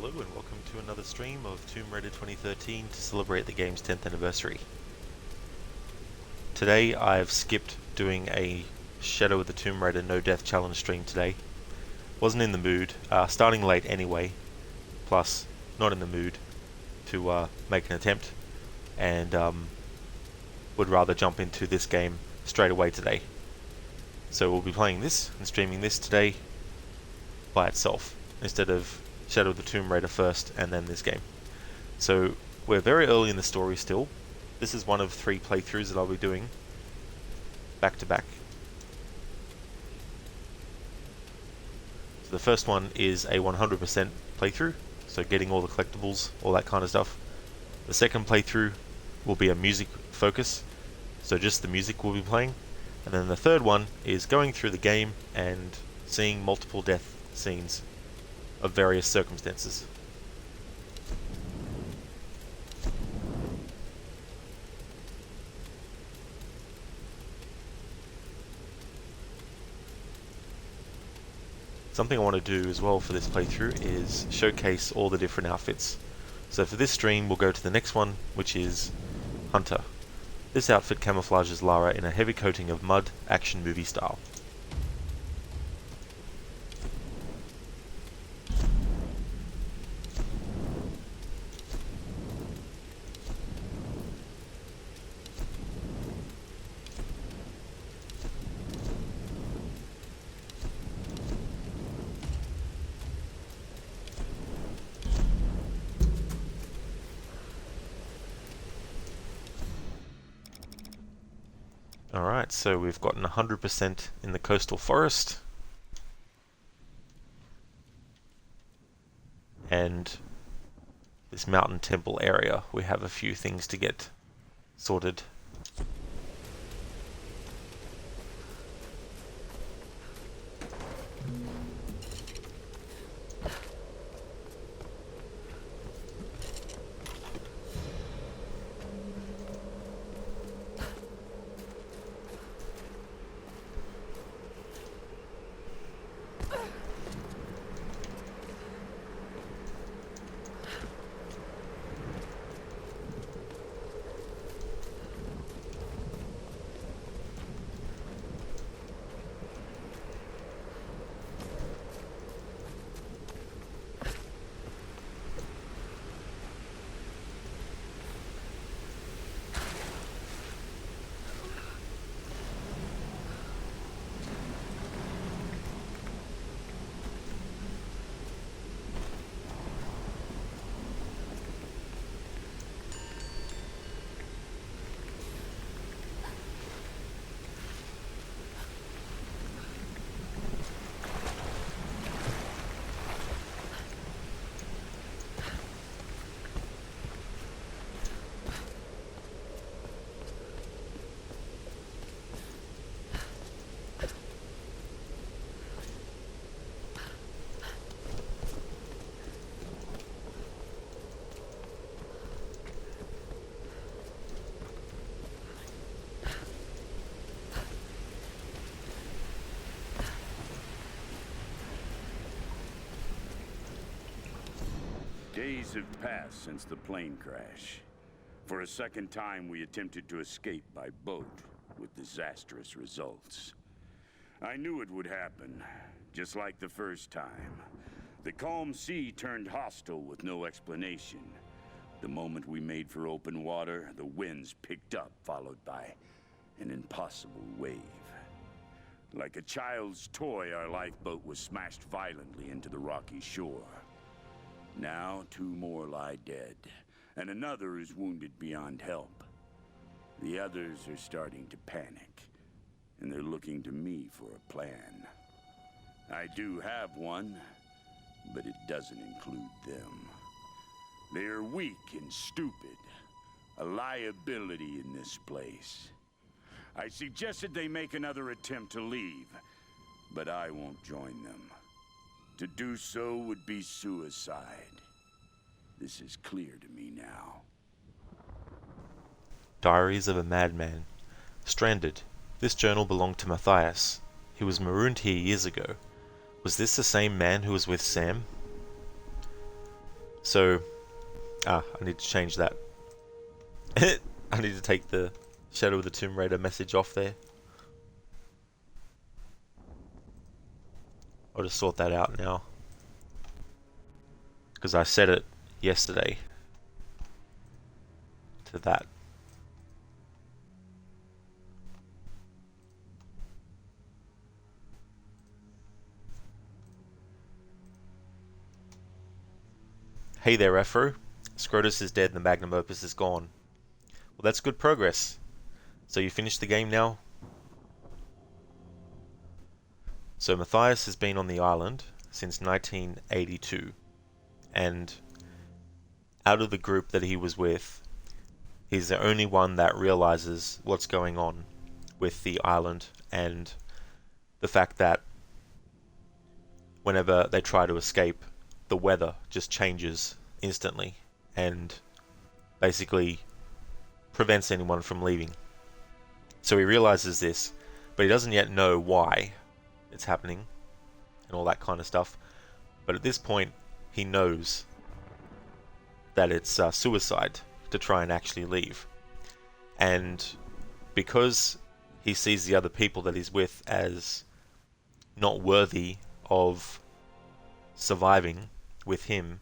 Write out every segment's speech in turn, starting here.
Hello and welcome to another stream of Tomb Raider 2013 to celebrate the game's 10th anniversary. Today I've skipped doing a Shadow of the Tomb Raider No Death Challenge stream today. Wasn't in the mood, starting late anyway, plus not in the mood to make an attempt, and would rather jump into this game straight away today. So we'll be playing this and streaming this today by itself, instead of Shadow of the Tomb Raider first and then this game. So we're very early in the story still. This is one of 3 playthroughs that I'll be doing back to back. So the first one is a 100% playthrough, so getting all the collectibles, all that kind of stuff. The second playthrough will be a music focus, so just the music will be playing. And then the third one is going through the game and seeing multiple death scenes of various circumstances. Something I want to do as well for this playthrough is showcase all the different outfits. So for this stream we'll go to the next one, which is Hunter. This outfit camouflages Lara in a heavy coating of mud, action movie style. Alright, so we've gotten 100% in the coastal forest. And this mountain temple area, we have a few things to get sorted. Days have passed since the plane crash. For a second time, we attempted to escape by boat, with disastrous results. I knew it would happen, just like the first time. The calm sea turned hostile with no explanation. The moment we made for open water, the winds picked up, followed by an impossible wave. Like a child's toy, our lifeboat was smashed violently into the rocky shore. Now 2 more lie dead, and another is wounded beyond help. The others are starting to panic, and they're looking to me for a plan. I do have one, but it doesn't include them. They are weak and stupid, a liability in this place. I suggested they make another attempt to leave, but I won't join them. To do so would be suicide. This is clear to me now. Diaries of a Madman. Stranded. This journal belonged to Matthias. He was marooned here years ago. Was this the same man who was with Sam? So, I need to change that. I need to take the Shadow of the Tomb Raider message off there. I'll just sort that out now. Because I set it yesterday to that. Hey there, Afro. Scrotus is dead and the Magnum Opus is gone. Well, that's good progress. So you finished the game now? So Matthias has been on the island since 1982. And out of the group that he was with, he's the only one that realizes what's going on with the island and the fact that whenever they try to escape, the weather just changes instantly and basically prevents anyone from leaving. So he realizes this, but he doesn't yet know why it's happening and all that kind of stuff. But at this point, he knows that it's suicide to try and actually leave. And because he sees the other people that he's with as not worthy of surviving with him,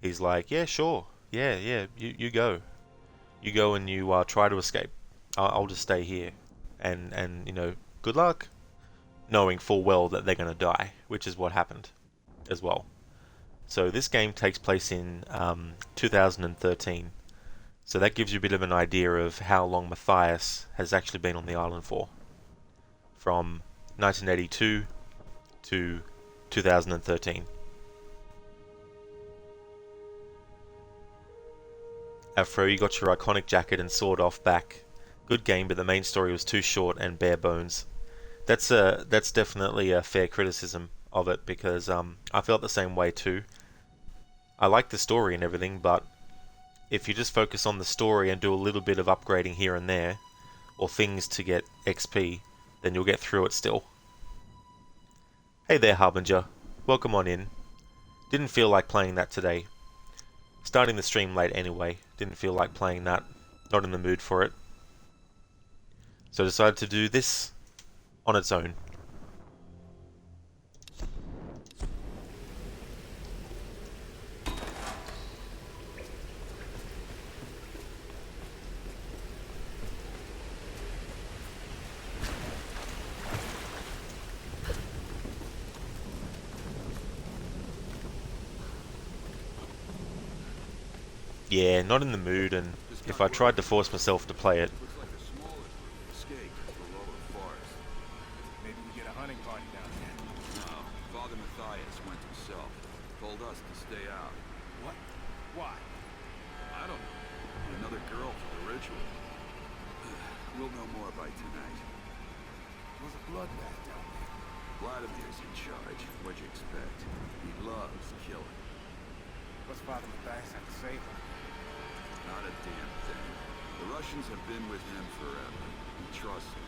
he's like, yeah, sure, yeah, you go. You go and you try to escape. I'll just stay here. And you know, good luck. Knowing full well that they're going to die, which is what happened as well. So this game takes place in 2013. So that gives you a bit of an idea of how long Matthias has actually been on the island for. From 1982 to 2013. Afro, you got your iconic jacket and sword off back. Good game, but the main story was too short and bare bones. That's definitely a fair criticism of it, because I felt the same way too. I like the story and everything, but if you just focus on the story and do a little bit of upgrading here and there, or things to get XP, then you'll get through it still. Hey there, Harbinger. Welcome on in. Didn't feel like playing that today. Starting the stream late anyway. Didn't feel like playing that. Not in the mood for it. So I decided to do this on its own. Yeah, not in the mood, and if I tried to force myself to play it, Looks like a smaller group escaped to the lower forest. Maybe we get a hunting party down here. No, Father Matthias went himself. Told us to stay out. What? Why? I don't know. Another girl for the ritual. We'll know more by tonight. There's a bloodbath down there. Vladimir's in charge. What'd you expect? He loves killing. What's Father Matthias have to say? Not a damn thing. The Russians have been with him forever. He trusts them.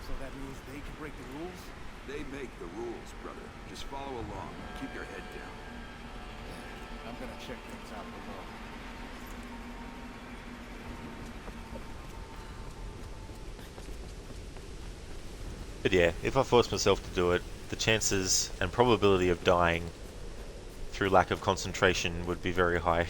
So that means they can break the rules? They make the rules, brother. Just follow along. Keep your head down. I'm gonna check things out below. but yeah, if I forced myself to do it, the chances and probability of dying through lack of concentration would be very high.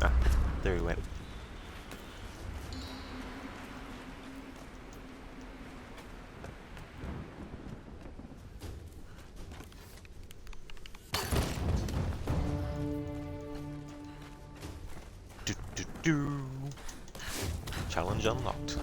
Ah, there he went. Do, do, do. challenge unlocked.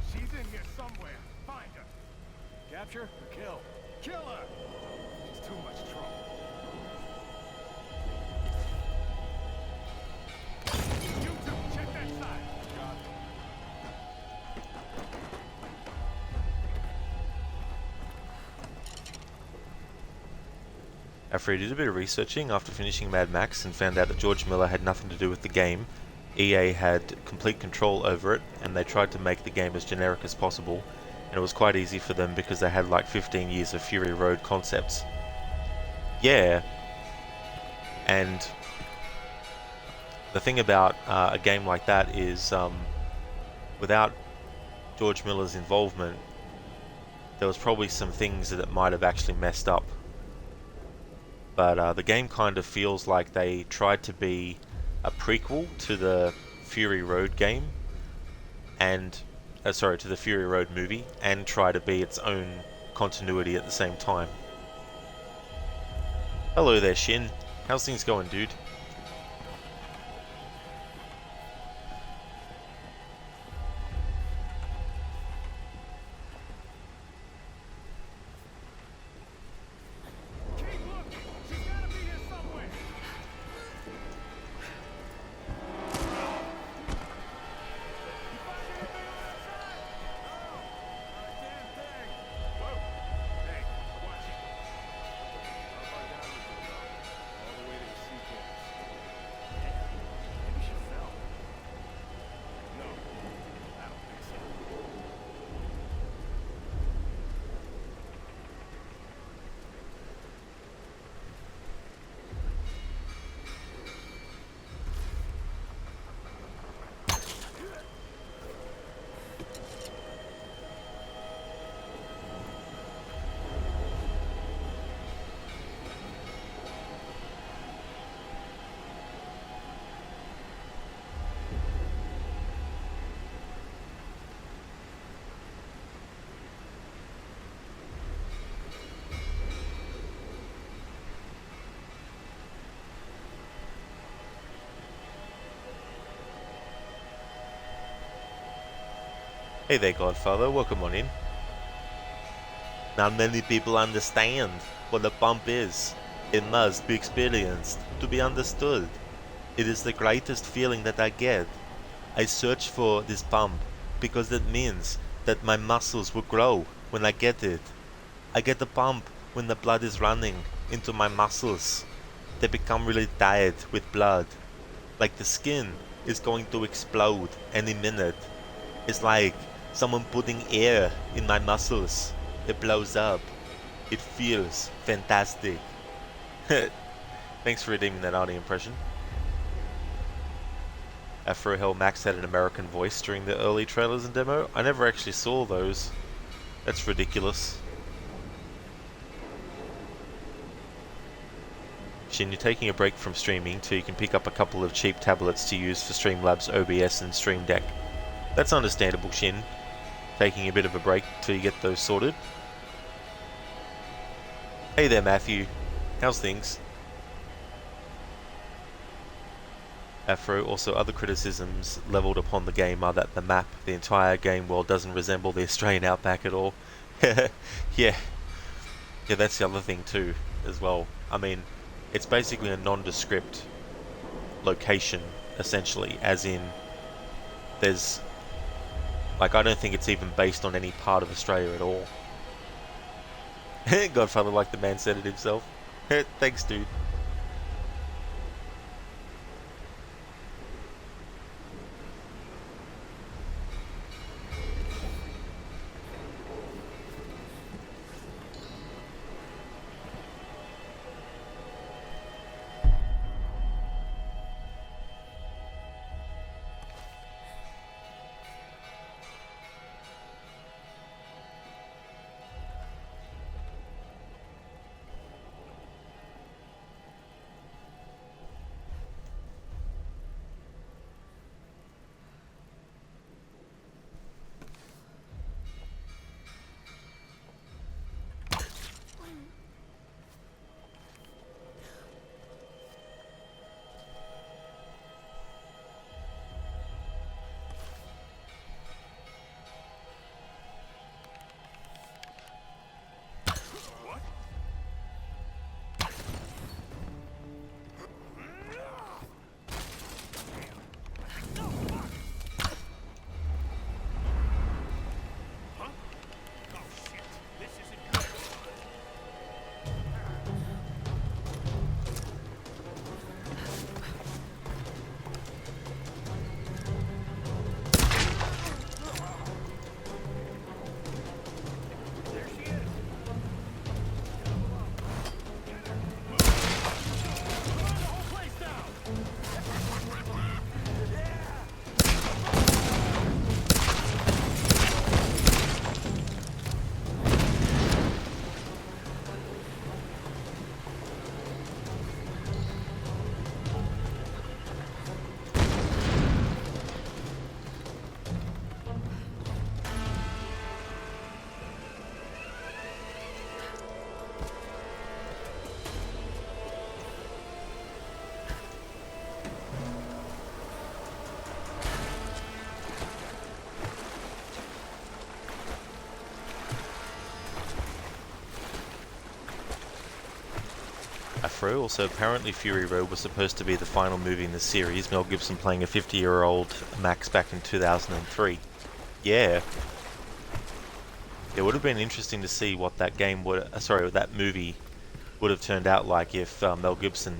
She's in here somewhere. Find her. Capture or kill? Kill her! She's too much trouble. You two, check that side. Got it. After he did a bit of researching after finishing Mad Max and found out that George Miller had nothing to do with the game, EA had complete control over it, and they tried to make the game as generic as possible, and it was quite easy for them because they had like 15 years of Fury Road concepts. Yeah, and the thing about a game like that is without George Miller's involvement, there was probably some things that it might have actually messed up. But the game kind of feels like they tried to be a prequel to the Fury Road game, and to the Fury Road movie, and try to be its own continuity at the same time. Hello there, Shin. How's things going, dude? Keep looking. She's gotta be here somewhere. Hey there, Godfather, welcome on in. Not many people understand what a bump is. It must be experienced to be understood. It is the greatest feeling that I get. I search for this bump because it means that my muscles will grow when I get it. I get the bump when the blood is running into my muscles. They become really tired with blood. Like the skin is going to explode any minute. It's like someone putting air in my muscles. It blows up. It feels fantastic. Thanks for redeeming that Arnie impression. Afro Hell Max had an American voice during the early trailers and demo. I never actually saw those. That's ridiculous. Shin, you're taking a break from streaming so you can pick up a couple of cheap tablets to use for Streamlabs OBS and Stream Deck. That's understandable, Shin. Taking a bit of a break till you get those sorted. Hey there, Matthew. How's things? Afro, also other criticisms levelled upon the game are that the map, the entire game world, doesn't resemble the Australian outback at all. Yeah, that's the other thing too, as well. I mean, it's basically a nondescript location, essentially, as in, there's, like, I don't think it's even based on any part of Australia at all. Godfather, like the man said it himself. Thanks, dude. Fro. Also, apparently Fury Road was supposed to be the final movie in the series, Mel Gibson playing a 50-year-old Max back in 2003. Yeah. It would have been interesting to see what that game would, that movie would have turned out like if Mel Gibson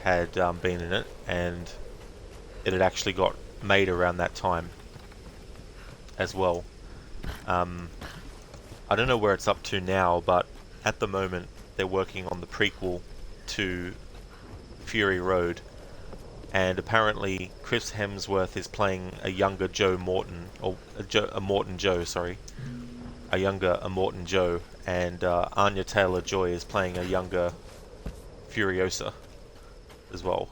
had been in it and it had actually got made around that time as well. I don't know where it's up to now, but at the moment they're working on the prequel to Fury Road, and apparently Chris Hemsworth is playing a younger Joe Morton, or a Morton Joe, sorry, a younger Morton Joe, and Anya Taylor-Joy is playing a younger Furiosa as well.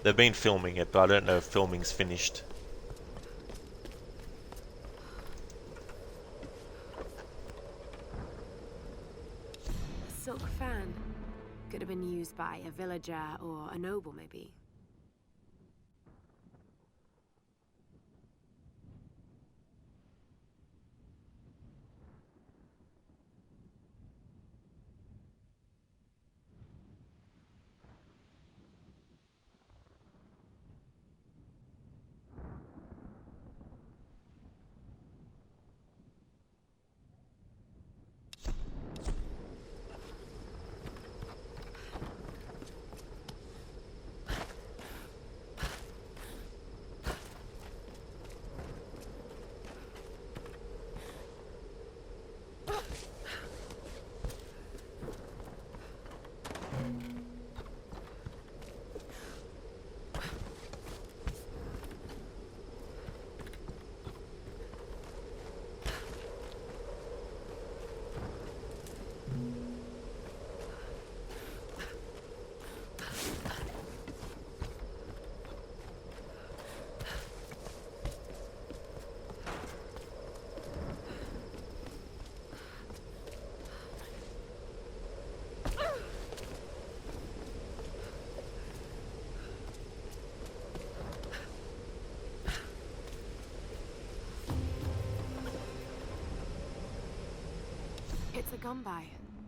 They've been filming it, but I don't know if filming's finished. A silk fan. Could have been used by a villager or a noble, maybe. It's a gunbai,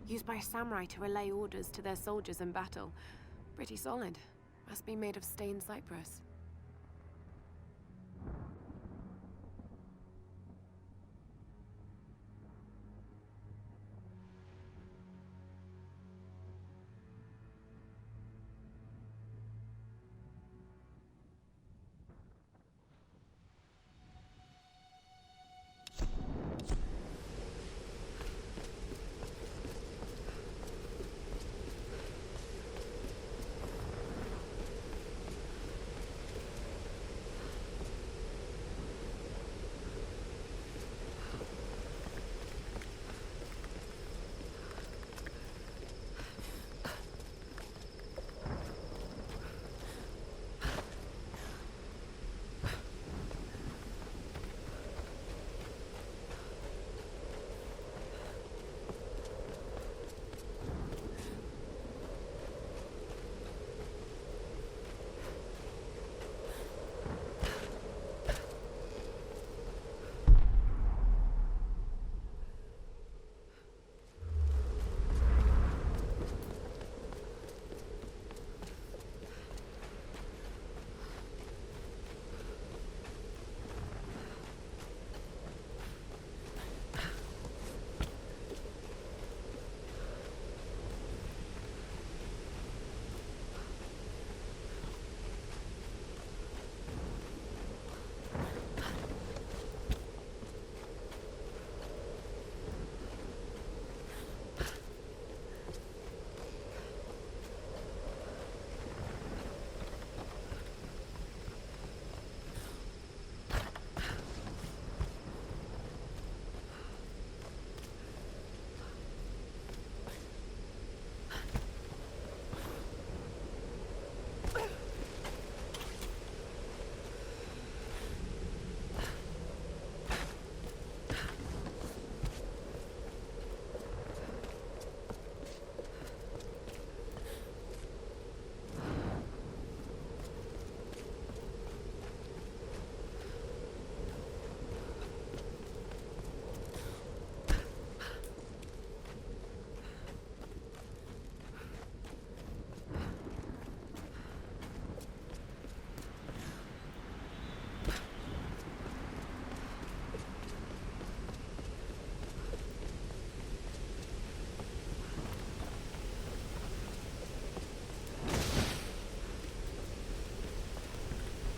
used by samurai to relay orders to their soldiers in battle. Pretty solid. Must be made of stained cypress.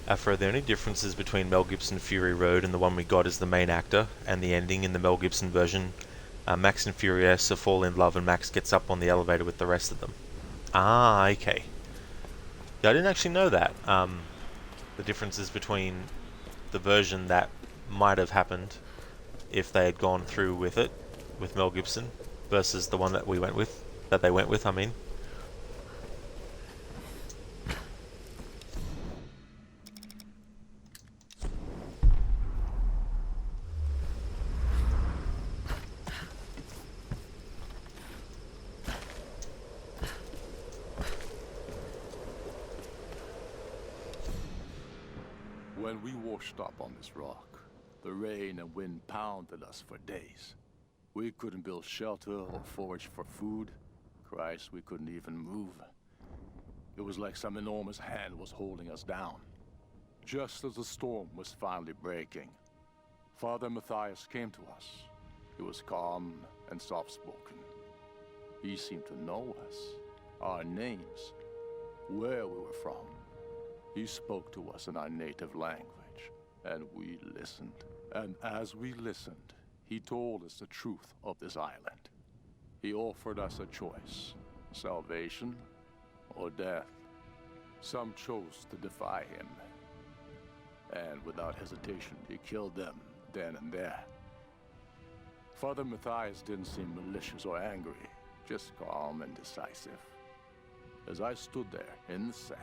Afro, are there any differences between Mel Gibson Fury Road and the one we got as the main actor, and the ending in the Mel Gibson version? Max and Furiosa fall in love and Max gets up on the elevator with the rest of them. Ah, okay. Yeah, I didn't actually know that. The differences between the version that might have happened if they had gone through with it, with Mel Gibson, versus the one that we went with, that they went with, I mean. When we washed up on this rock, the rain and wind pounded us for days. We couldn't build shelter or forage for food. Christ, we couldn't even move. It was like some enormous hand was holding us down. Just as the storm was finally breaking, Father Matthias came to us. He was calm and soft-spoken. He seemed to know us, our names, where we were from. He spoke to us in our native language, and we listened. And as we listened, he told us the truth of this island. He offered us a choice, salvation or death. Some chose to defy him, and without hesitation, he killed them then and there. Father Matthias didn't seem malicious or angry, just calm and decisive. As I stood there in the sand,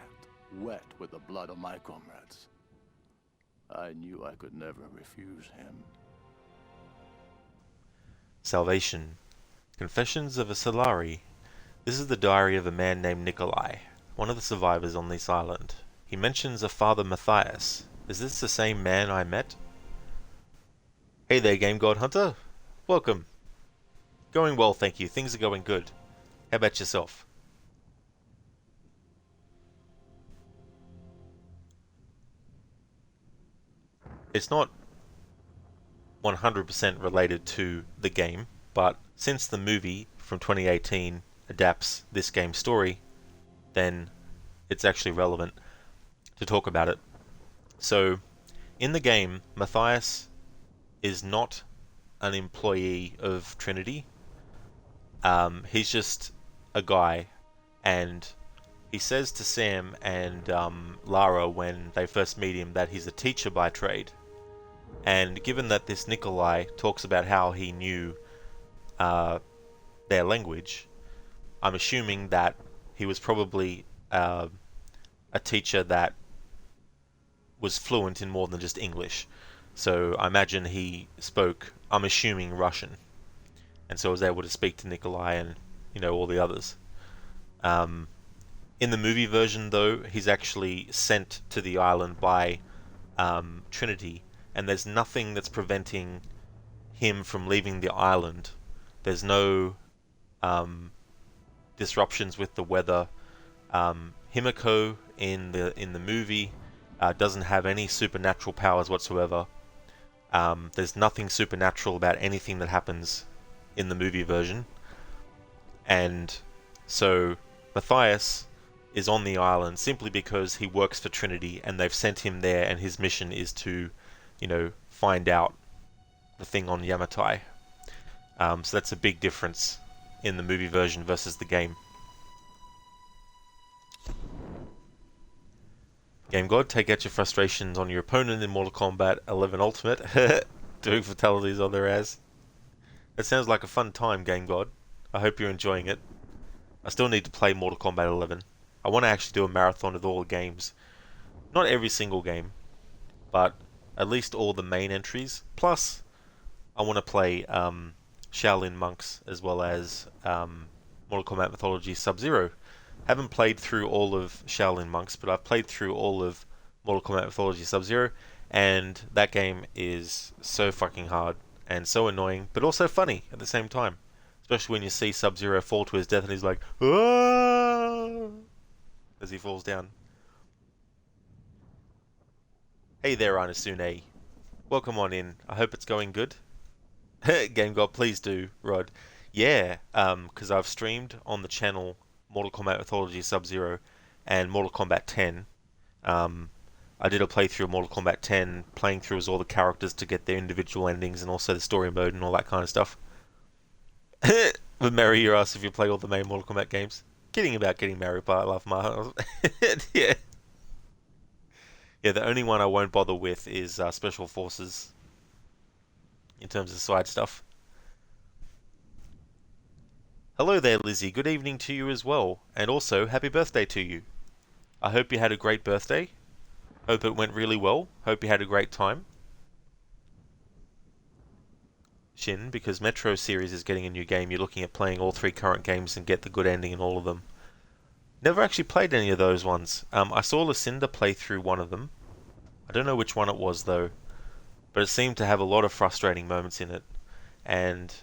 wet with the blood of my comrades, I knew I could never refuse him. Salvation. Confessions of a Solari. This is the diary of a man named Nikolai, one of the survivors on this island. He mentions a Father Matthias. Is this the same man I met? Hey there, Game God Hunter. Welcome. Going well, thank you. Things are going good. How about yourself? It's not 100% related to the game, but since the movie from 2018 adapts this game's story, then it's actually relevant to talk about it. So, in the game, Matthias is not an employee of Trinity. He's just a guy, and he says to Sam and Lara when they first meet him that he's a teacher by trade. And given that this Nikolai talks about how he knew their language, I'm assuming that he was probably a teacher that was fluent in more than just English. So I imagine he spoke, I'm assuming, Russian. And so I was able to speak to Nikolai and, all the others. In the movie version, though, he's actually sent to the island by Trinity, and there's nothing that's preventing him from leaving the island. There's no disruptions with the weather. Himiko in the movie doesn't have any supernatural powers whatsoever. There's nothing supernatural about anything that happens in the movie version. And so Matthias is on the island simply because he works for Trinity and they've sent him there, and his mission is to find out the thing on Yamatai. So that's a big difference in the movie version versus the game. Game God, take out your frustrations on your opponent in Mortal Kombat 11 Ultimate, doing fatalities on their ass. That sounds like a fun time, Game God. I hope you're enjoying it. I still need to play Mortal Kombat 11. I want to actually do a marathon of all the games. Not every single game, but at least all the main entries. Plus, I want to play Shaolin Monks as well as Mortal Kombat Mythology Sub-Zero. Haven't played through all of Shaolin Monks, but I've played through all of Mortal Kombat Mythology Sub-Zero, and that game is so fucking hard and so annoying, but also funny at the same time. Especially when you see Sub-Zero fall to his death and he's like, "Aah!" as he falls down. Hey there, Anasune. Welcome on in. I hope it's going good. Game God, please do, Rod. Yeah, because I've streamed on the channel Mortal Kombat Mythology Sub-Zero and Mortal Kombat 10. I did a playthrough of Mortal Kombat 10, playing through as all the characters to get their individual endings and also the story mode and all that kind of stuff. With Mary, you asked if you play all the main Mortal Kombat games. Kidding about getting married, but I love my heart. Yeah. Yeah, the only one I won't bother with is Special Forces. In terms of side stuff. Hello there, Lizzie. Good evening to you as well. And also, happy birthday to you. I hope you had a great birthday. Hope it went really well. Hope you had a great time. Shin, because Metro series is getting a new game, you're looking at playing all 3 current games and get the good ending in all of them. Never actually played any of those ones. I saw Lucinda play through one of them. I don't know which one it was though. But it seemed to have a lot of frustrating moments in it. And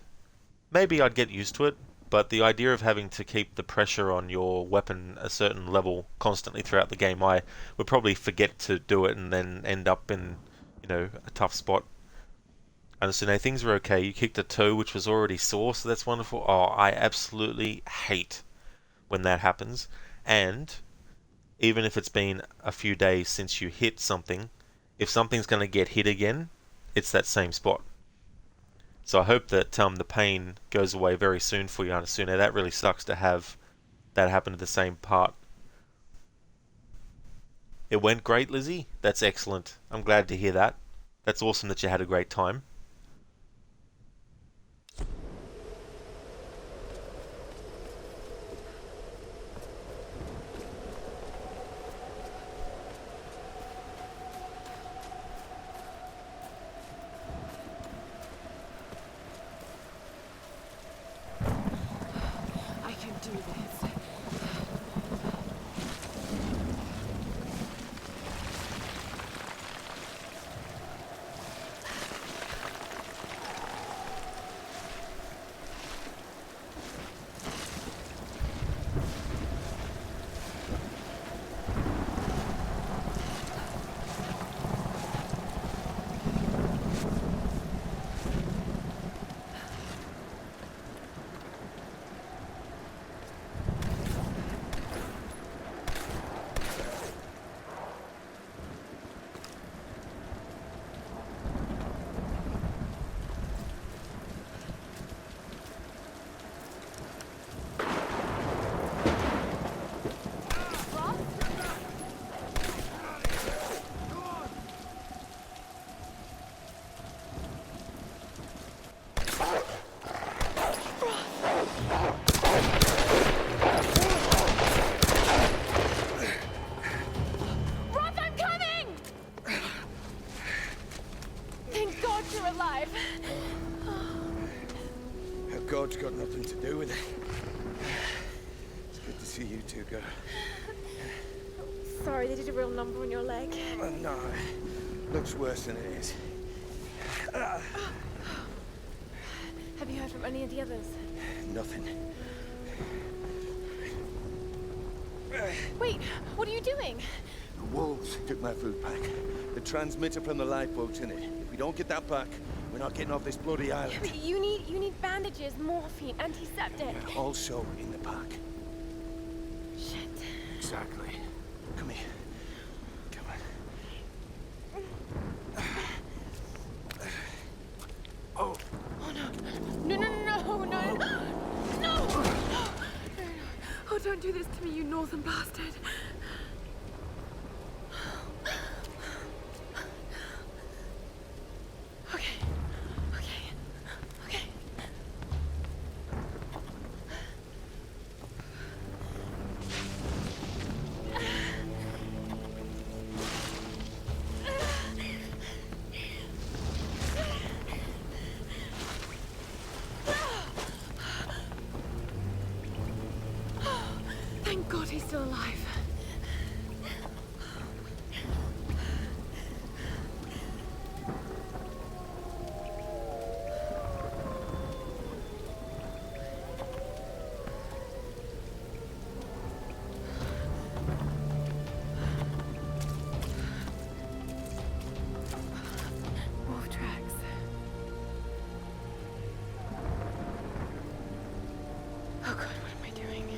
maybe I'd get used to it. But the idea of having to keep the pressure on your weapon a certain level constantly throughout the game, I would probably forget to do it and then end up in, a tough spot. And so now things were okay. You kicked a toe which was already sore, so that's wonderful. Oh, I absolutely hate when that happens. And even if it's been a few days since you hit something, if something's going to get hit again, it's that same spot. So I hope that the pain goes away very soon for you, Anasuna. That really sucks to have that happen to the same part. It went great, Lizzie. That's excellent. I'm glad to hear that. That's awesome that you had a great time. Do this. God's got nothing to do with it. It's good to see you two, girl. Sorry, they did a real number on your leg. No, looks worse than it is. Have you heard from any of the others? Nothing. Wait, what are you doing? The wolves took my food pack. The transmitter from the lifeboat's in it. If we don't get that back, we're not getting off this bloody island. But you need bandages, morphine, antiseptic. Also in the pack. Shit. Exactly. Come here. Come on. Oh. Oh no. No. Oh, don't do this to me, you northern bastard. Okay. Thank God he's still alive. Wolf tracks. Oh God, what am I doing?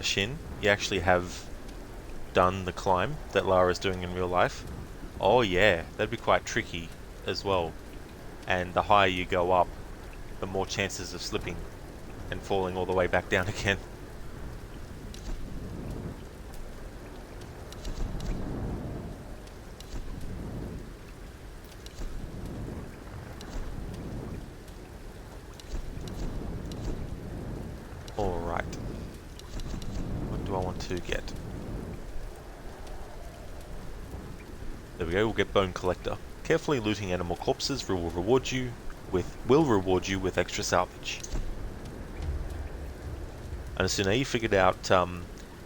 Shin, you actually have done the climb that Lara's doing in real life, oh yeah, that'd be quite tricky as well. And the higher you go up, the more chances of slipping and falling all the way back down again. Alright. What do I want to get? There we go, we'll get Bone Collector. Carefully looting animal corpses will reward you with extra salvage. And so now you figured out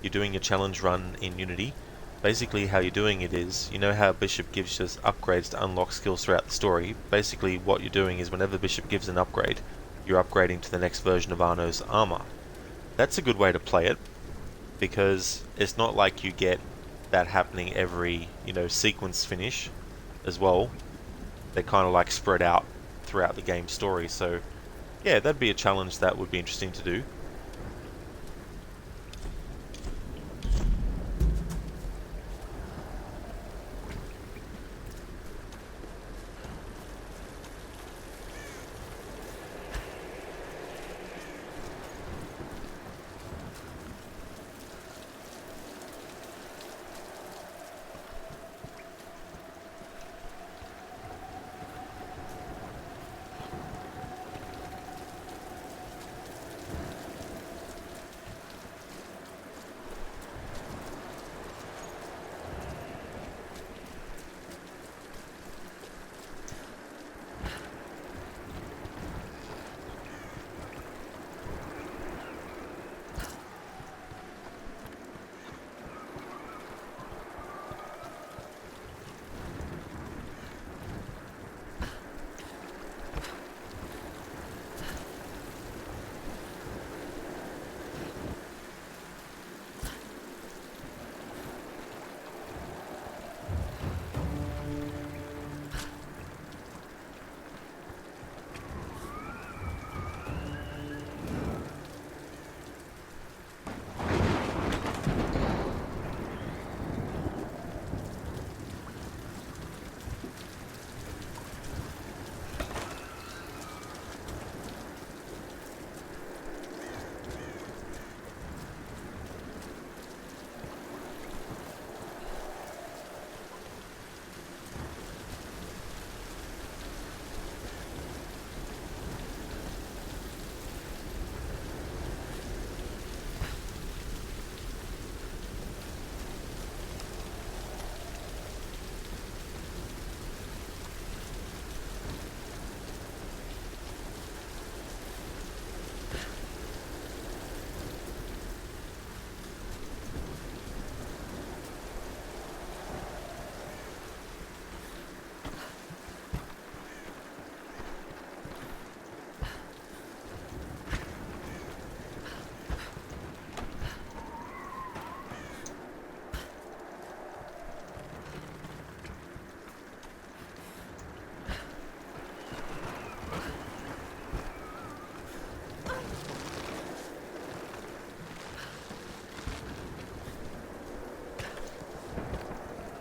you're doing a challenge run in Unity. Basically how you're doing it is, you know how Bishop gives us upgrades to unlock skills throughout the story. Basically what you're doing is whenever Bishop gives an upgrade, you're upgrading to the next version of Arno's armor. That's a good way to play it, because it's not like you get that happening every, sequence finish as well. They're kind of like spread out throughout the game story, so yeah, that'd be a challenge that would be interesting to do.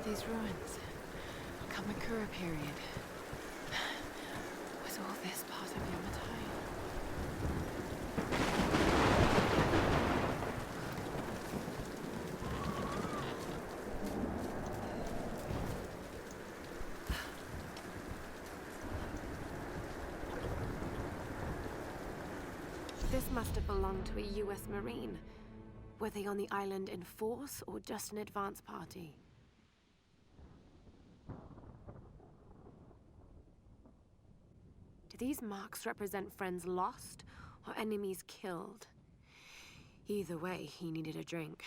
These ruins. Kamakura period. Was all this part of Yamatai? This must have belonged to a US Marine. Were they on the island in force or just an advance party? Do these marks represent friends lost or enemies killed? Either way, he needed a drink.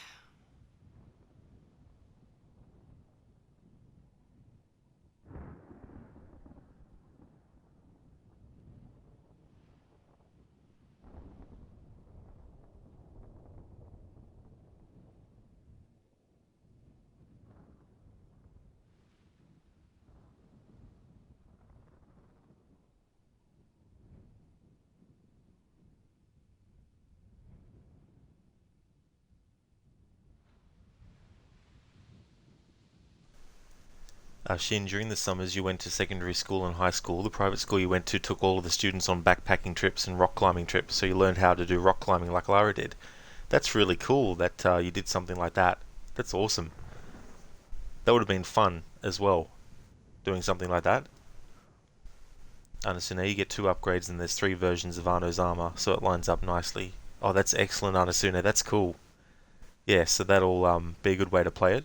Shin, during the summers you went to secondary school and high school. The private school you went to took all of the students on backpacking trips and rock climbing trips, so you learned how to do rock climbing like Lara did. That's really cool that you did something like that. That's awesome. That would have been fun as well, doing something like that. Anasuna, you get 2 upgrades and there's 3 versions of Arno's armor, so it lines up nicely. Oh, that's excellent, Anasuna. That's cool. Yeah, so that'll be a good way to play it.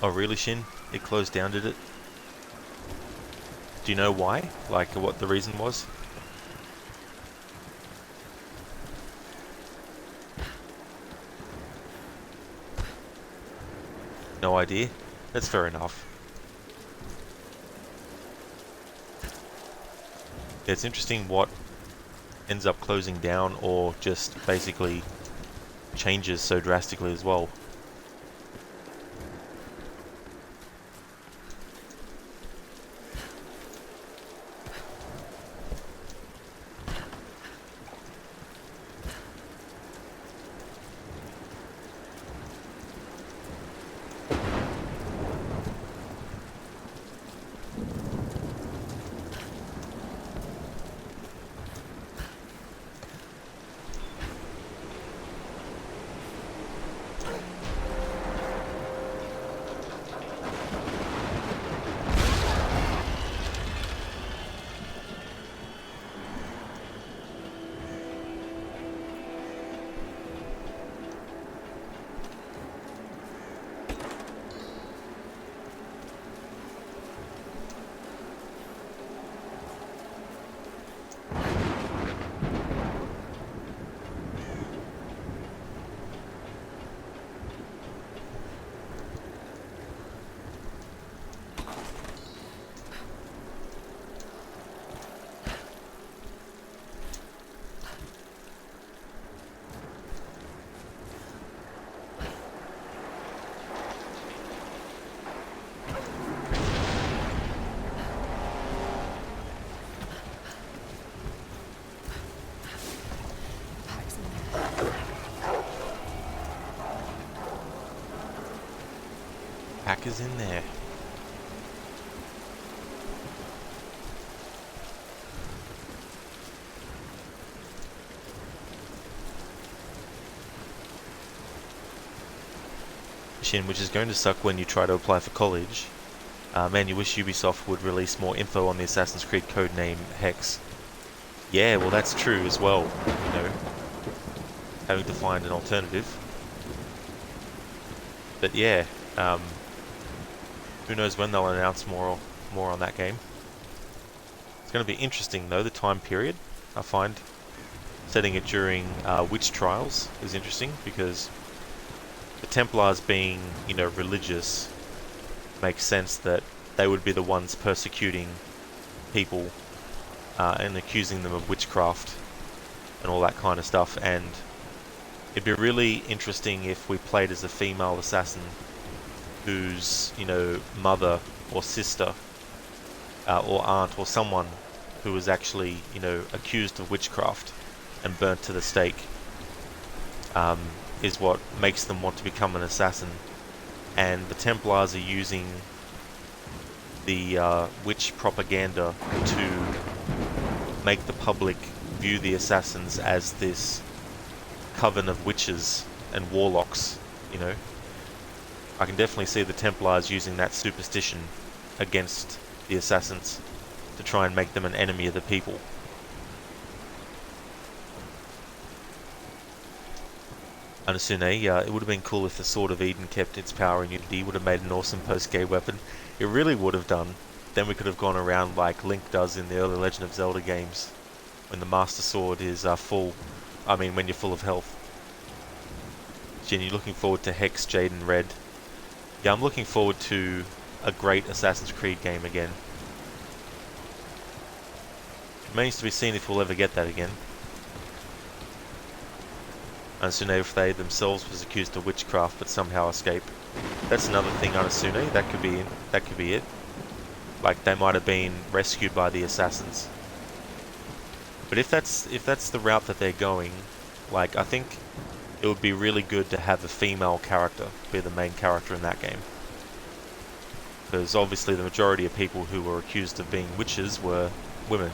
Oh really, Shin? It closed down, did it? Do you know why? Like, what the reason was? No idea? That's fair enough. Yeah, it's interesting what ends up closing down or just basically changes so drastically as well. Pack is in there. Shin, which is going to suck when you try to apply for college. Man, you wish Ubisoft would release more info on the Assassin's Creed codename Hex. Yeah, well that's true as well, you know, having to find an alternative. But yeah, who knows when they'll announce more on that game. It's going to be interesting though, the time period. I find setting it during witch trials is interesting because the Templars being, you know, religious makes sense that they would be the ones persecuting people and accusing them of witchcraft and all that kind of stuff. And it'd be really interesting if we played as a female assassin whose, you know, mother or sister or aunt or someone who was actually, you know, accused of witchcraft and burnt to the stake is what makes them want to become an assassin. and the Templars are using the witch propaganda to make the public view the assassins as this coven of witches and warlocks, you know. I can definitely see the Templars using that superstition against the assassins to try and make them an enemy of the people. Anasune, it would have been cool if the Sword of Eden kept its power and unity. Would have made an awesome post-game weapon. It really would have done. Then we could have gone around like Link does in the early Legend of Zelda games, when the Master Sword is full. I mean, when you're full of health. Jenny, looking forward to Hex, Jade, and Red. Yeah, I'm looking forward to a great Assassin's Creed game again. Remains to be seen if we'll ever get that again. Anasune, if they themselves was accused of witchcraft but somehow escaped. That's another thing, Anasune. That could be it. Like they might have been rescued by the assassins. But if that's the route that they're going, like I think it would be really good to have a female character be the main character in that game. Because obviously the majority of people who were accused of being witches were women.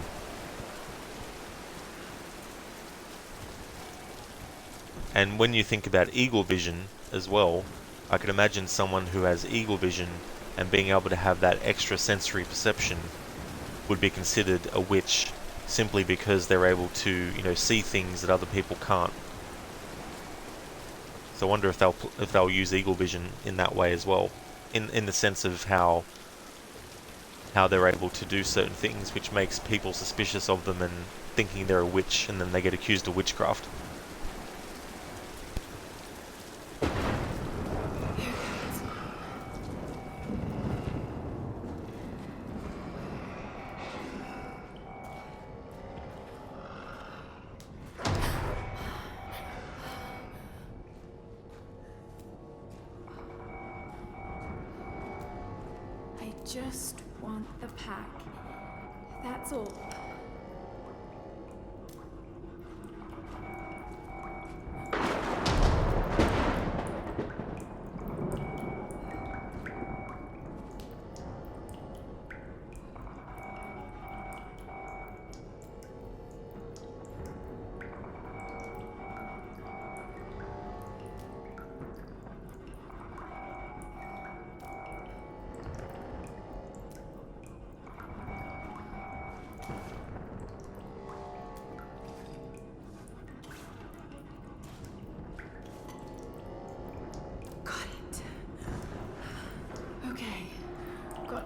And when you think about eagle vision as well, I can imagine someone who has eagle vision and being able to have that extra sensory perception would be considered a witch simply because they're able to, you know, see things that other people can't. So I wonder if they'll use eagle vision in that way as well, in the sense of how they're able to do certain things, which makes people suspicious of them and thinking they're a witch, and then they get accused of witchcraft. I just want the pack. That's all.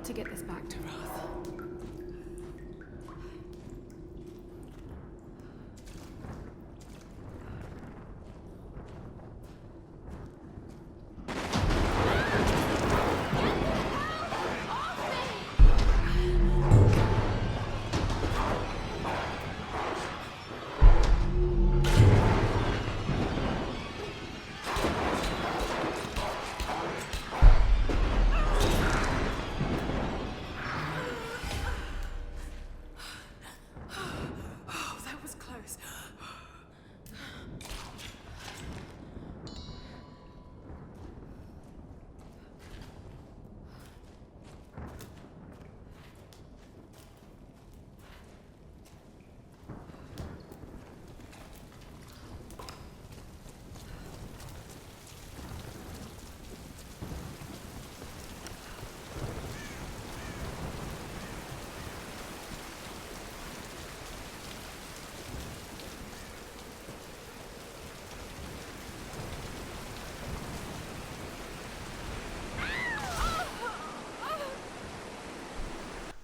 To get this back to Roth.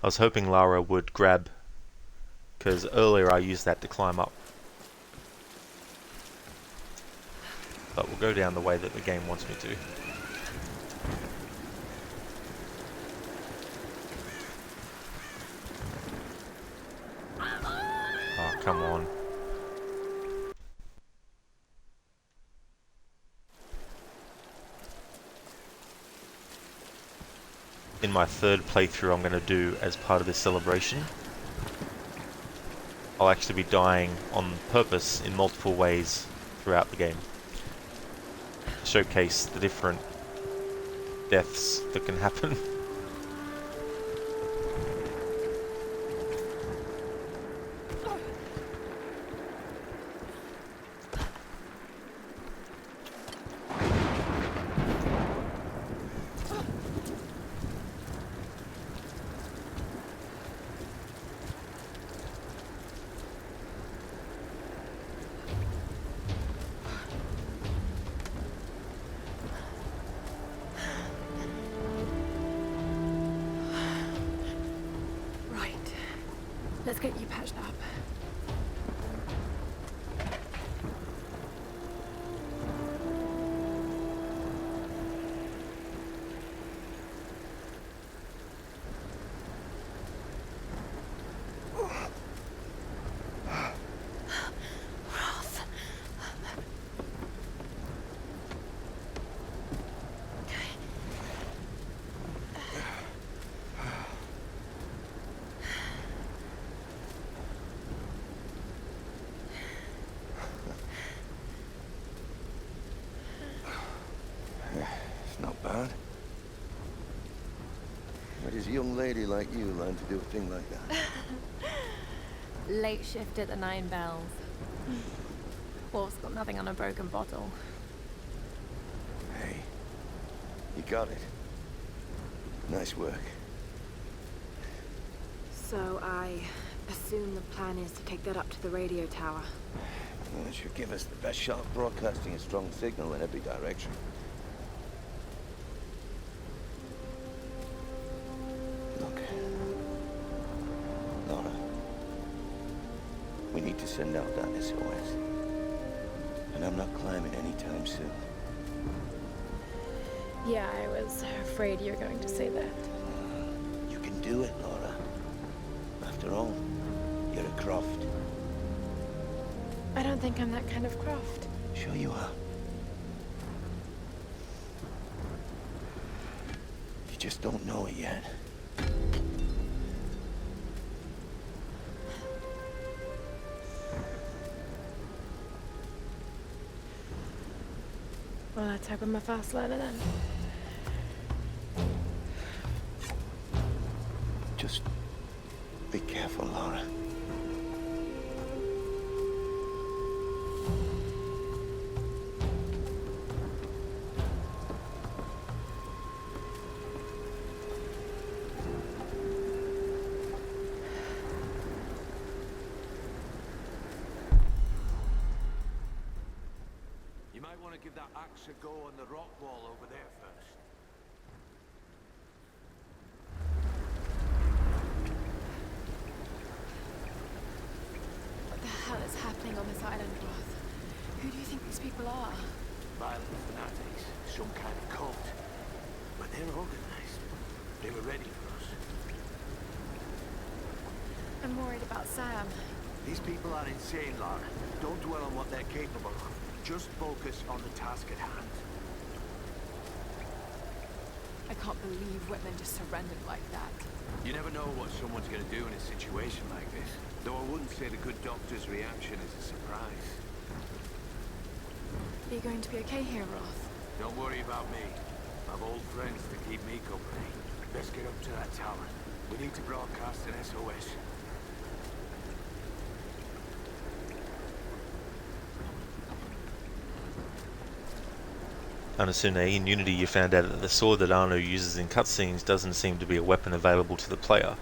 I was hoping Lara would grab, because earlier I used that to climb up. But we'll go down the way that the game wants me to. Oh, come on. In my third playthrough I'm going to do as part of this celebration, I'll actually be dying on purpose in multiple ways throughout the game. Showcase the different deaths that can happen. Right. Let's get you patched up. It's not bad. Where does a young lady like you learn to do a thing like that? Late shift at the Nine Bells. Wolf's got nothing on a broken bottle. Hey, you got it. Nice work. So I assume the plan is to take that up to the radio tower. Well, it should give us the best shot of broadcasting a strong signal in every direction. Look. Lara. We need to send out that SOS. And I'm not climbing anytime soon. Yeah, I was afraid you were going to say that. You can do it, Lara. After all, you're a Croft. I don't think I'm that kind of Croft. Sure you are. You just don't know it yet. Well, let's hope I'm a fast learner then. Just be careful, Lara. You might want to give that axe a go on the rock wall over there first. What the hell is happening on this island, Roth? Who do you think these people are? Violent fanatics, some kind of cult. But they're organized. They were ready for us. I'm worried about Sam. These people are insane, Lara. Don't dwell on what they're capable of. Just focus on the task at hand. I can't believe Whitman just surrendered like that. You never know what someone's going to do in a situation like this. Though I wouldn't say the good doctor's reaction is a surprise. Are you going to be okay here, Roth? Don't worry about me. I have old friends to keep me company. Let's get up to that tower. We need to broadcast an SOS. Anasune, in Unity you found out that the sword that Arno uses in cutscenes doesn't seem to be a weapon available to the player,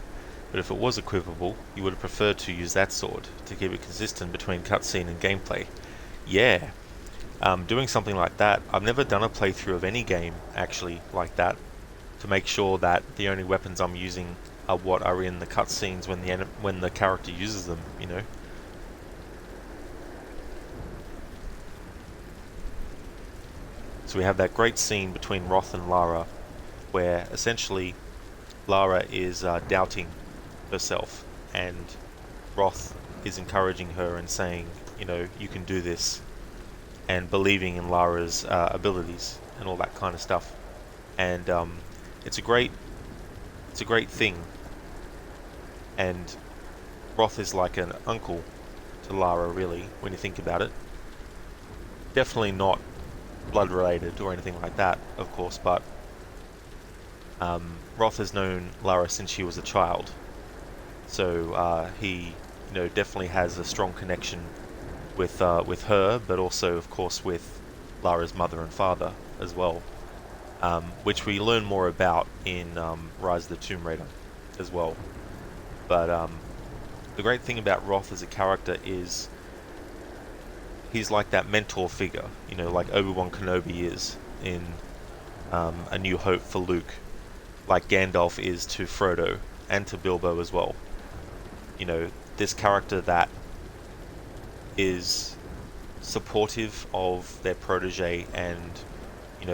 but if it was equipable, you would have preferred to use that sword, to keep it consistent between cutscene and gameplay. Yeah, doing something like that, I've never done a playthrough of any game, actually, like that, to make sure that the only weapons I'm using are what are in the cutscenes when the character uses them, you know. So we have that great scene between Roth and Lara, where essentially Lara is doubting herself, and Roth is encouraging her and saying, you know, you can do this, and believing in Lara's abilities and all that kind of stuff. And it's a great thing. And Roth is like an uncle to Lara, really, when you think about it. Definitely not blood related or anything like that, of course, but Roth has known Lara since she was a child, so he, definitely has a strong connection with her, but also, of course, with Lara's mother and father as well, which we learn more about in Rise of the Tomb Raider as well. But the great thing about Roth as a character is he's like that mentor figure, like Obi-Wan Kenobi is in A New Hope for Luke, like Gandalf is to Frodo and to Bilbo as well. This character that is supportive of their protege and,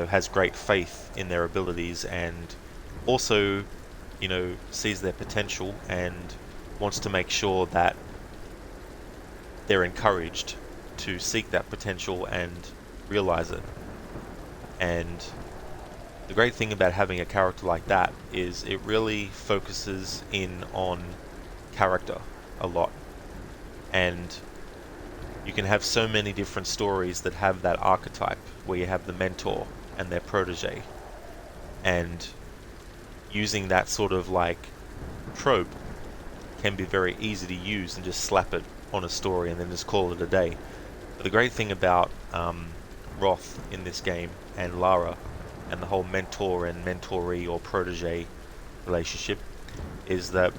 has great faith in their abilities, and also, sees their potential and wants to make sure that they're encouraged to seek that potential and realize it. And the great thing about having a character like that is it really focuses in on character a lot. And you can have so many different stories that have that archetype where you have the mentor and their protege, and using that sort of like trope can be very easy to use and just slap it on a story and then just call it a day. But the great thing about Roth in this game and Lara and the whole mentor and mentoree or protege relationship is that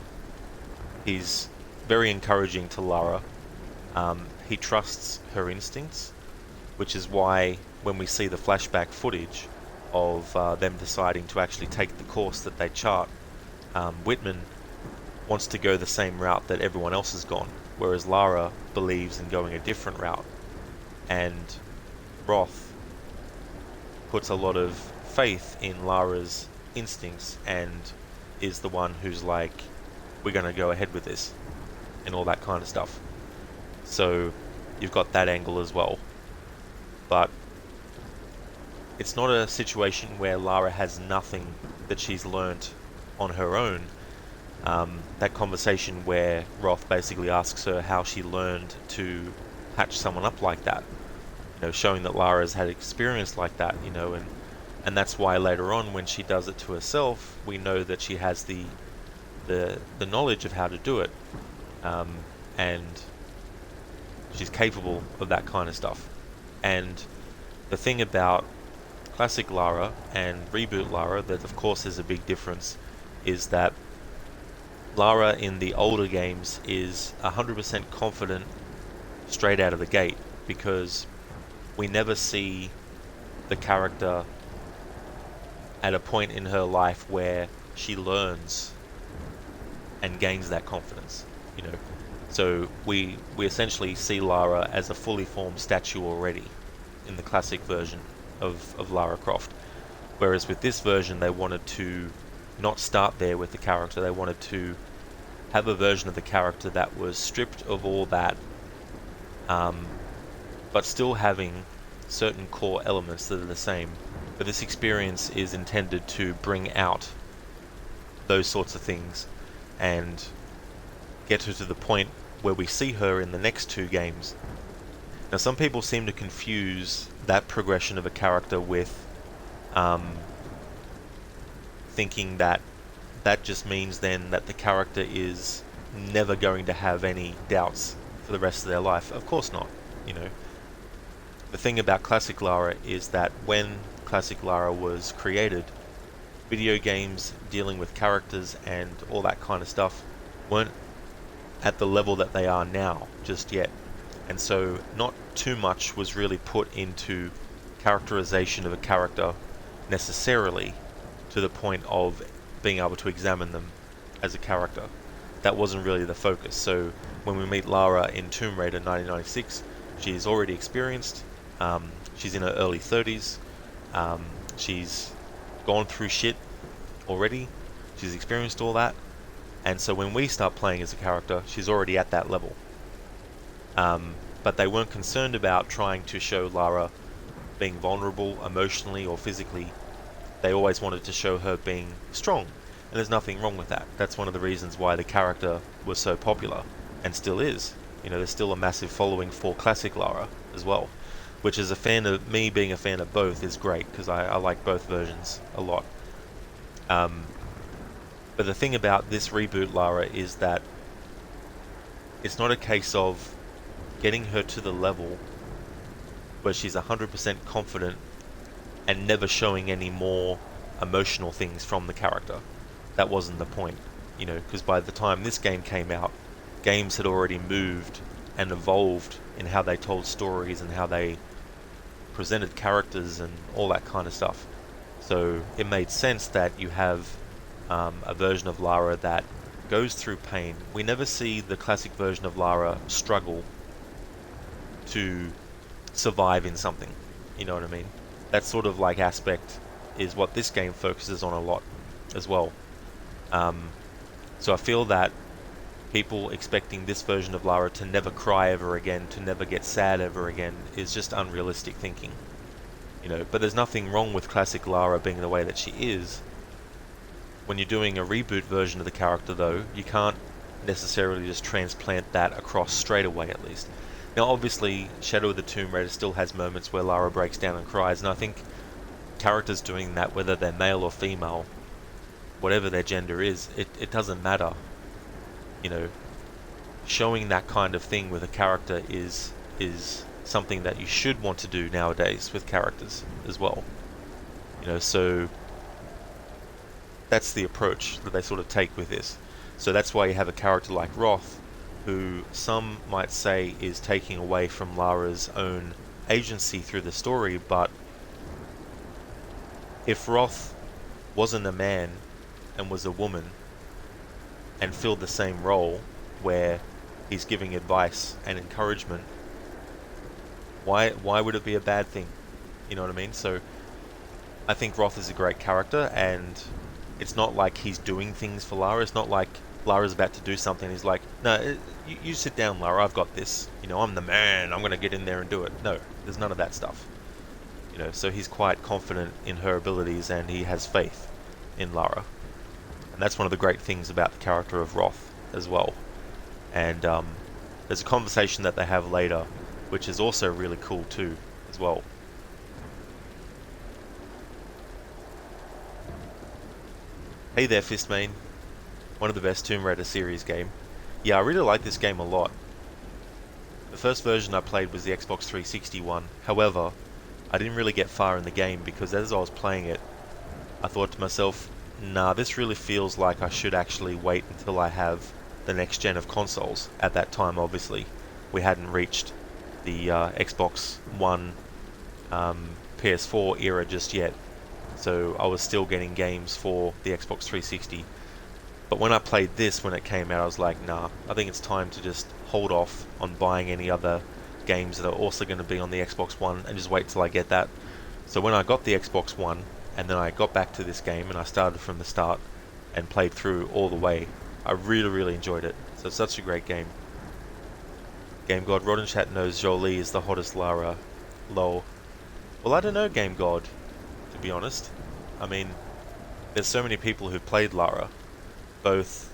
he's very encouraging to Lara. He trusts her instincts, which is why when we see the flashback footage of them deciding to actually take the course that they chart, Whitman wants to go the same route that everyone else has gone, whereas Lara believes in going a different route. And Roth puts a lot of faith in Lara's instincts and is the one who's like, we're going to go ahead with this, and all that kind of stuff. So you've got that angle as well. But it's not a situation where Lara has nothing that she's learnt on her own. That conversation where Roth basically asks her how she learned to patch someone up like that, showing that Lara's had experience like that, and that's why later on when she does it to herself, we know that she has the knowledge of how to do it, and she's capable of that kind of stuff. And the thing about classic Lara and reboot Lara that of course is a big difference is that Lara in the older games is 100% confident straight out of the gate, because we never see the character at a point in her life where she learns and gains that confidence, So we essentially see Lara as a fully formed statue already in the classic version of Lara Croft. Whereas with this version they wanted to not start there with the character, they wanted to have a version of the character that was stripped of all that, but still having certain core elements that are the same. But this experience is intended to bring out those sorts of things and get her to the point where we see her in the next two games. Now some people seem to confuse that progression of a character with thinking that just means then that the character is never going to have any doubts for the rest of their life. Of course not, The thing about Classic Lara is that when Classic Lara was created, video games dealing with characters and all that kind of stuff weren't at the level that they are now just yet. And so not too much was really put into characterization of a character necessarily to the point of being able to examine them as a character. That wasn't really the focus. So when we meet Lara in Tomb Raider 1996, she's already experienced, she's in her early 30s, she's gone through shit already, she's experienced all that, and so when we start playing as a character, she's already at that level. But they weren't concerned about trying to show Lara being vulnerable emotionally or physically. They always wanted to show her being strong, and there's nothing wrong with that. That's one of the reasons why the character was so popular, and still is. There's still a massive following for classic Lara as well, which is me being a fan of both is great, because I like both versions a lot. But the thing about this reboot Lara is that it's not a case of getting her to the level where she's 100% confident and never showing any more emotional things from the character. That wasn't the point, you know, because by the time this game came out, games had already moved and evolved in how they told stories and how they presented characters and all that kind of stuff. So it made sense that you have a version of Lara that goes through pain. We never see the classic version of Lara struggle to survive in something, you know what I mean? That sort of like aspect is what this game focuses on a lot as well. So I feel that people expecting this version of Lara to never cry ever again, to never get sad ever again, is just unrealistic thinking. You know, but there's nothing wrong with classic Lara being the way that she is. When you're doing a reboot version of the character though, you can't necessarily just transplant that across straight away at least. Now obviously Shadow of the Tomb Raider still has moments where Lara breaks down and cries, and I think characters doing that, whether they're male or female, whatever their gender is, it doesn't matter. You know, showing that kind of thing with a character is something that you should want to do nowadays with characters as well. You know, so that's the approach that they sort of take with this. So that's why you have a character like Roth, who some might say is taking away from Lara's own agency through the story, but if Roth wasn't a man and was a woman and filled the same role where he's giving advice and encouragement, why would it be a bad thing? You know what I mean? So I think Roth is a great character, and it's not like he's doing things for Lara. It's not like Lara's about to do something. He's like, no, you sit down, Lara, I've got this. You know, I'm the man, I'm going to get in there and do it. No, there's none of that stuff. You know, so he's quite confident in her abilities, and he has faith in Lara. And that's one of the great things about the character of Roth as well. And there's a conversation that they have later, which is also really cool too, as well. Hey there, Fistmane. One of the best Tomb Raider series game. Yeah, I really like this game a lot. The first version I played was the Xbox 360 one. However, I didn't really get far in the game because as I was playing it, I thought to myself, nah, this really feels like I should actually wait until I have the next gen of consoles. At that time, obviously, we hadn't reached the Xbox One PS4 era just yet. So I was still getting games for the Xbox 360. But when I played this when it came out, I was like, nah, I think it's time to just hold off on buying any other games that are also going to be on the Xbox One and just wait till I get that. So when I got the Xbox One and then I got back to this game and I started from the start and played through all the way, I really enjoyed it. So it's such a great game. Game God, Rod in chat knows Jolie is the hottest Lara. Lol. Well, I don't know, Game God, to be honest. I mean, there's so many people who played Lara, both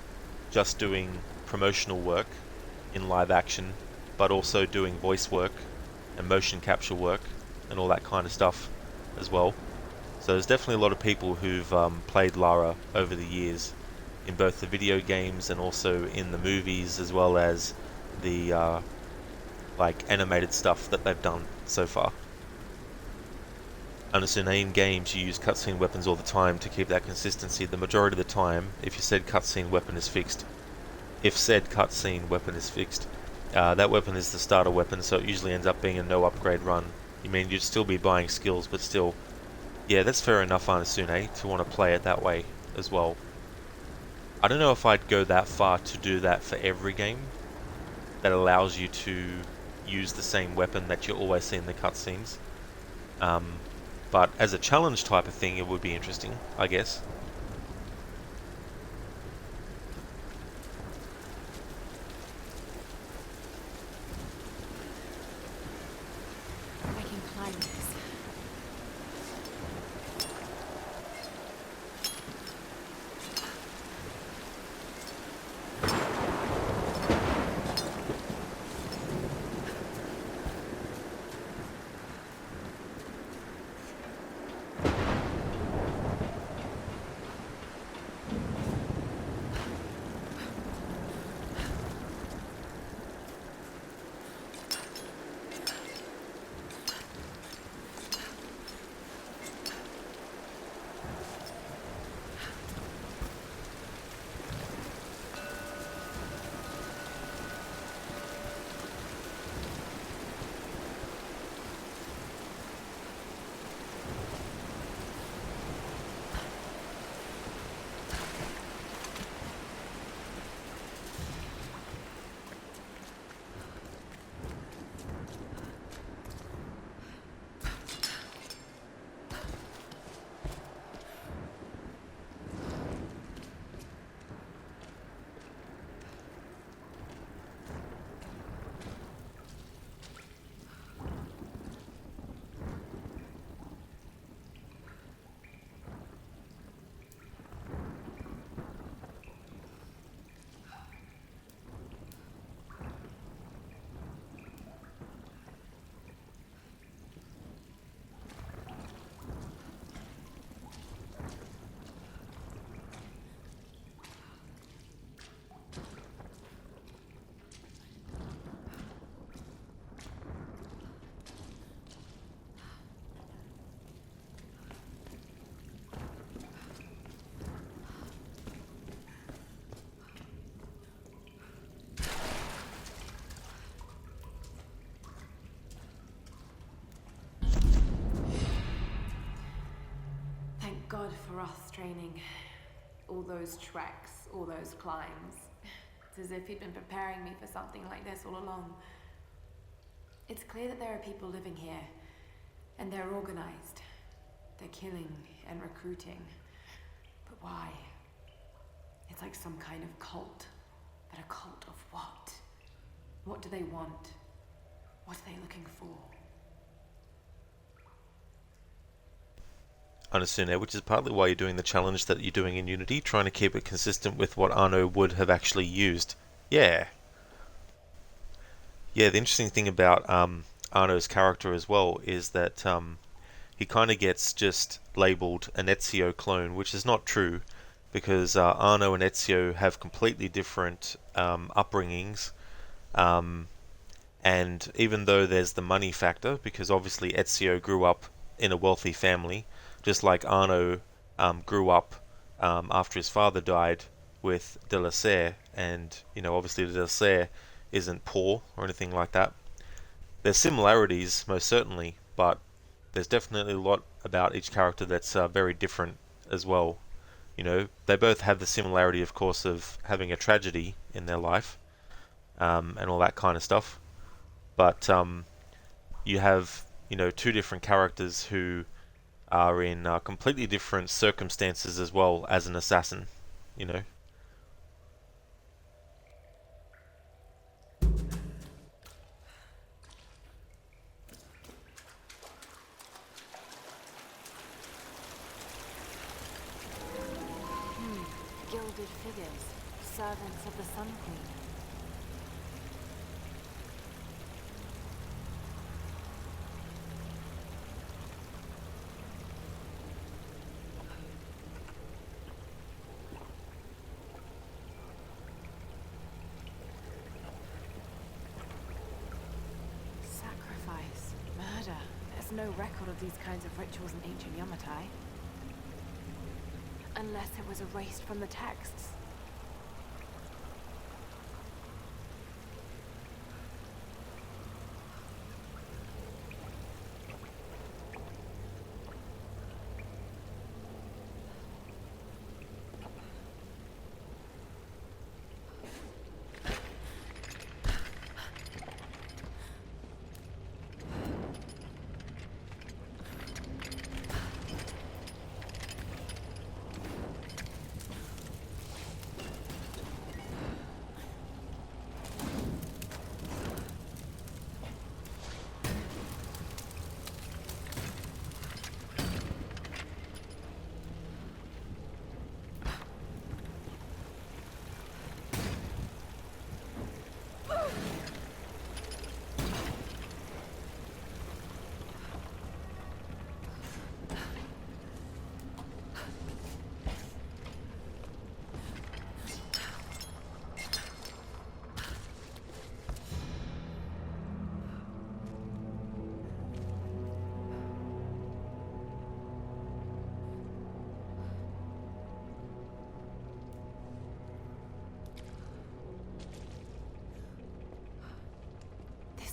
just doing promotional work in live action, but also doing voice work and motion capture work and all that kind of stuff as well. So there's definitely a lot of people who've played Lara over the years in both the video games and also in the movies, as well as the like animated stuff that they've done so far. Understand, in games you use cutscene weapons all the time to keep that consistency. The majority of the time, if you said cutscene weapon is fixed, that weapon is the starter weapon, so it usually ends up being a no upgrade run. You mean you'd still be buying skills, but still, yeah, that's fair enough, Anasune, to want to play it that way as well. I don't know if I'd go that far to do that for every game that allows you to use the same weapon that you always see in the cutscenes. But as a challenge type of thing, it would be interesting, I guess. I can climb this. those treks, all those climbs. It's as if he'd been preparing me for something like this all along. It's clear that there are people living here, and they're organized. They're killing and recruiting. But why? It's like some kind of cult. But a cult of what? What do they want? What are they looking for? I understand that, which is partly why you're doing the challenge that you're doing in Unity, trying to keep it consistent with what Arno would have actually used. Yeah. Yeah, the interesting thing about Arno's character as well is that he kind of gets just labelled an Ezio clone, which is not true, because Arno and Ezio have completely different upbringings, and even though there's the money factor, because obviously Ezio grew up in a wealthy family, just like Arno grew up after his father died with De La Serre, and obviously De La Serre isn't poor or anything like that. There's similarities, most certainly, but there's definitely a lot about each character that's very different as well. They both have the similarity, of course, of having a tragedy in their life, and all that kind of stuff. But you have, two different characters who are in completely different circumstances as well as an assassin, Gilded figures, servants of the Sun Queen. Sacrifice, murder. There's no record of these kinds of rituals in ancient Yamatai. Unless it was erased from the texts.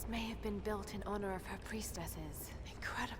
May have been built in honor of her priestesses. Incredible.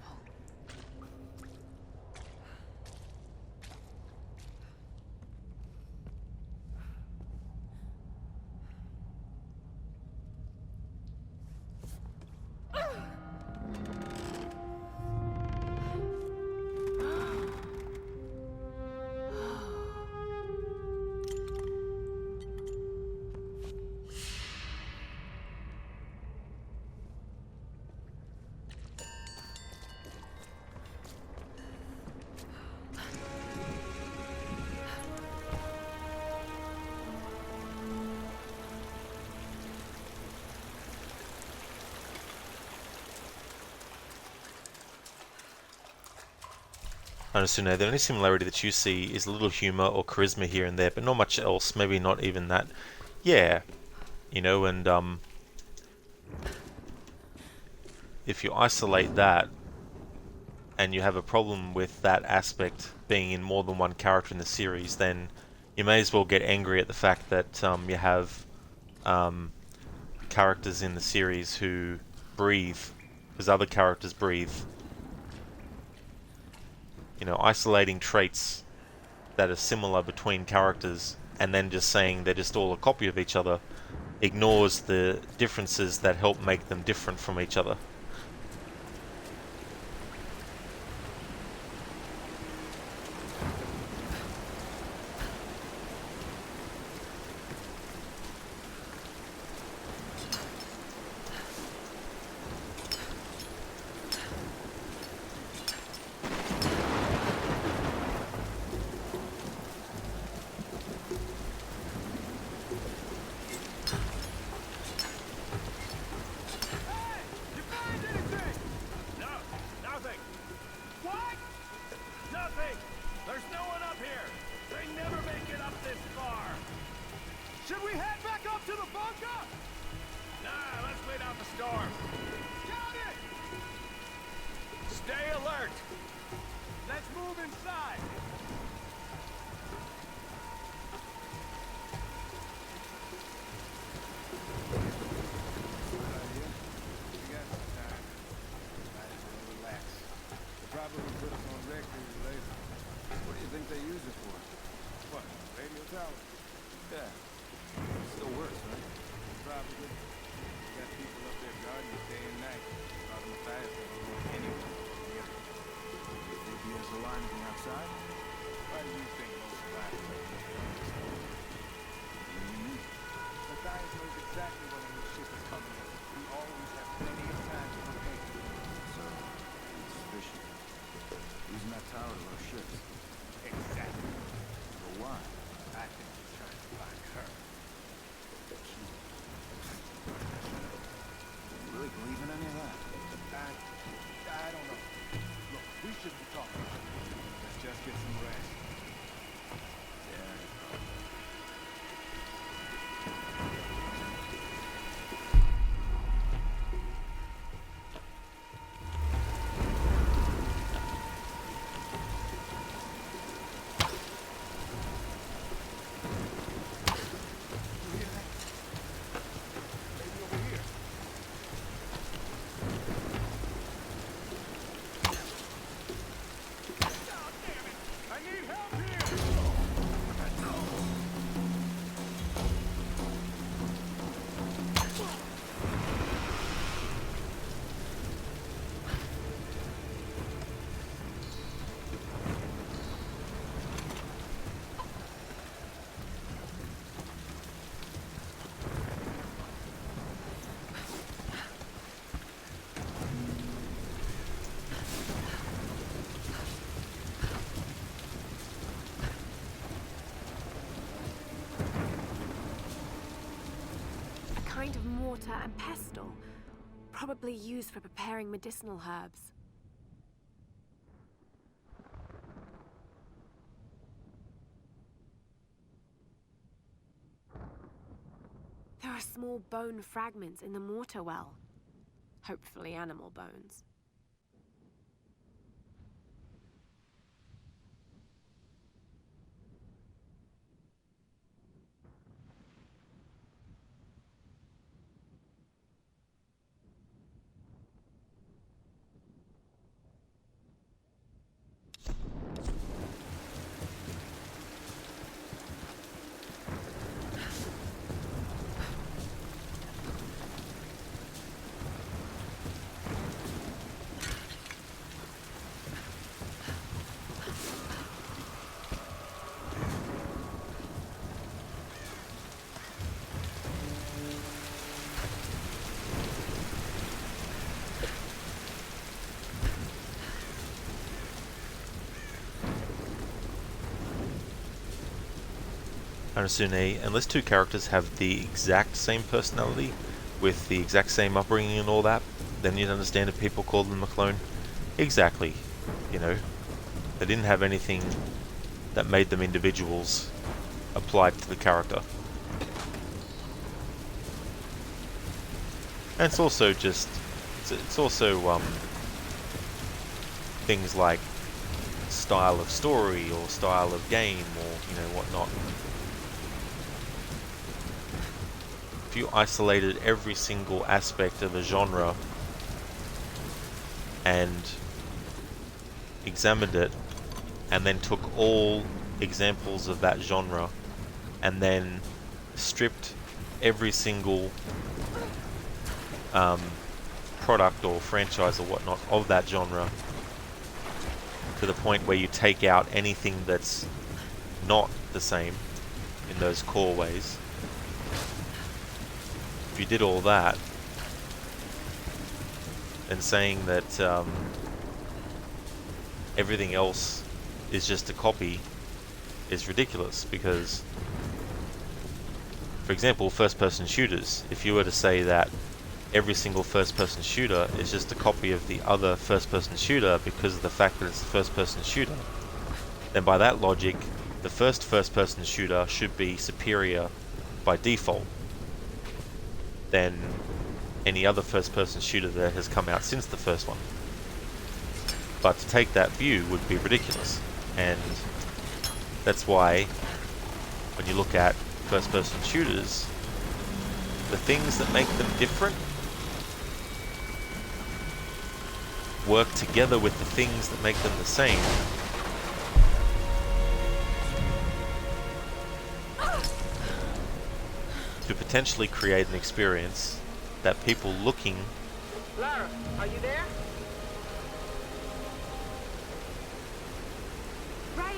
Honestly, no, the only similarity that you see is a little humour or charisma here and there, but not much else, maybe not even that. Yeah, and if you isolate that, and you have a problem with that aspect being in more than one character in the series, then you may as well get angry at the fact that you have characters in the series who breathe, because other characters breathe. Isolating traits that are similar between characters and then just saying they're just all a copy of each other ignores the differences that help make them different from each other. You find anything? No, nothing. What? Nothing. There's no one up here. They never make it up this far. Should we head back up to the bunker? Nah, let's wait out the storm. Got it! Stay alert. Let's move inside. We got some time. Might as well relax. They'll probably put us on record later. What do you think they use it for? What, radio tower? Yeah. Still works, right? Probably. We got people up there guarding it day and night. Not on the fast anyway. Yeah. You think he has a line from outside? Why do you think most flyers are? What do you mean? Matthias knows exactly when a new ship is coming in. We always have plenty of time to prepare. So, he's suspicious. Using that tower to our ships. Exactly. But why? I think he's trying to find her. You really believe in any of that? I don't know. Look, we shouldn't be talking. Let's just get some rest. Yeah. Maybe over here. Oh, damn it! I need help here! A kind of mortar and pestle, probably used for preparing medicinal herbs. There are small bone fragments in the mortar well. Hopefully animal bones. Arasune, unless two characters have the exact same personality, with the exact same upbringing and all that, then you'd understand if people called them a clone. Exactly. You know, they didn't have anything that made them individuals applied to the character. And it's also just, it's also things like style of story or style of game or, you know, whatnot. If you isolated every single aspect of a genre and examined it and then took all examples of that genre and then stripped every single product or franchise or whatnot of that genre to the point where you take out anything that's not the same in those core ways. If you did all that, then saying that everything else is just a copy is ridiculous, because, for example, first-person shooters, if you were to say that every single first-person shooter is just a copy of the other first-person shooter because of the fact that it's a first-person shooter, then by that logic, the first-person shooter should be superior by default than any other first-person shooter that has come out since the first one. But to take that view would be ridiculous, and that's why when you look at first-person shooters, the things that make them different work together with the things that make them the same. To potentially create an experience that people looking... Lara, are you there? Reyes,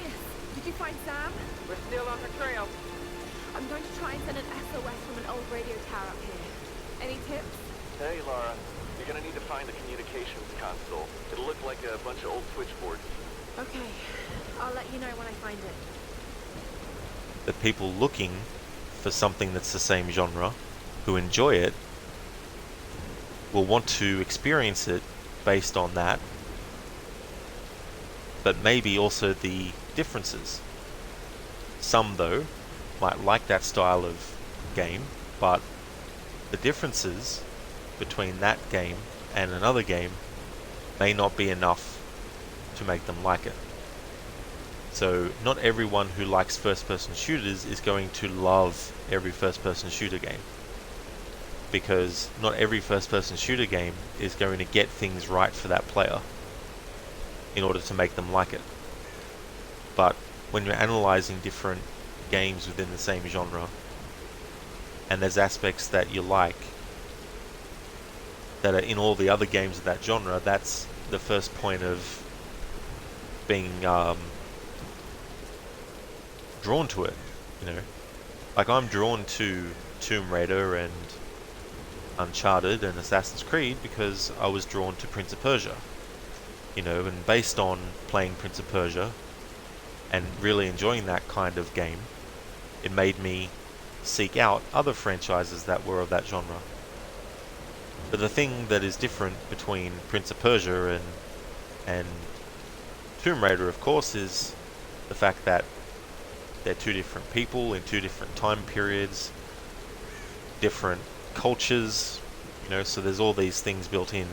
did you find Sam? We're still on her trail. I'm going to try and send an SOS from an old radio tower up here. Any tips? Hey, Lara. You're gonna need to find the communications console. It'll look like a bunch of old switchboards. Okay, I'll let you know when I find it. The people looking for something that's the same genre, who enjoy it, will want to experience it based on that, but maybe also the differences. Some, though, might like that style of game, but the differences between that game and another game may not be enough to make them like it. So not everyone who likes first-person shooters is going to love every first-person shooter game, because not every first-person shooter game is going to get things right for that player in order to make them like it. But when you're analyzing different games within the same genre, and there's aspects that you like that are in all the other games of that genre, that's the first point of being drawn to it, you know. Like, I'm drawn to Tomb Raider and Uncharted and Assassin's Creed because I was drawn to Prince of Persia, you know, and based on playing Prince of Persia and really enjoying that kind of game, it made me seek out other franchises that were of that genre. But the thing that is different between Prince of Persia and Tomb Raider, of course, is the fact that they're two different people in two different time periods, different cultures, you know, so there's all these things built in.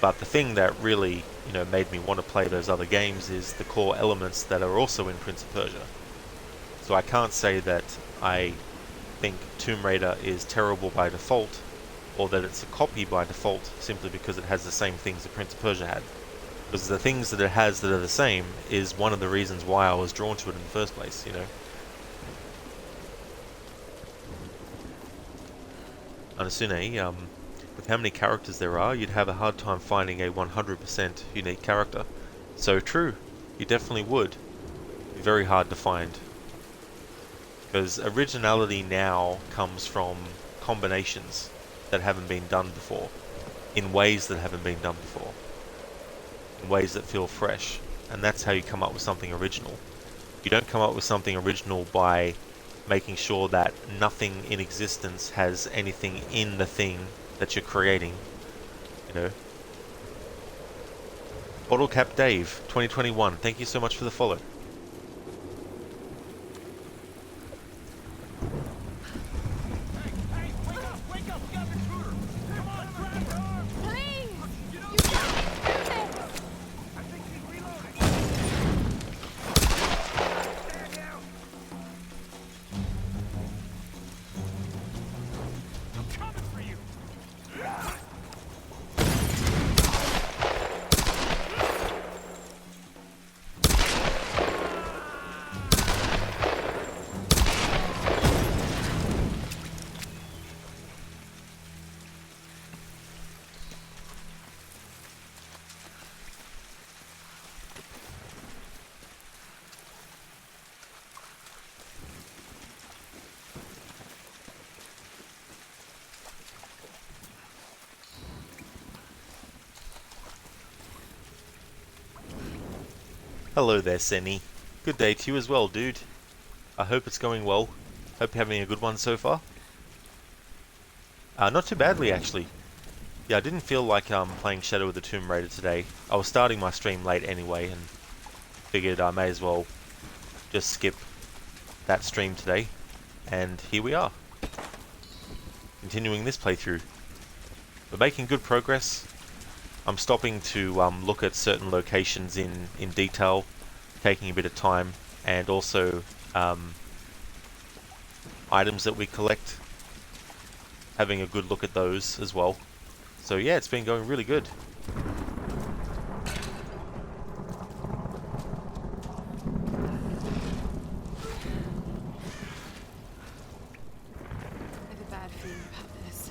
But the thing that really, you know, made me want to play those other games is the core elements that are also in Prince of Persia. So I can't say that I think Tomb Raider is terrible by default, or that it's a copy by default simply because it has the same things that Prince of Persia had. Because the things that it has that are the same is one of the reasons why I was drawn to it in the first place, you know. Anasune, with how many characters there are, you'd have a hard time finding a 100% unique character. So true, you definitely would. Be very hard to find. Because originality now comes from combinations that haven't been done before, in ways that haven't been done before, in ways that feel fresh, and that's how you come up with something original. You don't come up with something original by making sure that nothing in existence has anything in the thing that you're creating, you know. BottleCap Dave 2021, thank you so much for the follow. Hello there, Senny. Good day to you as well, dude. I hope it's going well. Hope you're having a good one so far. Not too badly, actually. Yeah, I didn't feel like playing Shadow of the Tomb Raider today. I was starting my stream late anyway, and figured I may as well just skip that stream today. And here we are, continuing this playthrough. We're making good progress. I'm stopping to look at certain locations in detail, taking a bit of time, and also items that we collect, having a good look at those as well. So yeah, it's been going really good. I have a bad feeling about this.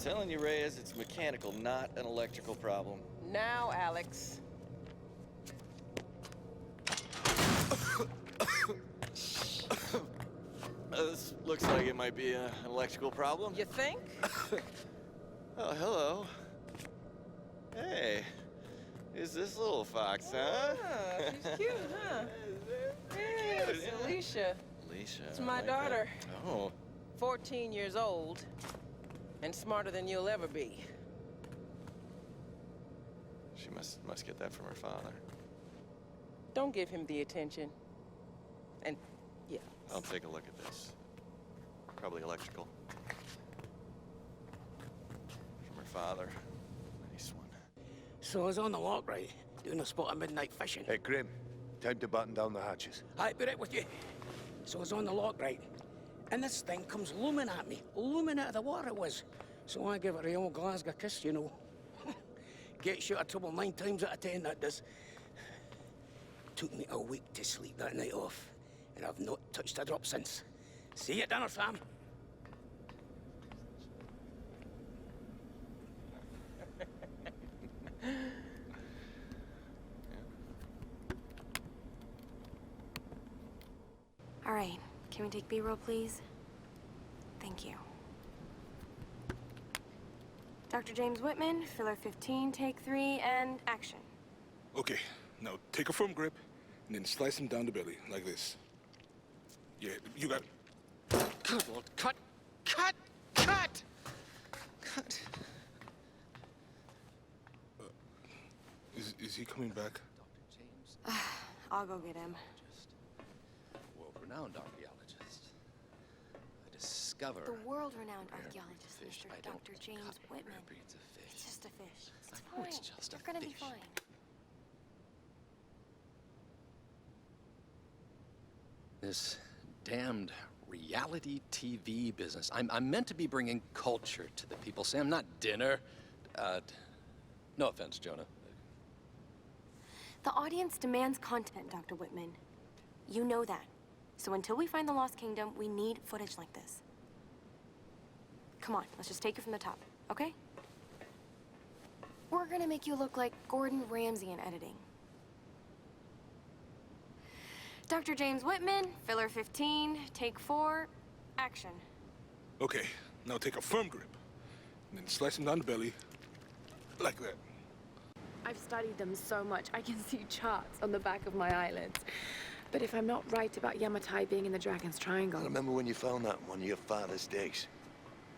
Telling you, Reyes, it's mechanical, not an electrical problem. Now, Alex. This looks like it might be an electrical problem. You think? Oh, hello. Hey, who's this little fox, huh? Ah, she's cute, huh? Yeah, it's Alicia. Alicia. It's I my like daughter. that. Oh, 14 years old. And smarter than you'll ever be. she must get that from her father. Don't give him the attention. And, yeah. I'll take a look at this. Probably electrical. From her father. Nice one. So I was on the lock, right? Doing a spot of midnight fishing. Hey, Grim. Time to button down the hatches. I'd be right with you. So I was on the lock, right? And this thing comes looming at me. Looming out of the water it was. So I give it a old Glasgow kiss, you know. Gets you out of trouble 9 times out of 10, that does. Took me a week to sleep that night off. And I've not touched a drop since. See you at dinner, Sam. All right, can we take B-roll, please? Thank you. Dr. James Whitman, filler 15, take 3, and action. Okay, now take a firm grip and then slice him down the belly, like this. Yeah, you got it. Good Lord, cut! Cut! Cut! Cut! Is he coming back? I'll go get him. World-renowned archaeologist. I discover The world-renowned archaeologist, fish. Mr. I don't Dr. James cut Whitman. rare breeds of fish. It's just a fish. It's I know fine. it's just You're a gonna be fish. fine. This damned reality TV business. I'm meant to be bringing culture to the people, Sam, not dinner. No offense, Jonah. The audience demands content, Dr. Whitman. You know that. So until we find the Lost Kingdom, we need footage like this. Come on, let's just take it from the top, okay? We're gonna make you look like Gordon Ramsay in editing. Dr. James Whitman, filler 15, take 4, action. Okay, now take a firm grip and then slice him down the belly, like that. I've studied them so much, I can see charts on the back of my eyelids. But if I'm not right about Yamatai being in the Dragon's Triangle... I remember when you found that on one of your father's digs.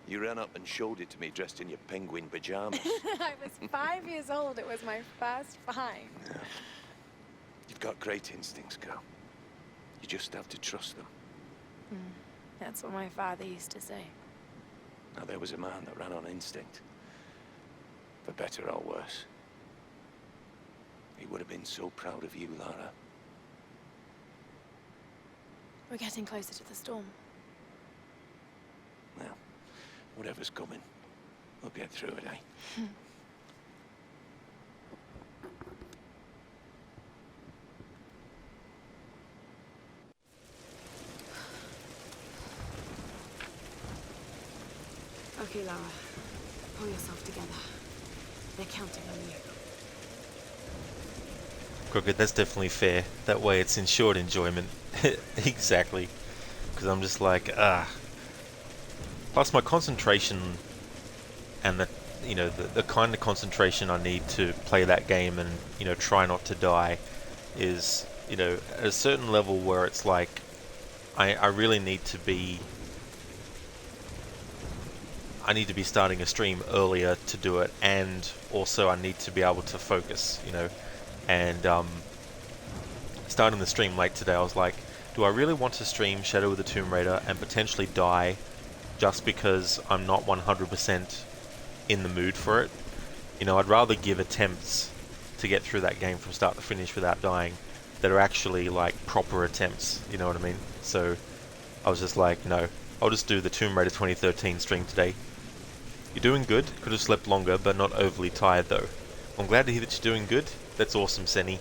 You ran up and showed it to me dressed in your penguin pajamas. I was 5 years old. It was my first find. Yeah. You've got great instincts, girl. You just have to trust them. That's what my father used to say. Now, there was a man that ran on instinct. For better or worse. He would have been so proud of you, Lara. We're getting closer to the storm. Well, whatever's coming, we'll get through it, eh? Okay, Lara. Pull yourself together. They're counting on you. Crooked, that's definitely fair. That way it's ensured enjoyment. Exactly. Because I'm just like, Plus my concentration and the kind of concentration I need to play that game and, try not to die is, at a certain level where it's like, I really need to be starting a stream earlier to do it, and also I need to be able to focus, and starting the stream late today, I was like, do I really want to stream Shadow of the Tomb Raider and potentially die just because I'm not 100% in the mood for it? I'd rather give attempts to get through that game from start to finish without dying that are actually like proper attempts, you know what I mean? So I was just like, no, I'll just do the Tomb Raider 2013 stream today. You're doing good, could have slept longer, but not overly tired though. I'm glad to hear that you're doing good. That's awesome, Senny.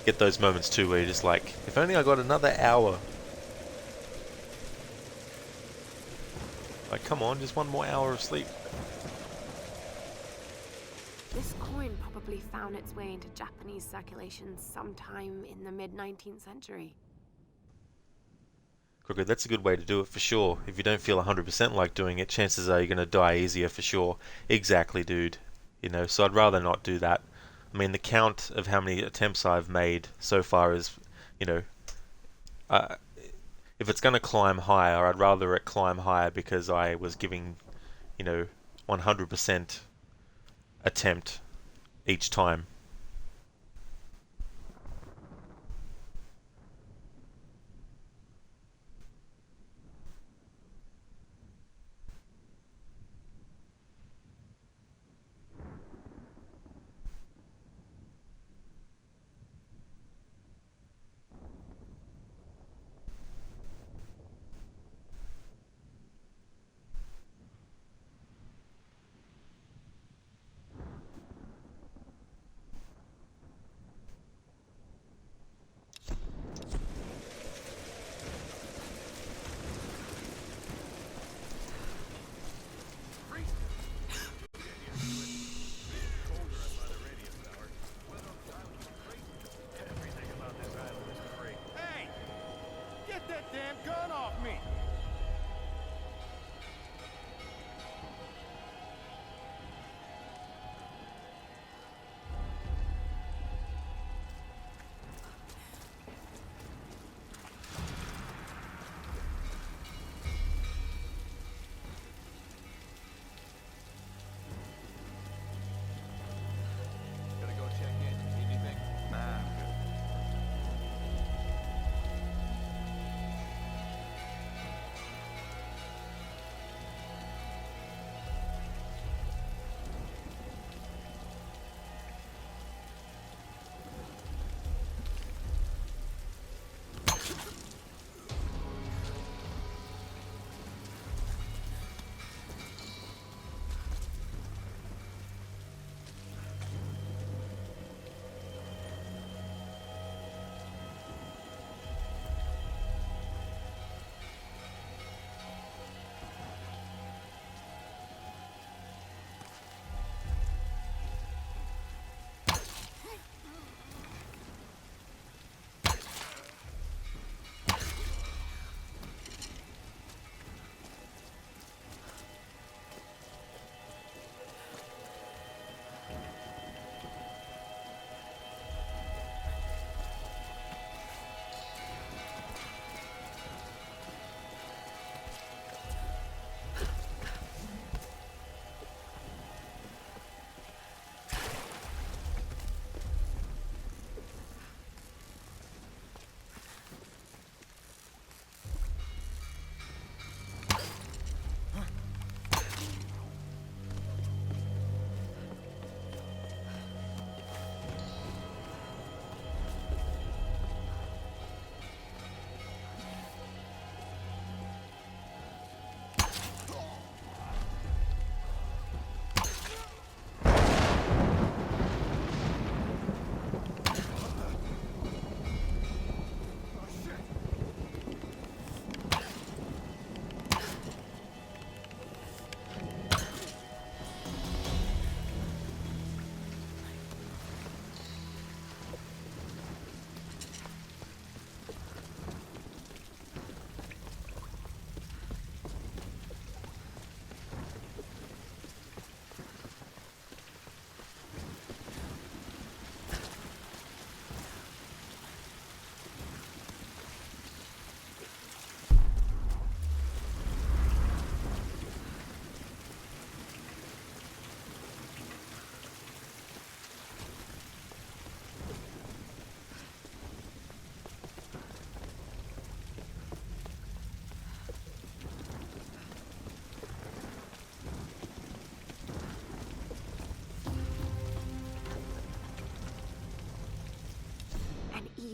Get those moments too where you're just like, if only I got another hour. Like, come on, just one more hour of sleep. This coin probably found its way into Japanese circulation sometime in the mid-19th century. Crooked, that's a good way to do it for sure. If you don't feel 100% like doing it, chances are you're going to die easier for sure. Exactly, dude. So I'd rather not do that. I mean, the count of how many attempts I've made so far is, if it's going to climb higher, I'd rather it climb higher because I was giving, 100% attempt each time.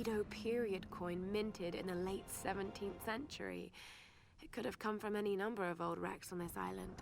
Edo period coin minted in the late 17th century. It could have come from any number of old wrecks on this island.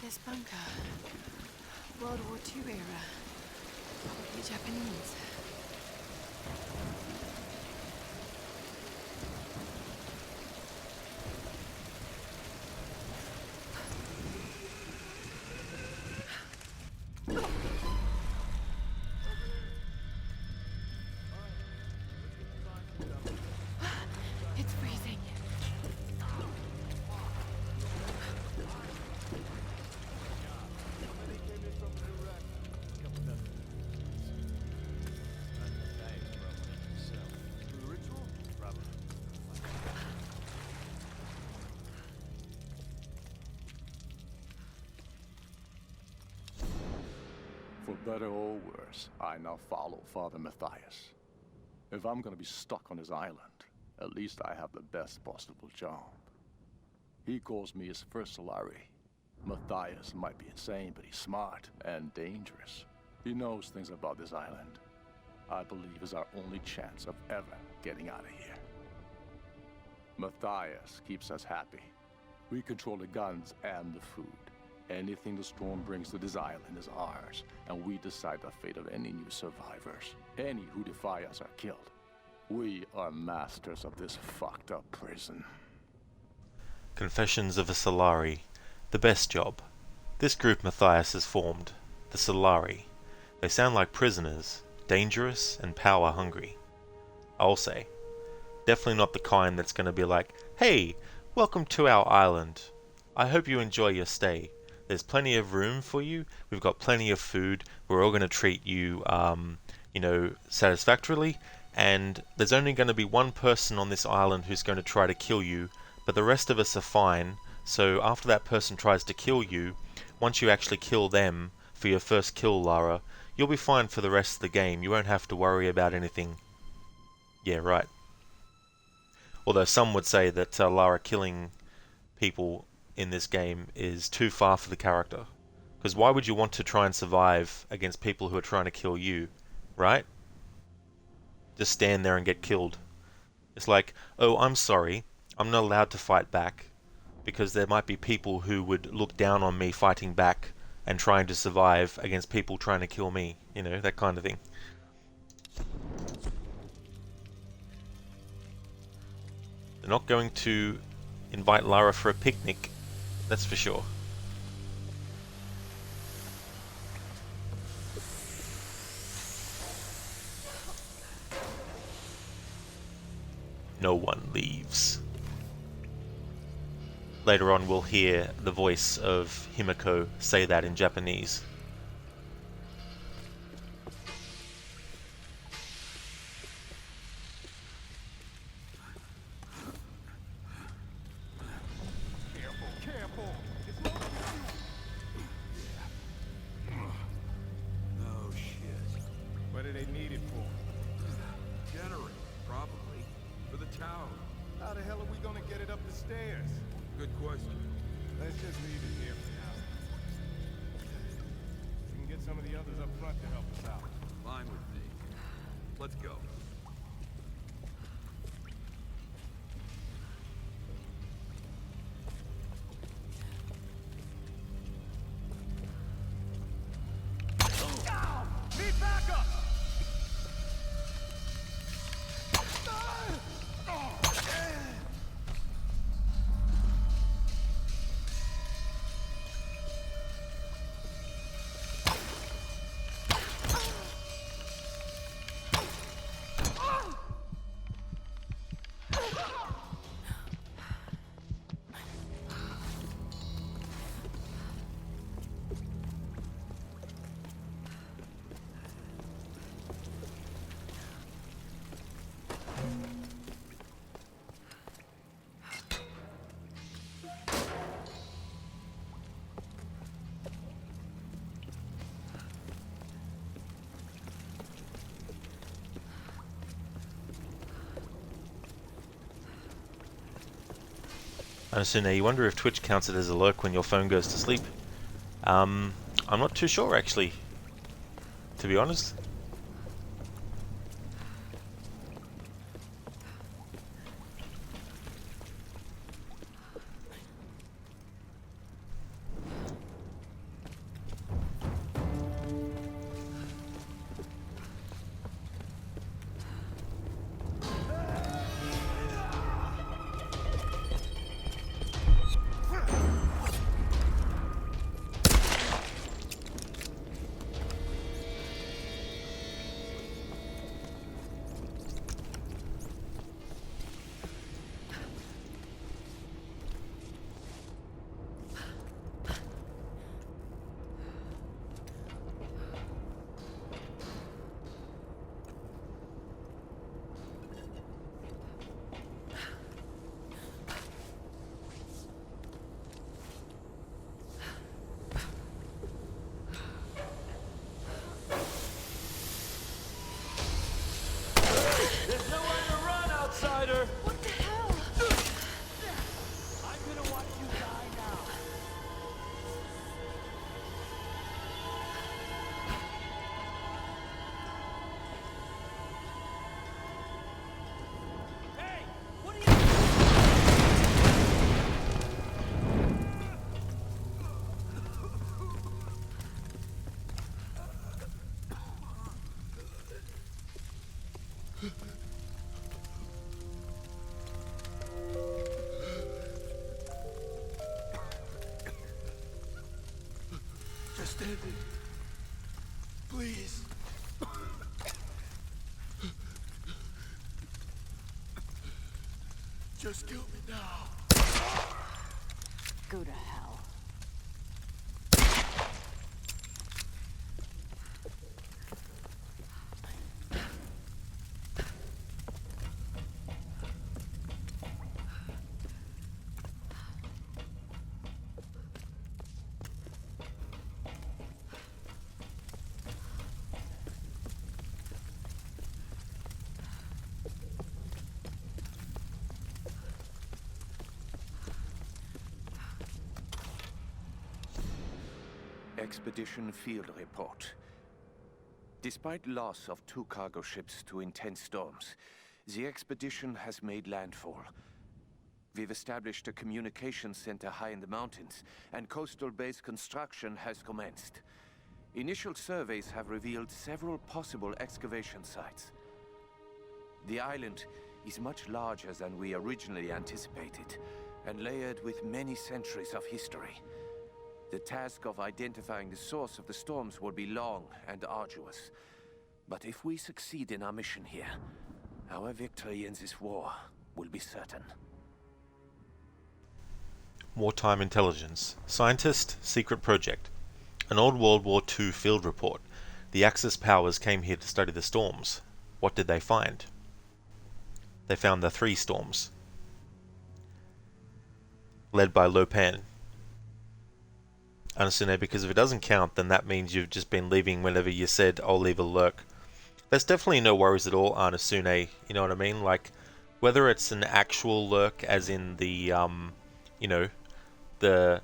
This bunker. World War II era. Probably Japanese. It's freezing. For better or worse, I now follow Father Matthias. If I'm gonna be stuck on his island, at least I have the best possible job. He calls me his first Solari. Matthias might be insane, but he's smart and dangerous. He knows things about this island. I believe is our only chance of ever getting out of here. Matthias keeps us happy. We control the guns and the food. Anything the storm brings to this island is ours, and we decide the fate of any new survivors. Any who defy us are killed. We are masters of this fucked up prison. Confessions of a Solari. The best job. This group Matthias has formed, the Solari. They sound like prisoners, dangerous and power hungry. I'll say. Definitely not the kind that's going to be like, "Hey, welcome to our island. I hope you enjoy your stay. There's plenty of room for you. We've got plenty of food. We're all going to treat you, satisfactorily. And there's only going to be one person on this island who's going to try to kill you, but the rest of us are fine. So after that person tries to kill you, once you actually kill them for your first kill, Lara, you'll be fine for the rest of the game. You won't have to worry about anything." Yeah, right. Although some would say that Lara killing people in this game is too far for the character. Because why would you want to try and survive against people who are trying to kill you, right? Just stand there and get killed. It's like, oh, I'm sorry, I'm not allowed to fight back, because there might be people who would look down on me fighting back and trying to survive against people trying to kill me, you know, that kind of thing. They're not going to invite Lara for a picnic, that's for sure. No one leaves. Later on we'll hear the voice of Himiko say that in Japanese. Careful, careful! officers up front to help us out. Fine with me. Let's go. Need backup! And so now you wonder if Twitch counts it as a lurk when your phone goes to sleep. I'm not too sure actually, to be honest. There's nowhere to run, outsider! What the hell? I'm gonna watch you die now. Hey! What are you... Just end it. Please. Just kill me now. Go to hell. Expedition Field Report. Despite loss of 2 cargo ships to intense storms, the expedition has made landfall. We've established a communications center high in the mountains, and coastal base construction has commenced. Initial surveys have revealed several possible excavation sites. The island is much larger than we originally anticipated, and layered with many centuries of history. The task of identifying the source of the storms will be long and arduous. But if we succeed in our mission here, our victory in this war will be certain. Wartime intelligence. Scientist, secret project. An old World War II field report. The Axis powers came here to study the storms. What did they find? They found the 3 storms, led by Lopan. Understand, because if it doesn't count, then that means you've just been leaving whenever you said, I'll leave a lurk. There's definitely no worries at all, Arnesune, you know what I mean? Like, whether it's an actual lurk, as in the, you know, the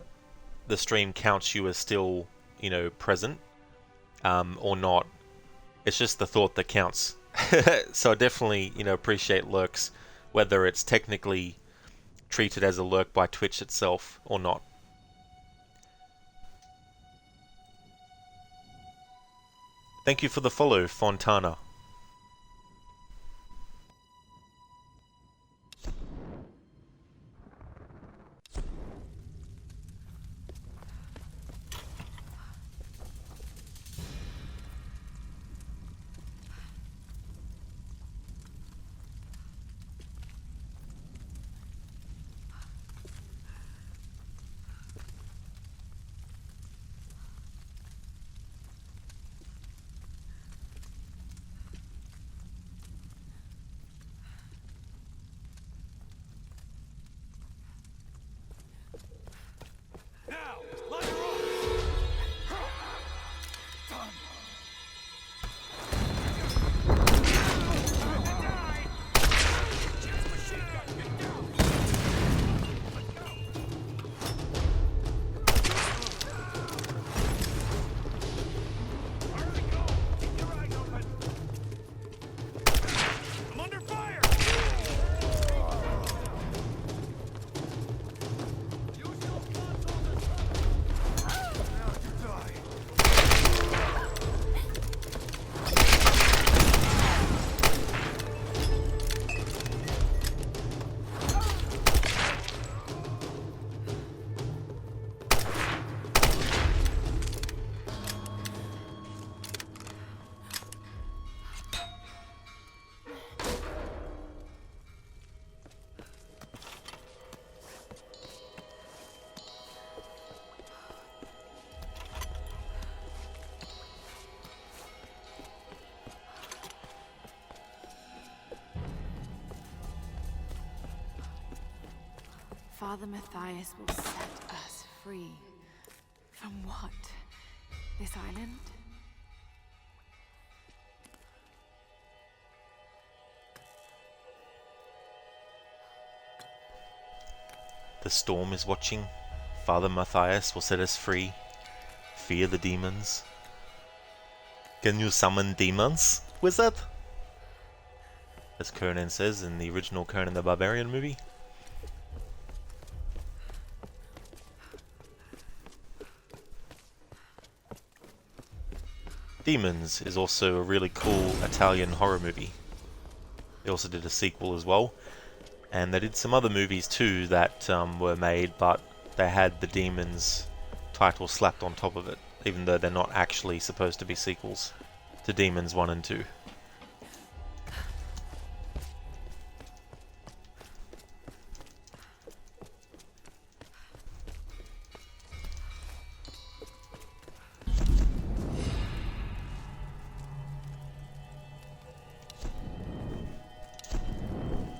stream counts you as still, you know, present, or not. It's just the thought that counts. So I definitely, appreciate lurks, whether it's technically treated as a lurk by Twitch itself or not. Thank you for the follow, Fontana. Father Matthias will set us free. From what? This island? The storm is watching. Father Matthias will set us free. Fear the demons. Can you summon demons, wizard? As Conan says in the original Conan the Barbarian movie. Demons is also a really cool Italian horror movie. They also did a sequel as well. And they did some other movies too that were made, but they had the Demons title slapped on top of it, even though they're not actually supposed to be sequels to Demons 1 and 2.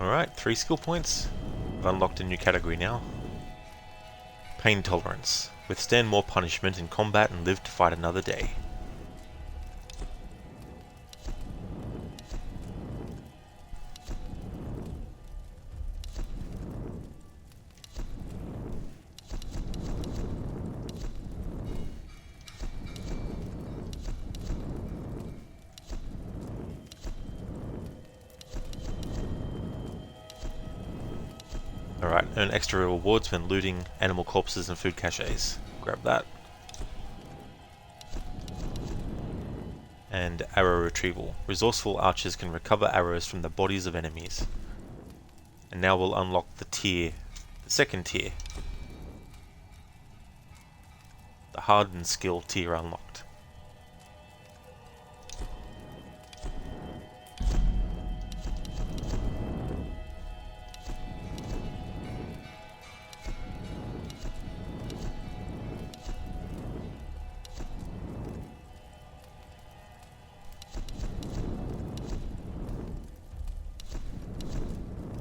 Alright, 3 skill points. I've unlocked a new category now. Pain tolerance. Withstand more punishment in combat and live to fight another day. Alright, earn extra rewards when looting animal corpses and food caches. Grab that. And arrow retrieval. Resourceful archers can recover arrows from the bodies of enemies. And now we'll unlock the second tier. The hardened skill tier unlocked.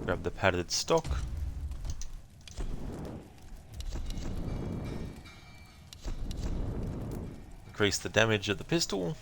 Grab the padded stock. Increase the damage of the pistol.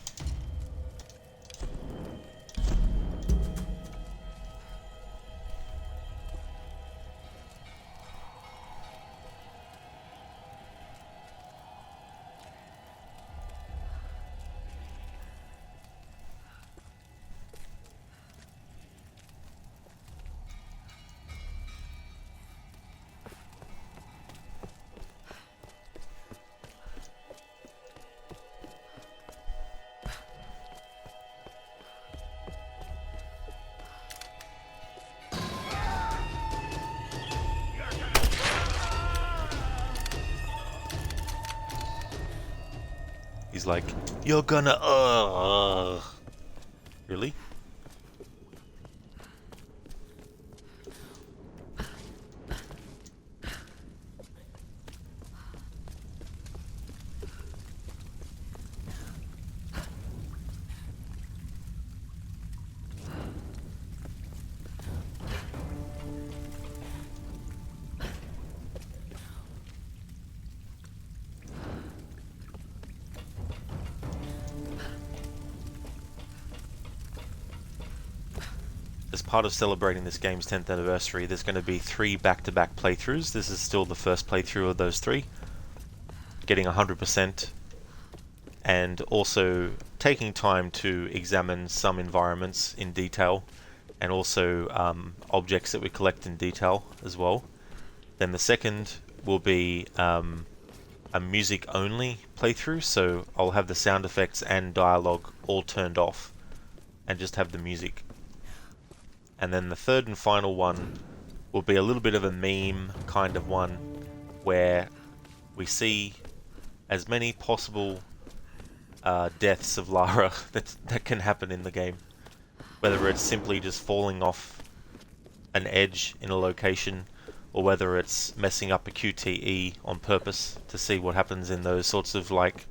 He's like, "You're gonna Really? As part of celebrating this game's 10th anniversary, there's going to be 3 back-to-back playthroughs. This is still the first playthrough of those 3. Getting 100%, and also taking time to examine some environments in detail, and also objects that we collect in detail as well. Then the second will be a music-only playthrough, so I'll have the sound effects and dialogue all turned off, and just have the music. And then the third and final one will be a little bit of a meme kind of one, where we see as many possible deaths of Lara that can happen in the game. Whether it's simply just falling off an edge in a location, or whether it's messing up a QTE on purpose to see what happens in those sorts of like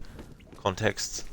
contexts.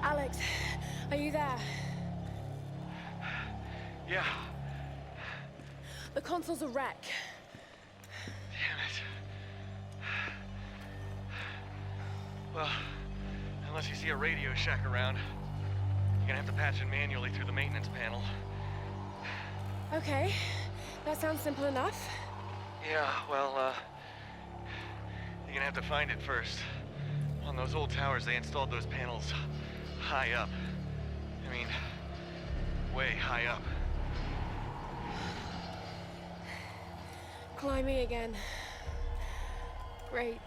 Alex, are you there? Yeah. The console's a wreck. Damn it. Well, unless you see a Radio Shack around, you're gonna have to patch it manually through the maintenance panel. Okay, that sounds simple enough. Yeah, well, you're gonna have to find it first. On those old towers, they installed those panels high up. I mean, way high up. Climbing again. Great.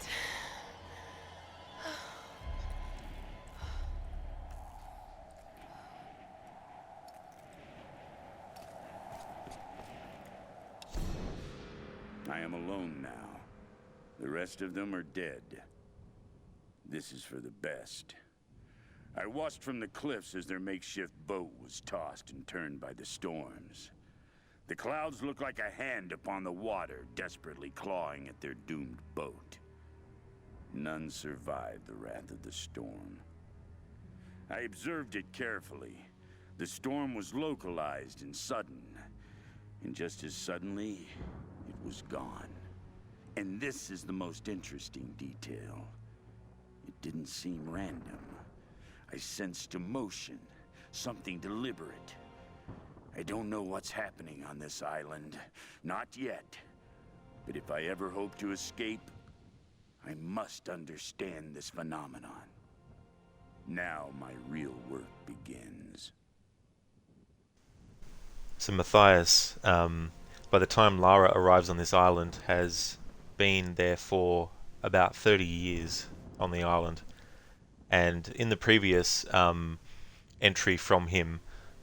I am alone now. The rest of them are dead. This is for the best. I watched from the cliffs as their makeshift boat was tossed and turned by the storms. The clouds looked like a hand upon the water, desperately clawing at their doomed boat. None survived the wrath of the storm. I observed it carefully. The storm was localized and sudden, and just as suddenly, it was gone. And this is the most interesting detail. It didn't seem random. I sensed emotion, something deliberate. I don't know what's happening on this island. Not yet. But if I ever hope to escape, I must understand this phenomenon. Now my real work begins. So Matthias, by the time Lara arrives on this island, has been there for about 30 years on the island. And in the previous entry from him,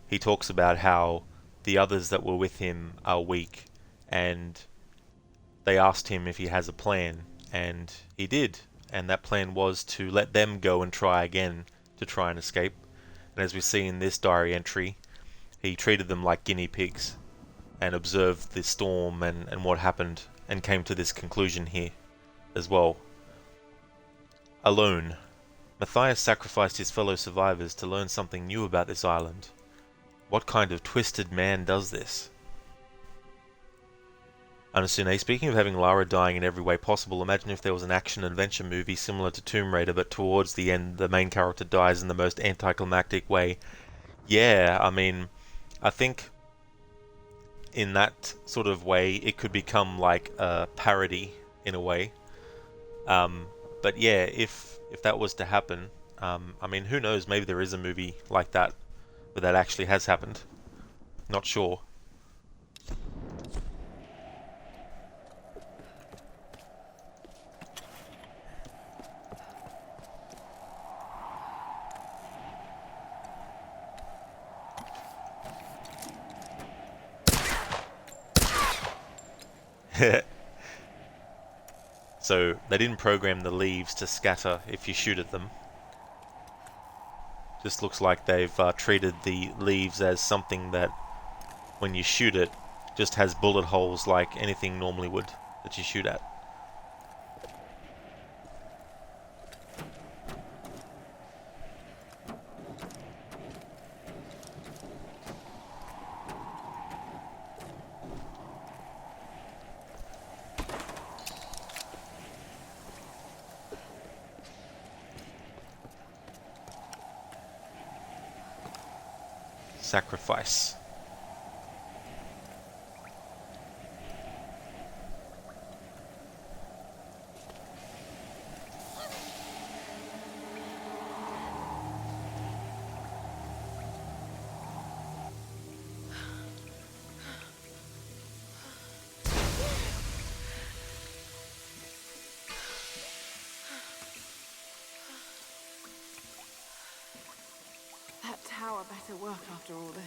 he talks about how the others that were with him are weak, and they asked him if he has a plan, and he did. And that plan was to let them go and try again to try and escape. And as we see in this diary entry, he treated them like guinea pigs and observed the storm and what happened, and came to this conclusion here as well. Alone, Matthias sacrificed his fellow survivors to learn something new about this island. What kind of twisted man does this? Anasune, speaking of having Lara dying in every way possible, imagine if there was an action-adventure movie similar to Tomb Raider, but towards the end the main character dies in the most anticlimactic way. Yeah, I mean, I think in that sort of way it could become like a parody in a way. But yeah, if that was to happen, I mean, who knows, maybe there is a movie like that where that actually has happened. Not sure. So they didn't program the leaves to scatter if you shoot at them. Just looks like they've treated the leaves as something that, when you shoot it, just has bullet holes like anything normally would that you shoot at. Sacrifice. That tower better work after all this.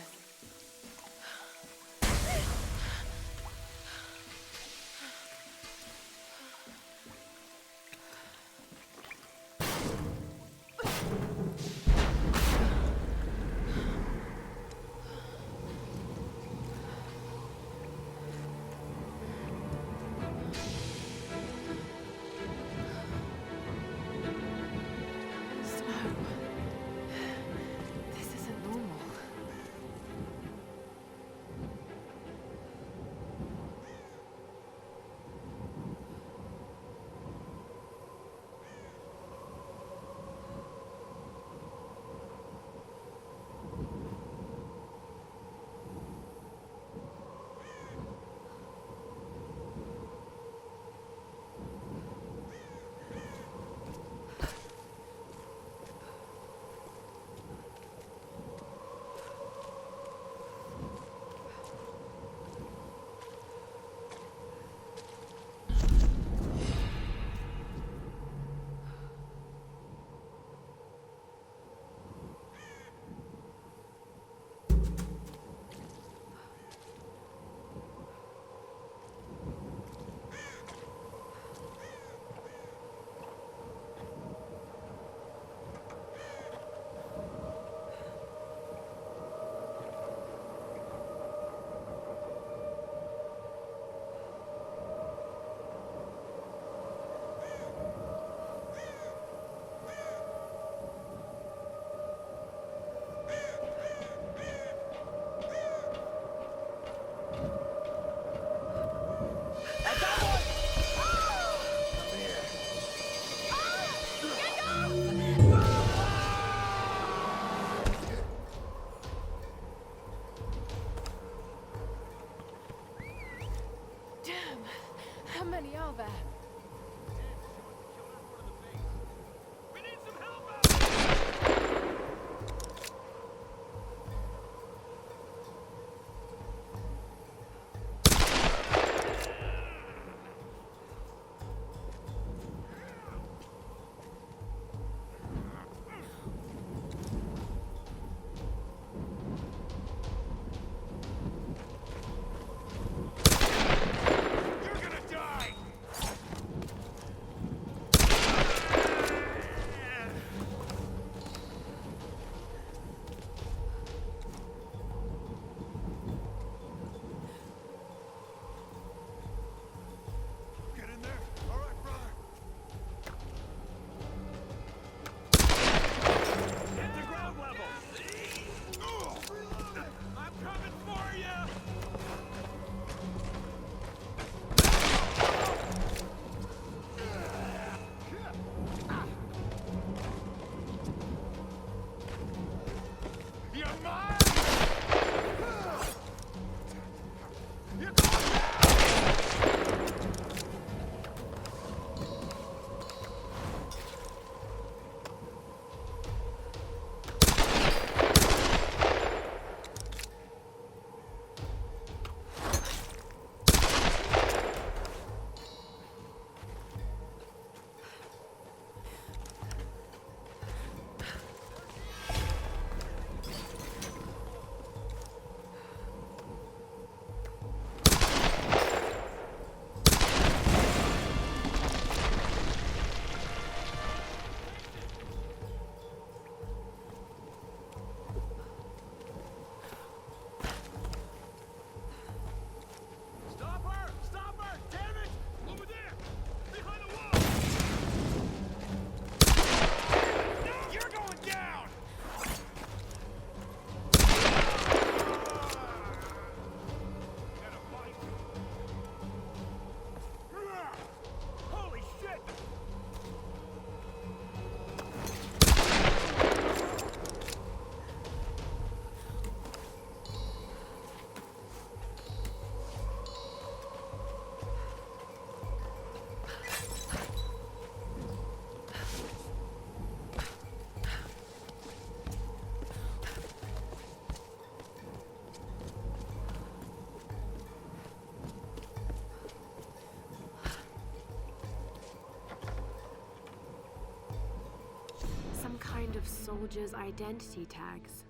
kind of soldier's identity tags.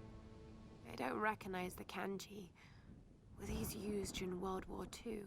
I don't recognize the kanji. Were these used during World War II?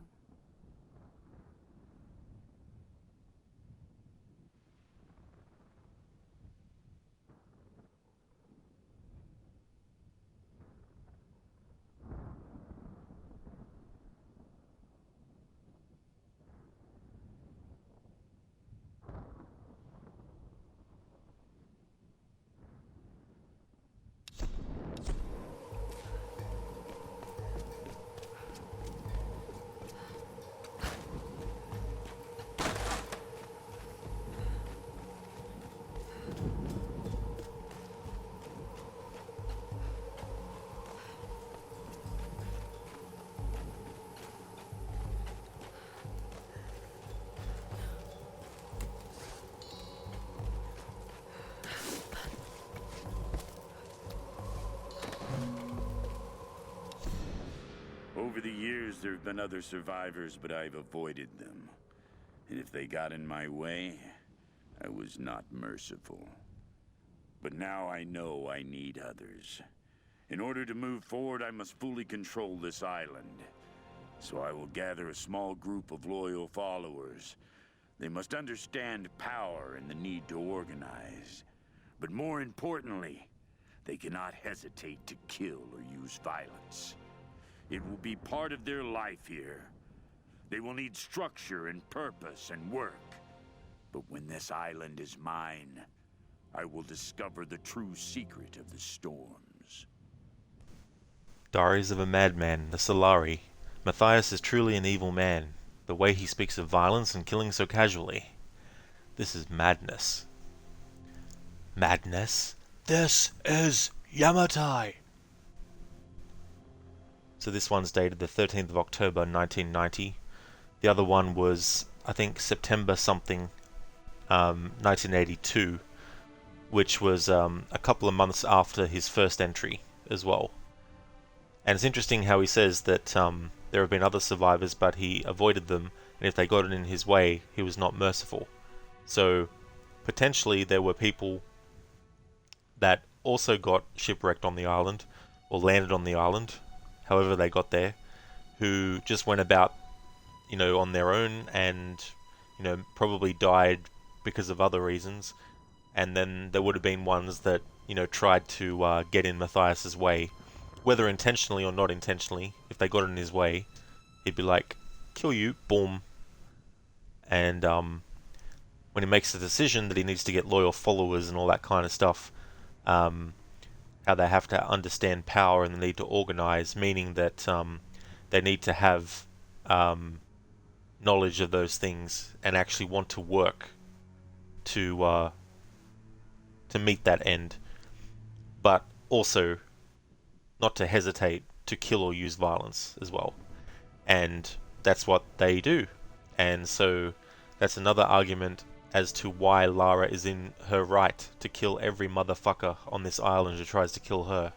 Over the years, there have been other survivors, but I've avoided them. And if they got in my way, I was not merciful. But now I know I need others. In order to move forward, I must fully control this island. So I will gather a small group of loyal followers. They must understand power and the need to organize. But more importantly, they cannot hesitate to kill or use violence. It will be part of their life here. They will need structure and purpose and work. But when this island is mine, I will discover the true secret of the storms. Diaries of a Madman, the Solari. Matthias is truly an evil man. The way he speaks of violence and killing so casually. This is madness. Madness? This is Yamatai! So this one's dated the 13th of October 1990. The other one was, I think, September something, 1982, which was a couple of months after his first entry as well. And it's interesting how he says that there have been other survivors, but he avoided them, and if they got it in his way, he was not merciful. So potentially there were people that also got shipwrecked on the island, or landed on the island, however they got there, who just went about, you know, on their own and, you know, probably died because of other reasons. And then there would have been ones that, you know, tried to get in Matthias's way, whether intentionally or not intentionally. If they got in his way, he'd be like, kill you, boom. And when he makes the decision that he needs to get loyal followers and all that kind of stuff, how they have to understand power and the need to organize, meaning that they need to have knowledge of those things and actually want to work to meet that end, but also not to hesitate to kill or use violence as well. And that's what they do. And so that's another argument as to why Lara is in her right to kill every motherfucker on this island who tries to kill her.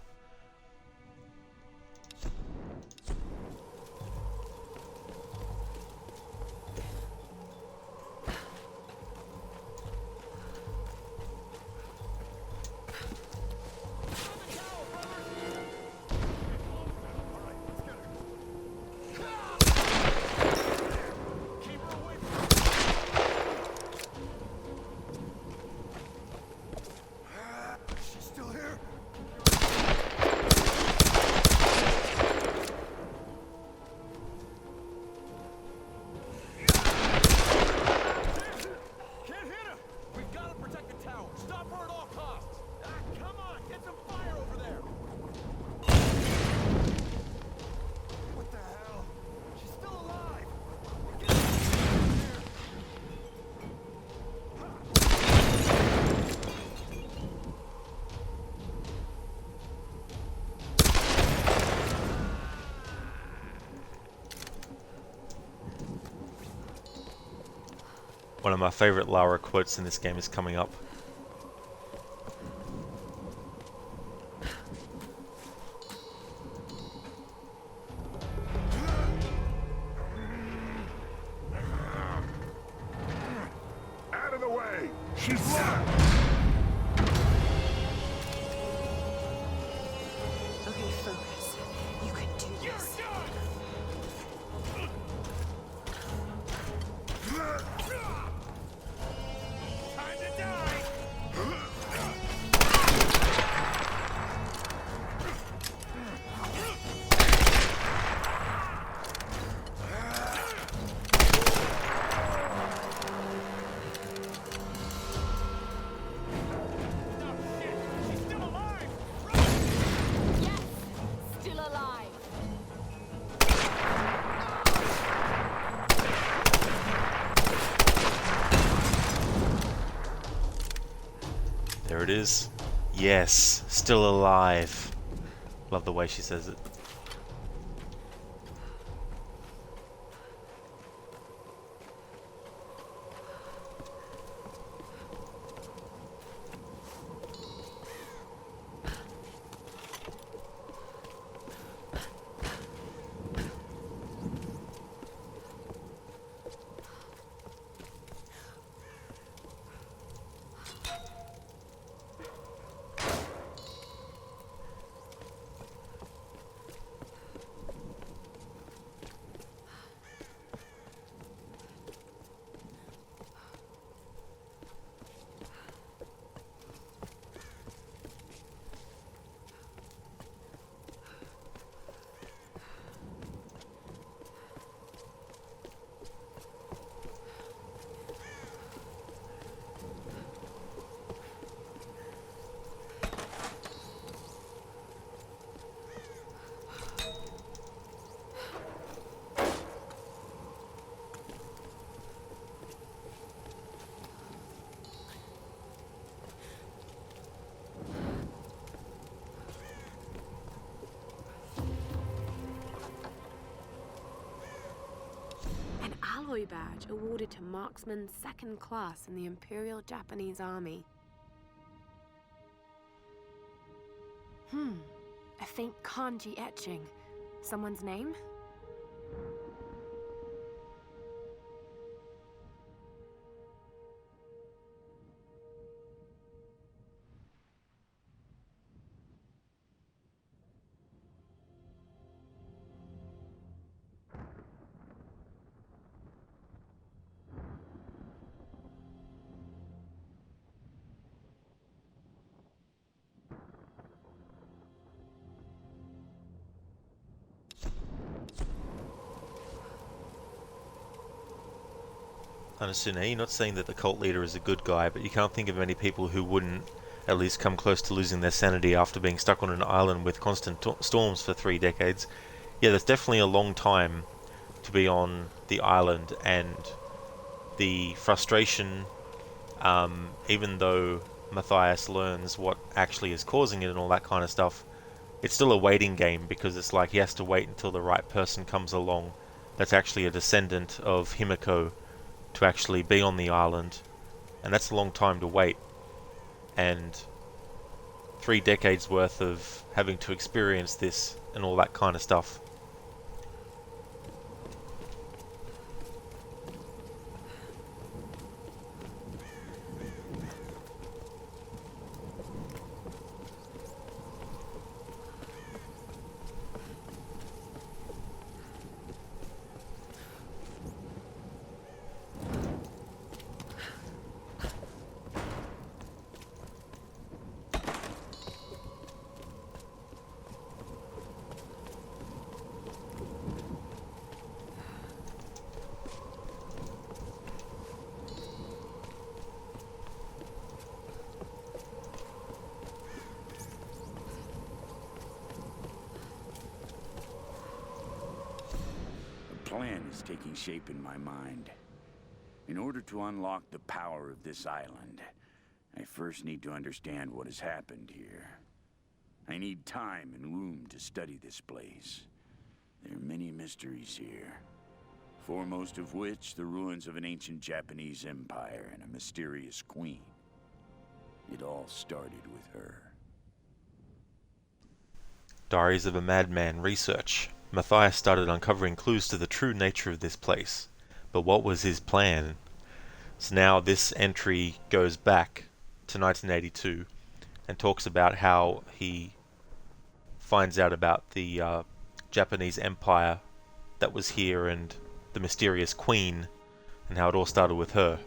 One of my favorite Lara quotes in this game is coming up. Out of the way! She's locked! There it is. Yes, still alive. Love the way she says it. An alloy badge awarded to marksman second class in the Imperial Japanese Army. A faint kanji etching. Someone's name? Hanasune, you're not saying that the cult leader is a good guy, but you can't think of many people who wouldn't at least come close to losing their sanity after being stuck on an island with constant storms for 3 decades. Yeah, that's definitely a long time to be on the island, and the frustration, even though Matthias learns what actually is causing it and all that kind of stuff, it's still a waiting game, because it's like he has to wait until the right person comes along that's actually a descendant of Himiko to actually be on the island, and that's a long time to wait, and 3 decades worth of having to experience this and all that kind of stuff. A plan is taking shape in my mind. In order to unlock the power of this island, I first need to understand what has happened here. I need time and room to study this place. There are many mysteries here, foremost of which the ruins of an ancient Japanese empire and a mysterious queen. It all started with her. Diaries of a Madman research. Matthias started uncovering clues to the true nature of this place. But what was his plan? So now this entry goes back to 1982 and talks about how he finds out about the Japanese empire that was here and the mysterious queen and how it all started with her.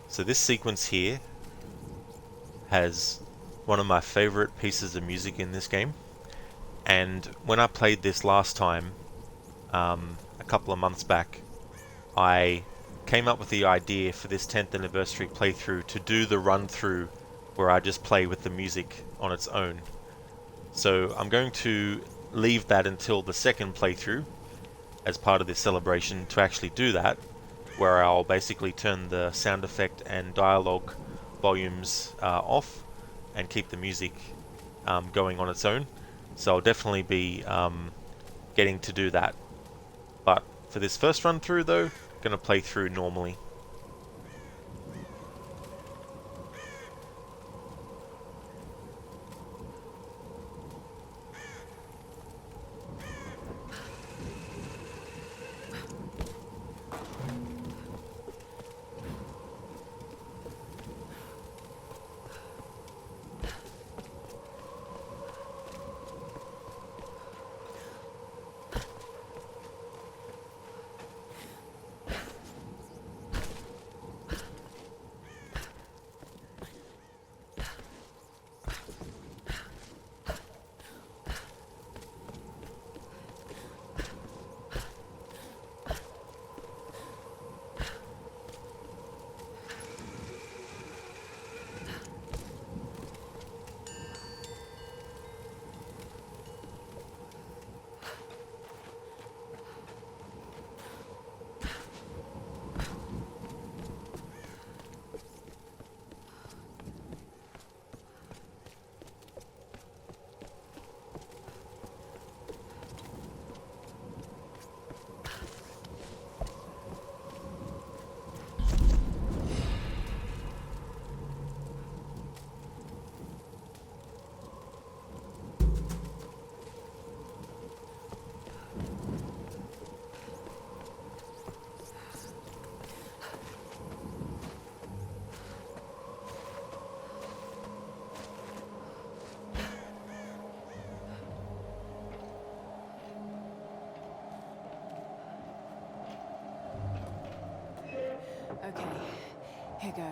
So this sequence here has one of my favorite pieces of music in this game, and when I played this last time, a couple of months back, I came up with the idea for this 10th anniversary playthrough to do the run through where I just play with the music on its own. So I'm going to leave that until the second playthrough as part of this celebration to actually do that, where I'll basically turn the sound effect and dialogue volumes off and keep the music going on its own. So I'll definitely be getting to do that. But for this first run through though, I'm going to play through normally. Okay, here goes.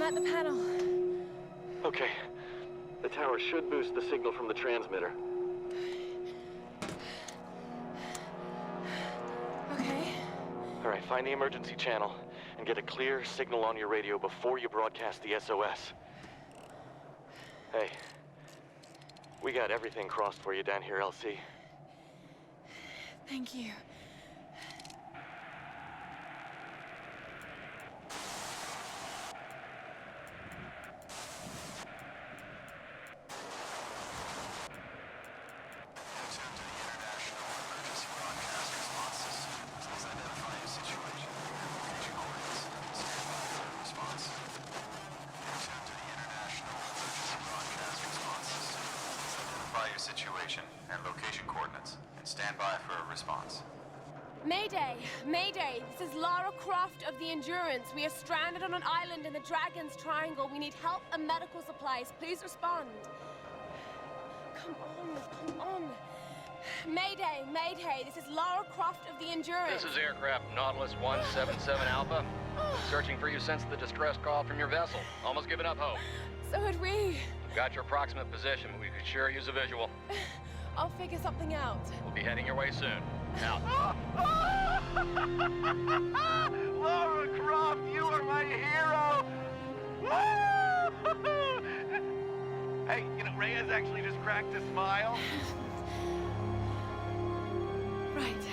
At the panel. Okay. The tower should boost the signal from the transmitter. Okay. Alright, find the emergency channel and get a clear signal on your radio before you broadcast the SOS. Hey. We got everything crossed for you down here, LC. Thank you. Your situation and location coordinates, and stand by for a response. Mayday! Mayday! This is Lara Croft of the Endurance. We are stranded on an island in the Dragon's Triangle. We need help and medical supplies. Please respond. Come on. Mayday! Mayday! This is Lara Croft of the Endurance. This is aircraft Nautilus 177 Alpha. Searching for you since the distress call from your vessel. Almost given up hope. So had we. Got your approximate position, but we could sure use a visual. I'll figure something out. We'll be heading your way soon. Out. Lara Croft, you are my hero! Hey, you know, Reyes actually just cracked a smile. Right.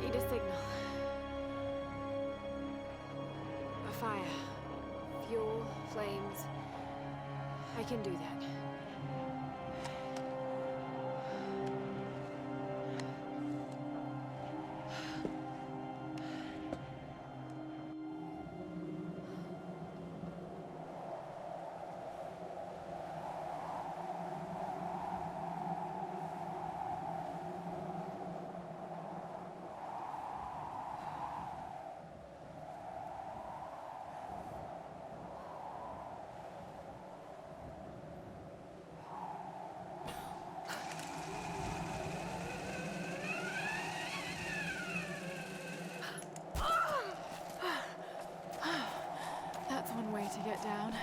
Need a signal. A fire. Fuel, flames. I can do that. That's one way to get down.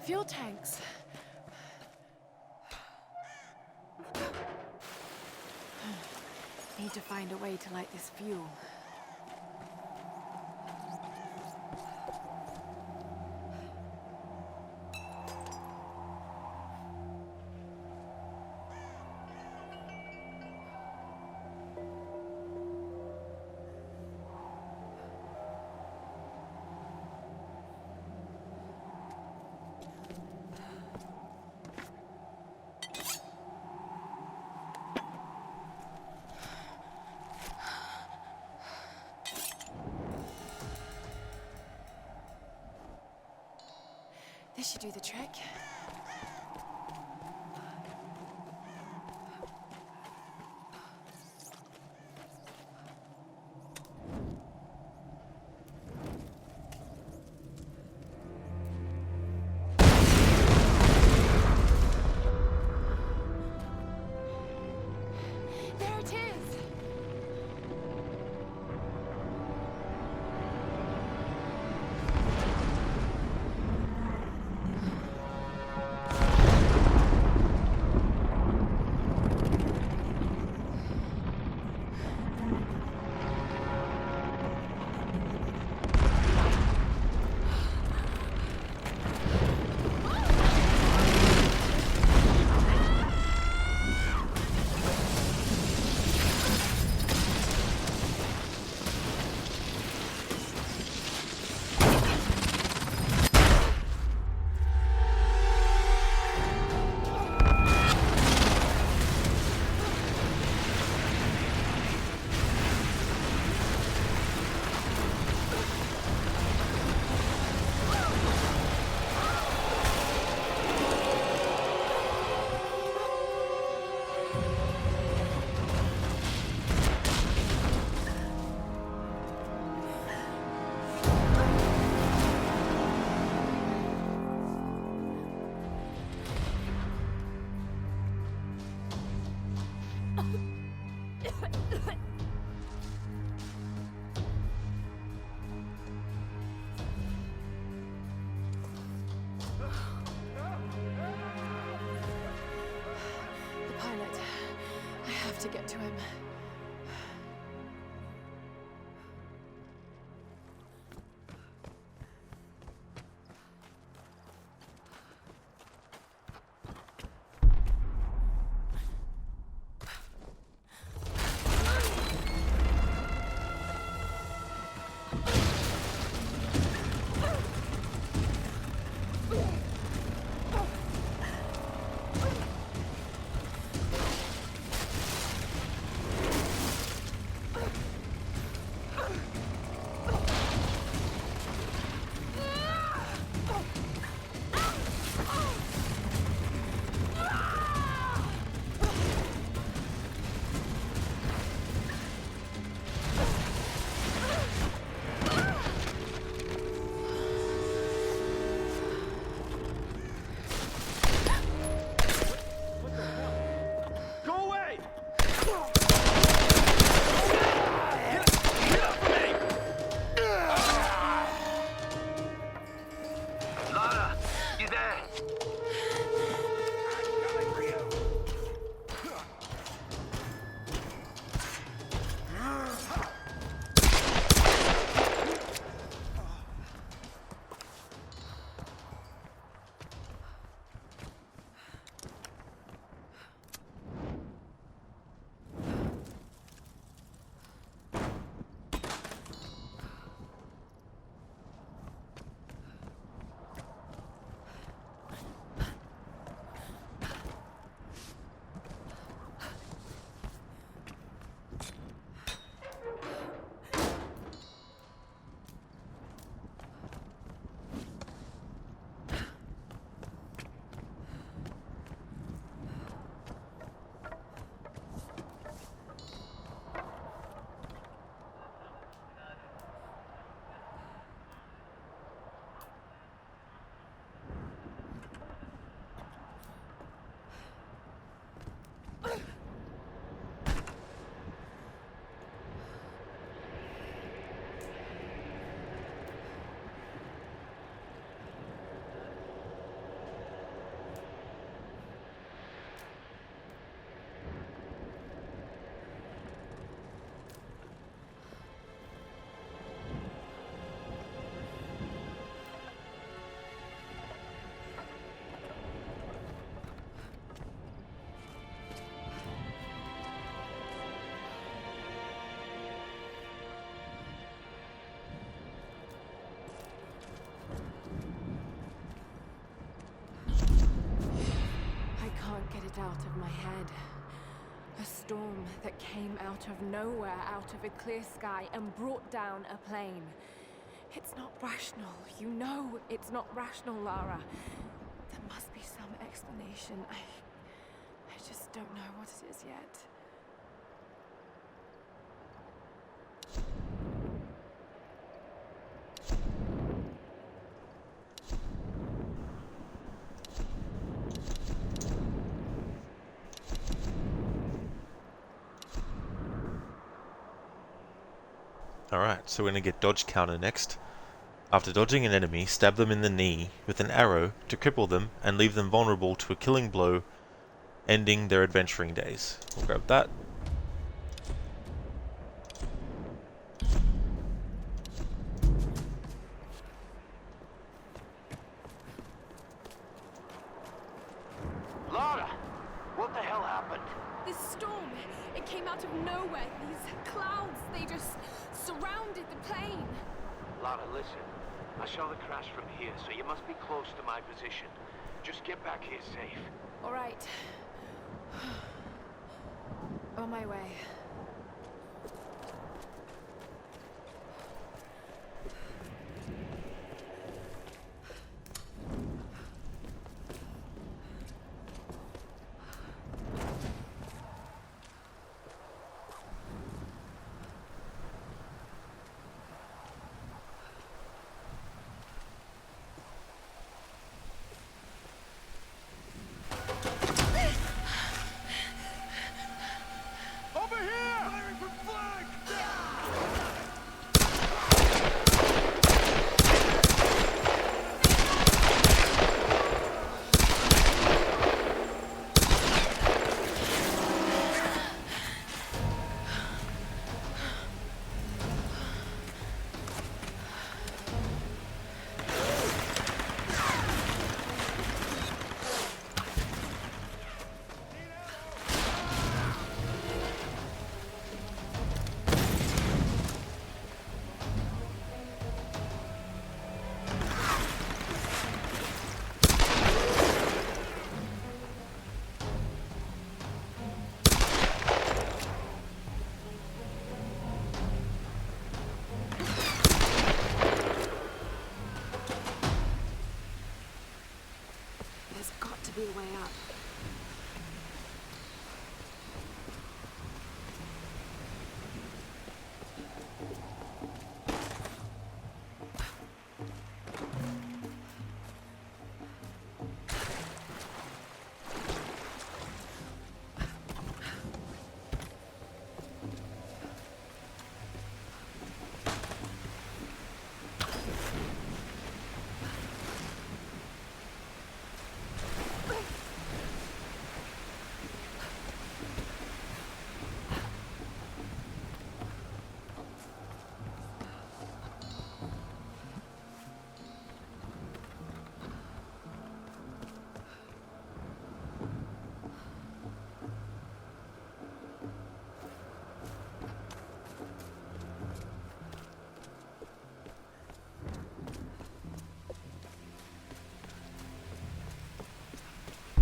Fuel tanks. Need to find a way to light this fuel. This should do the trick. There it is! To get to him. storm that came out of nowhere, out of a clear sky, and brought down a plane. It's not rational. You know it's not rational, Lara. There must be some explanation. I just don't know what it is yet. Alright, so we're going to get dodge counter next. After dodging an enemy, stab them in the knee with an arrow to cripple them and leave them vulnerable to a killing blow, ending their adventuring days. We'll grab that. Lara! What the hell happened? This storm, it came out of nowhere. These clouds, they just surrounded the plane. Lara, listen. I saw the crash from here, so you must be close to my position. Just get back here safe. All right. On my way. Over here! Firing from flank! There's got to be a way up.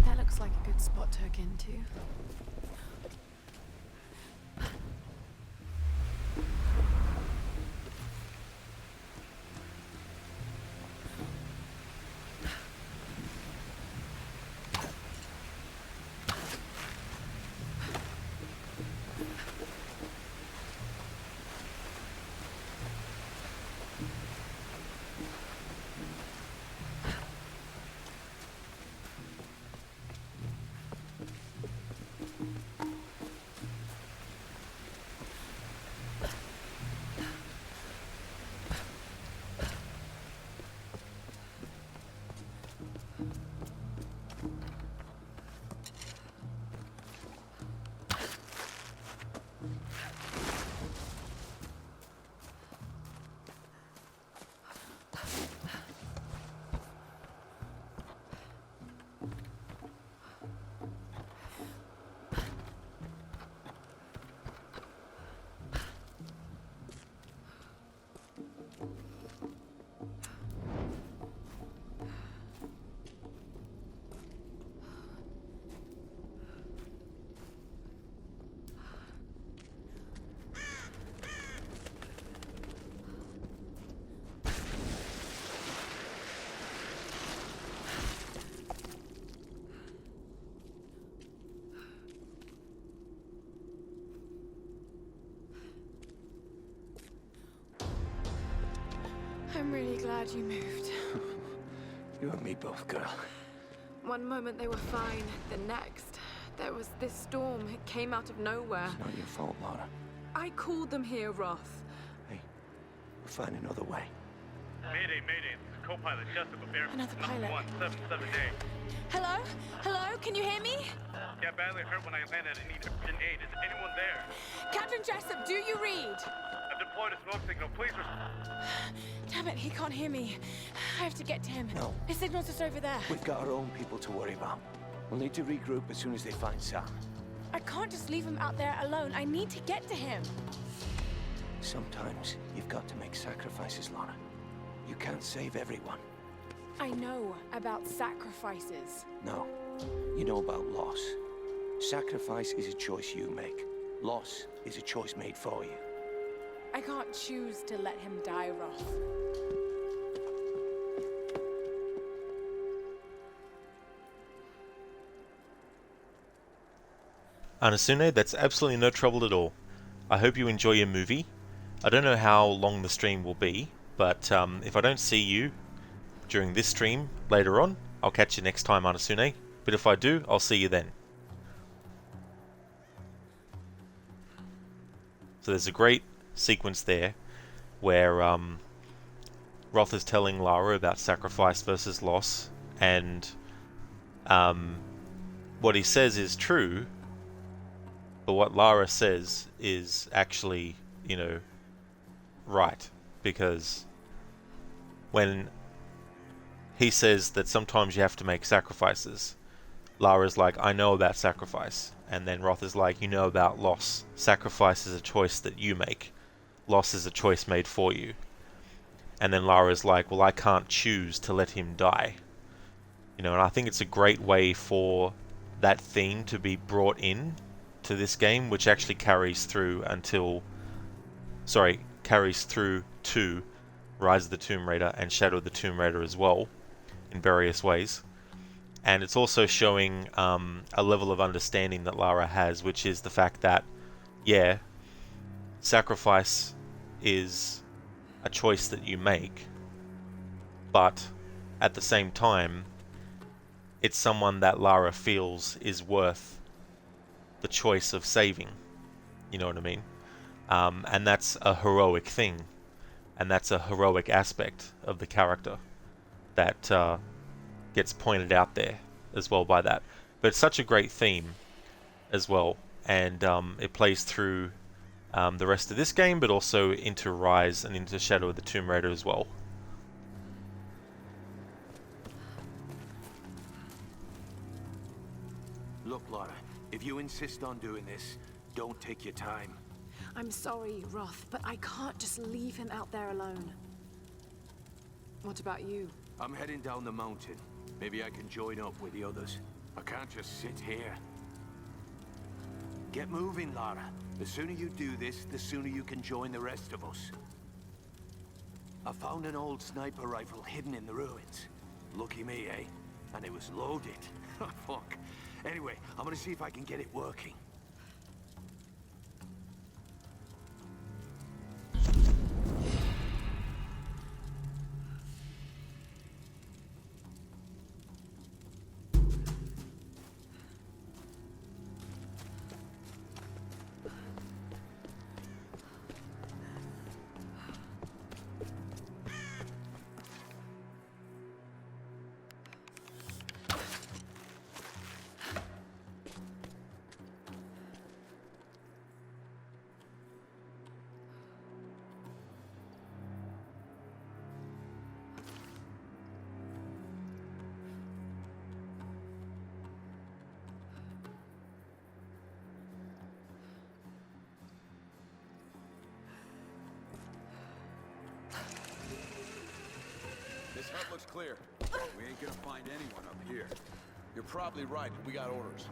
That looks like a good spot to hook into. I'm really glad you moved. You and me both, girl. One moment they were fine, the next, there was this storm. It came out of nowhere. It's not your fault, Lara. I called them here, Roth. We'll find another way. Mayday, mayday. This is co-pilot Jessica Bear. Another pilot. 177A. Hello? Hello? Can you hear me? Yeah, badly hurt when I landed and need urgent aid. Is anyone there? Captain Jessup, do you read? I've deployed a smoke signal. Please Damn it, he can't hear me. I have to get to him. No. His signal's just over there. We've got our own people to worry about. We'll need to regroup as soon as they find Sam. I can't just leave him out there alone. I need to get to him. Sometimes you've got to make sacrifices, Lara. You can't save everyone. I know about sacrifices. No. You know about loss. Sacrifice is a choice you make. Loss is a choice made for you. I can't choose to let him die, Roth. Anasune, that's absolutely no trouble at all. I hope you enjoy your movie. I don't know how long the stream will be, but if I don't see you during this stream later on, I'll catch you next time, Anasune. But if I do, I'll see you then. So there's a great sequence there where Roth is telling Lara about sacrifice versus loss, and what he says is true, but what Lara says is actually, you know, right, because when he says that sometimes you have to make sacrifices, Lara's like, I know about sacrifice, and then Roth is like, you know about loss. Sacrifice is a choice that you make. Loss is a choice made for you. And then Lara's like, well, I can't choose to let him die. You know, and I think it's a great way for that theme to be brought in to this game, which actually carries through to Rise of the Tomb Raider and Shadow of the Tomb Raider as well, in various ways. And it's also showing a level of understanding that Lara has, which is the fact that, yeah, sacrifice is a choice that you make, but at the same time, it's someone that Lara feels is worth the choice of saving. You know what I mean? And that's a heroic thing, and that's a heroic aspect of the character that gets pointed out there as well by that. But it's such a great theme as well, and it plays through the rest of this game, but also into Rise and into Shadow of the Tomb Raider as well. Look, Lara, if you insist on doing this, don't take your time. I'm sorry, Roth, but I can't just leave him out there alone. What about you? I'm heading down the mountain. Maybe I can join up with the others. I can't just sit here. Get moving, Lara. The sooner you do this, the sooner you can join the rest of us. I found an old sniper rifle hidden in the ruins. Lucky me, eh? And it was loaded. Fuck. Anyway, I'm gonna see if I can get it working. This hut looks clear. We ain't gonna find anyone up here. You're probably right. We got orders.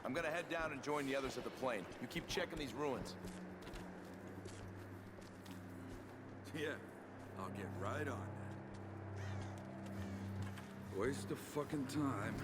I'm gonna head down and join the others at the plane. You keep checking these ruins. Yeah, I'll get right on that. Waste of fucking time.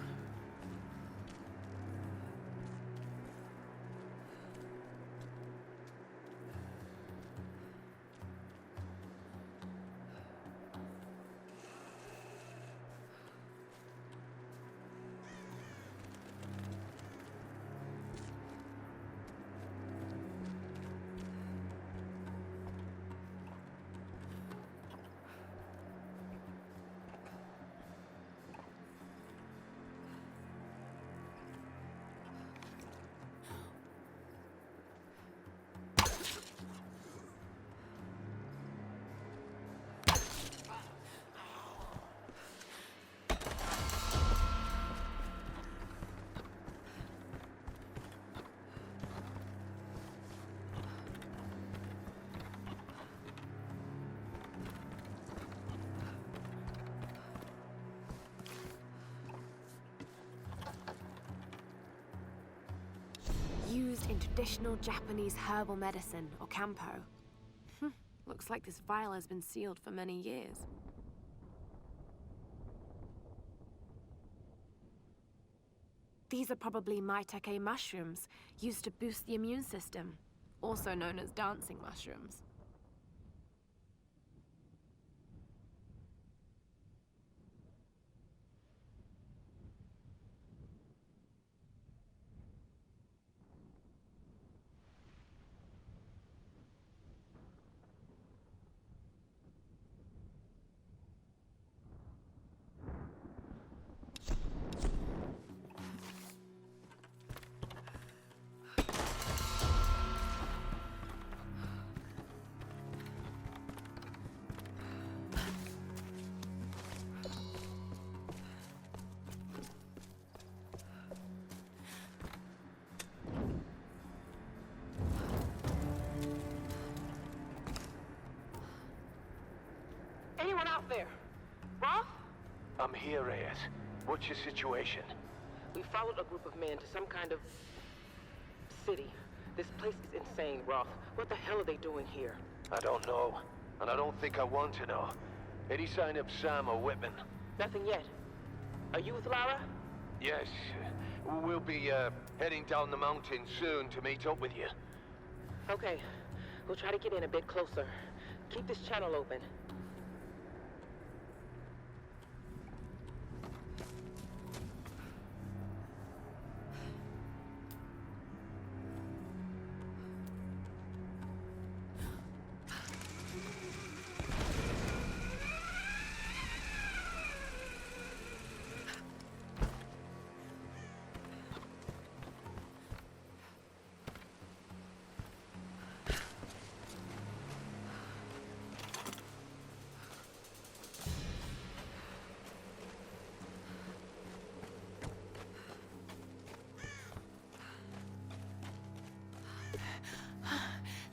used in traditional Japanese herbal medicine, or Kampo. Looks like this vial has been sealed for many years. These are probably maitake mushrooms, used to boost the immune system, also known as dancing mushrooms. Anyone out there? Roth? I'm here, Reyes. What's your situation? We followed a group of men to some kind of city. This place is insane, Roth. What the hell are they doing here? I don't know, and I don't think I want to know. Any sign of Sam or Whitman? Nothing yet. Are you with Lara? Yes. We'll be, heading down the mountain soon to meet up with you. Okay. We'll try to get in a bit closer. Keep this channel open.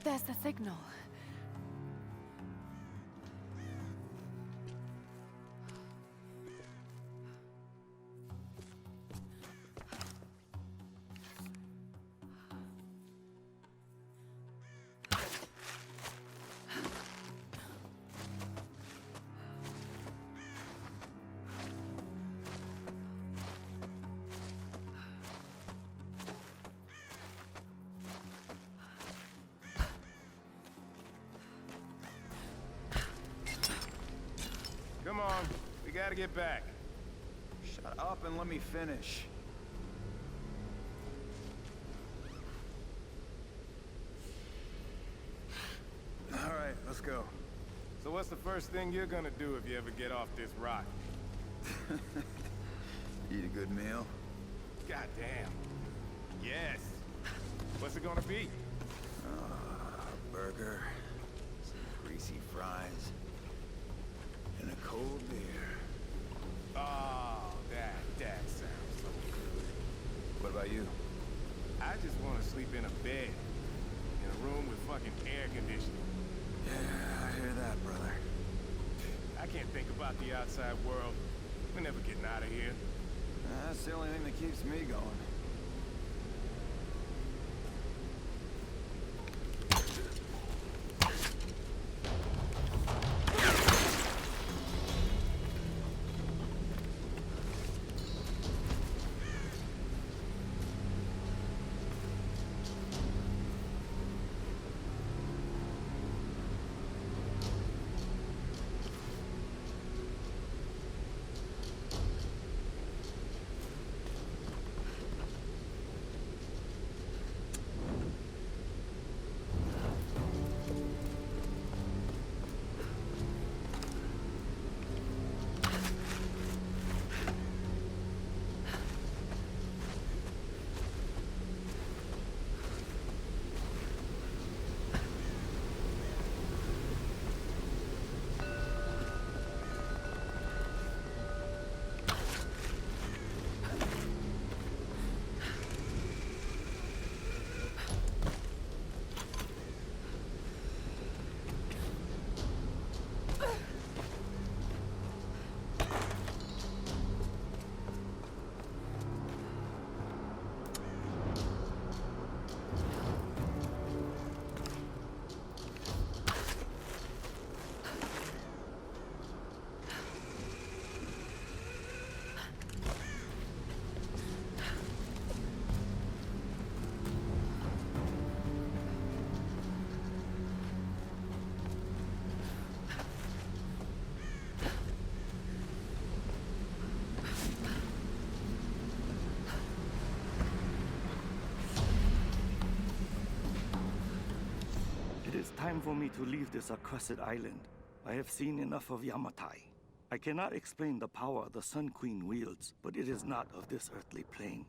There's the signal. Come on, we gotta get back. Shut up and let me finish. All right, let's go. So what's the first thing you're gonna do if you ever get off this rock? Eat a good meal? Goddamn. Yes. What's it gonna be? A burger, some greasy fries, and a cold beer. Oh, that sounds so good. What about you? I just want to sleep in a bed. In a room with fucking air conditioning. Yeah, I hear that, brother. I can't think about the outside world. We're never getting out of here. That's the only thing that keeps me going. time for me to leave this accursed island. I have seen enough of Yamatai. I cannot explain the power the Sun Queen wields, but it is not of this earthly plane.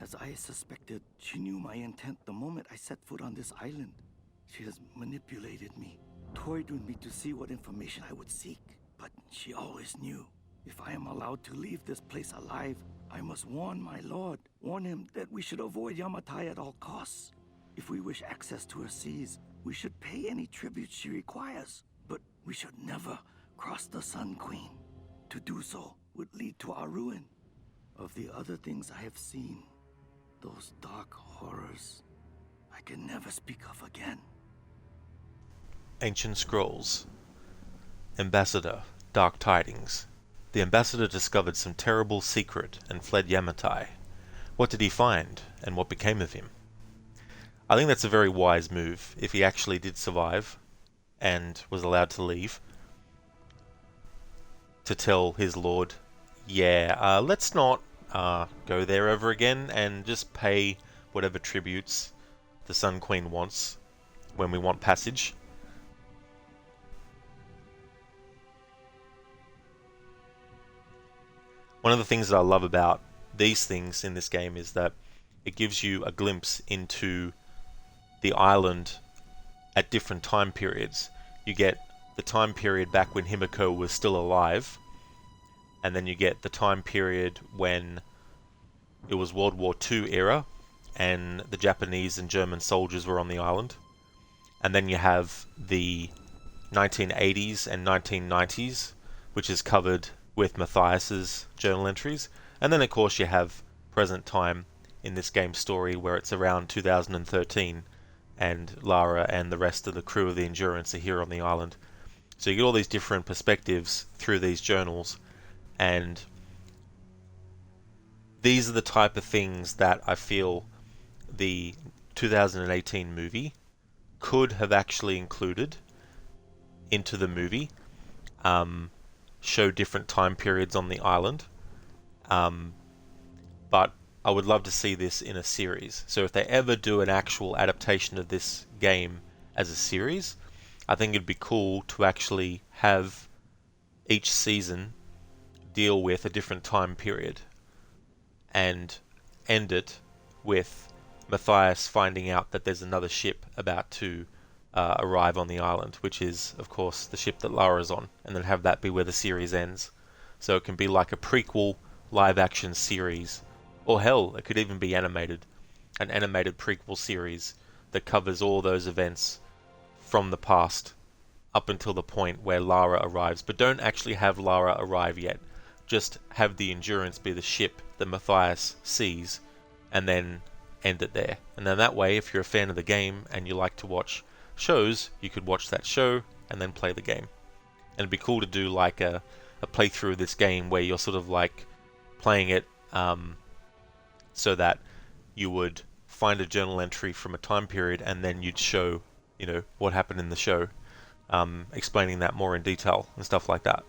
As I suspected, she knew my intent the moment I set foot on this island. She has manipulated me, toyed with me to see what information I would seek. But she always knew. If I am allowed to leave this place alive, I must warn my lord, warn him that we should avoid Yamatai at all costs. If we wish access to her seas, we should pay any tribute she requires. But we should never cross the Sun Queen. To do so would lead to our ruin. Of the other things I have seen, those dark horrors, I can never speak of again. Ancient Scrolls. Ambassador, Dark Tidings. The ambassador discovered some terrible secret and fled Yamatai. What did he find, and what became of him? I think that's a very wise move, if he actually did survive, and was allowed to leave, to tell his lord, yeah, let's not go there ever again, and just pay whatever tributes the Sun Queen wants when we want passage. One of the things that I love about these things in this game is that it gives you a glimpse into the island at different time periods. You get the time period back when Himiko was still alive, and then you get the time period when it was World War II era and the Japanese and German soldiers were on the island. And then you have the 1980s and 1990s, which is covered with Matthias's journal entries. And then of course you have present time in this game's story, where it's around 2013 and Lara and the rest of the crew of the Endurance are here on the island. So you get all these different perspectives through these journals, and these are the type of things that I feel the 2018 movie could have actually included into the movie. Show different time periods on the island, but I would love to see this in a series. So if they ever do an actual adaptation of this game as a series, I think it'd be cool to actually have each season deal with a different time period and end it with Matthias finding out that there's another ship about to arrive on the island, which is, of course, the ship that Lara's on, and then have that be where the series ends. So it can be like a prequel live-action series, or hell, it could even be animated. An animated prequel series that covers all those events from the past up until the point where Lara arrives. But don't actually have Lara arrive yet. Just have the Endurance be the ship that Matthias sees, and then end it there. And then that way, if you're a fan of the game and you like to watch shows, you could watch that show and then play the game. And it'd be cool to do like a playthrough of this game where you're sort of like playing it so that you would find a journal entry from a time period and then you'd show, you know, what happened in the show, explaining that more in detail and stuff like that.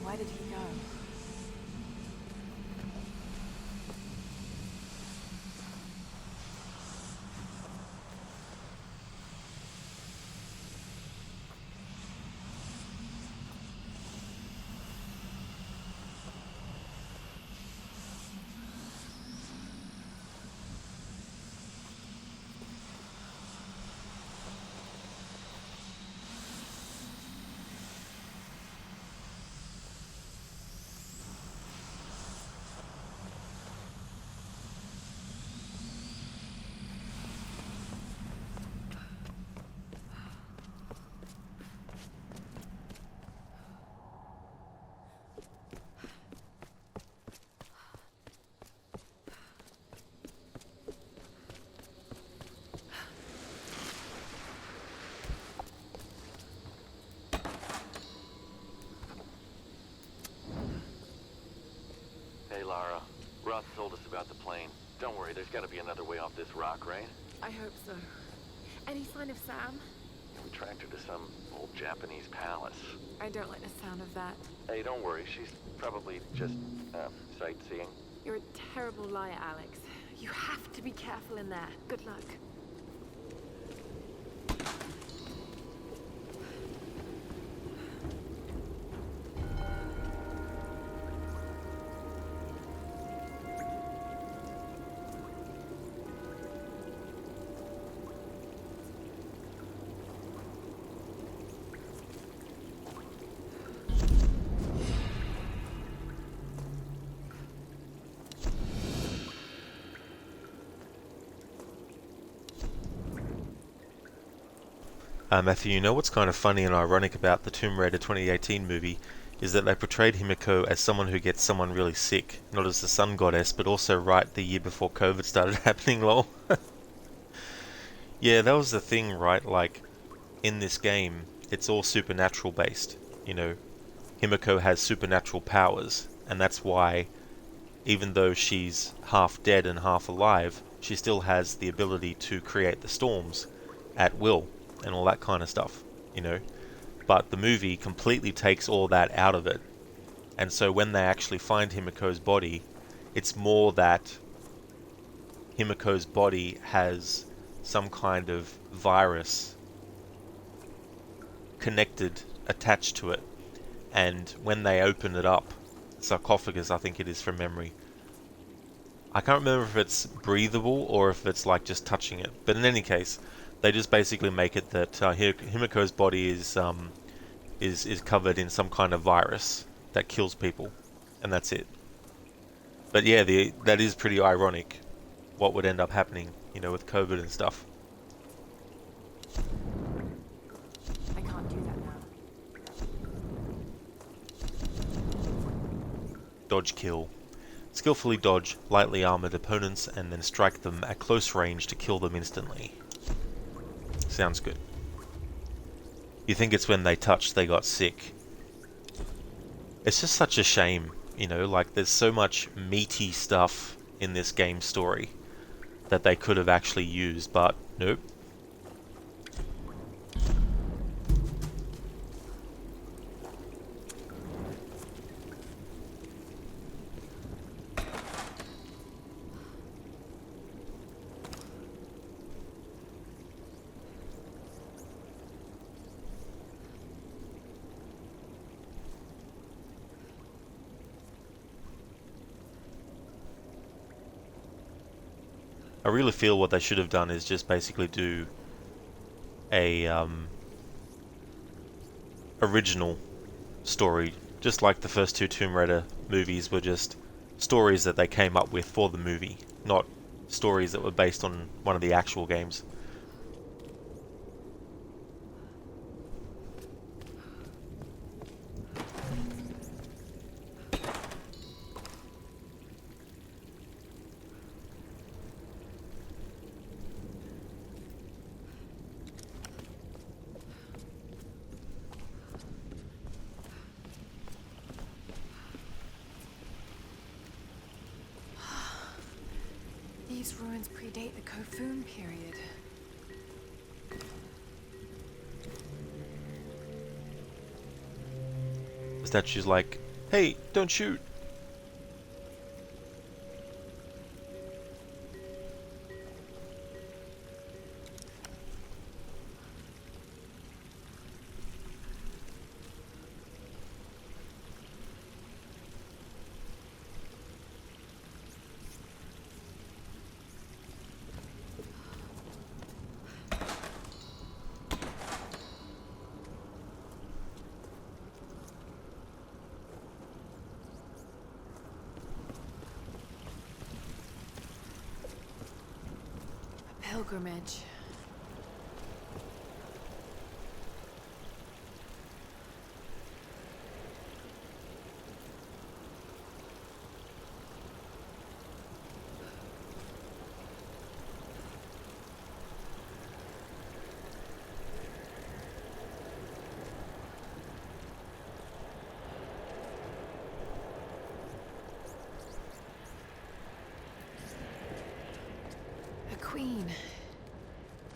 Where did he go? Roth told us about the plane. Don't worry, there's gotta be another way off this rock, right? I hope so. Any sign of Sam? We tracked her to some old Japanese palace. I don't like the sound of that. Hey, don't worry, she's probably just, sightseeing. You're a terrible liar, Alex. You have to be careful in there. Good luck. Matthew, you know what's kind of funny and ironic about the Tomb Raider 2018 movie is that they portrayed Himiko as someone who gets someone really sick, not as the sun goddess, but also right the year before COVID started happening, lol. Yeah, that was the thing, right? Like, in this game, it's all supernatural based, you know. Himiko has supernatural powers, and that's why, even though she's half dead and half alive, she still has the ability to create the storms at will. And all that kind of stuff, you know. But the movie completely takes all that out of it. And so when they actually find Himiko's body, it's more that Himiko's body has some kind of virus connected, attached to it. And when they open it up, sarcophagus I think it is from memory, I can't remember if it's breathable or if it's like just touching it. But in any case, they just basically make it that Himiko's body is covered in some kind of virus that kills people, and that's it. But yeah, that is pretty ironic, what would end up happening, you know, with COVID and stuff. I can't do that now. Dodge kill. Skillfully dodge lightly armored opponents and then strike them at close range to kill them instantly. Sounds good. You think it's when they touched they got sick. It's just such a shame, you know, like there's so much meaty stuff in this game story that they could have actually used, but nope. I really feel what they should have done is just basically do a original story, just like the first two Tomb Raider movies were just stories that they came up with for the movie, not stories that were based on one of the actual games. These ruins predate the Kofun period. The statue's like, hey, don't shoot. Pilgrimage.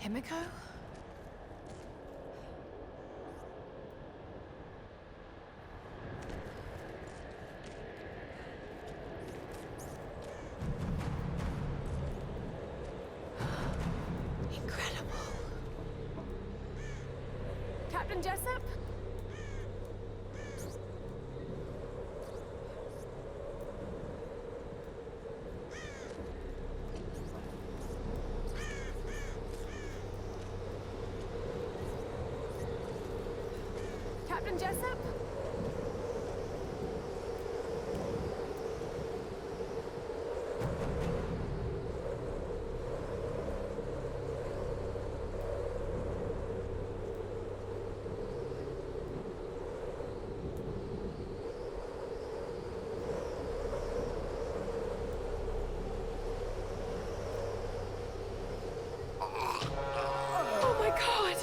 Himiko? Incredible. Captain Jessup? Captain Jessup? Oh my God!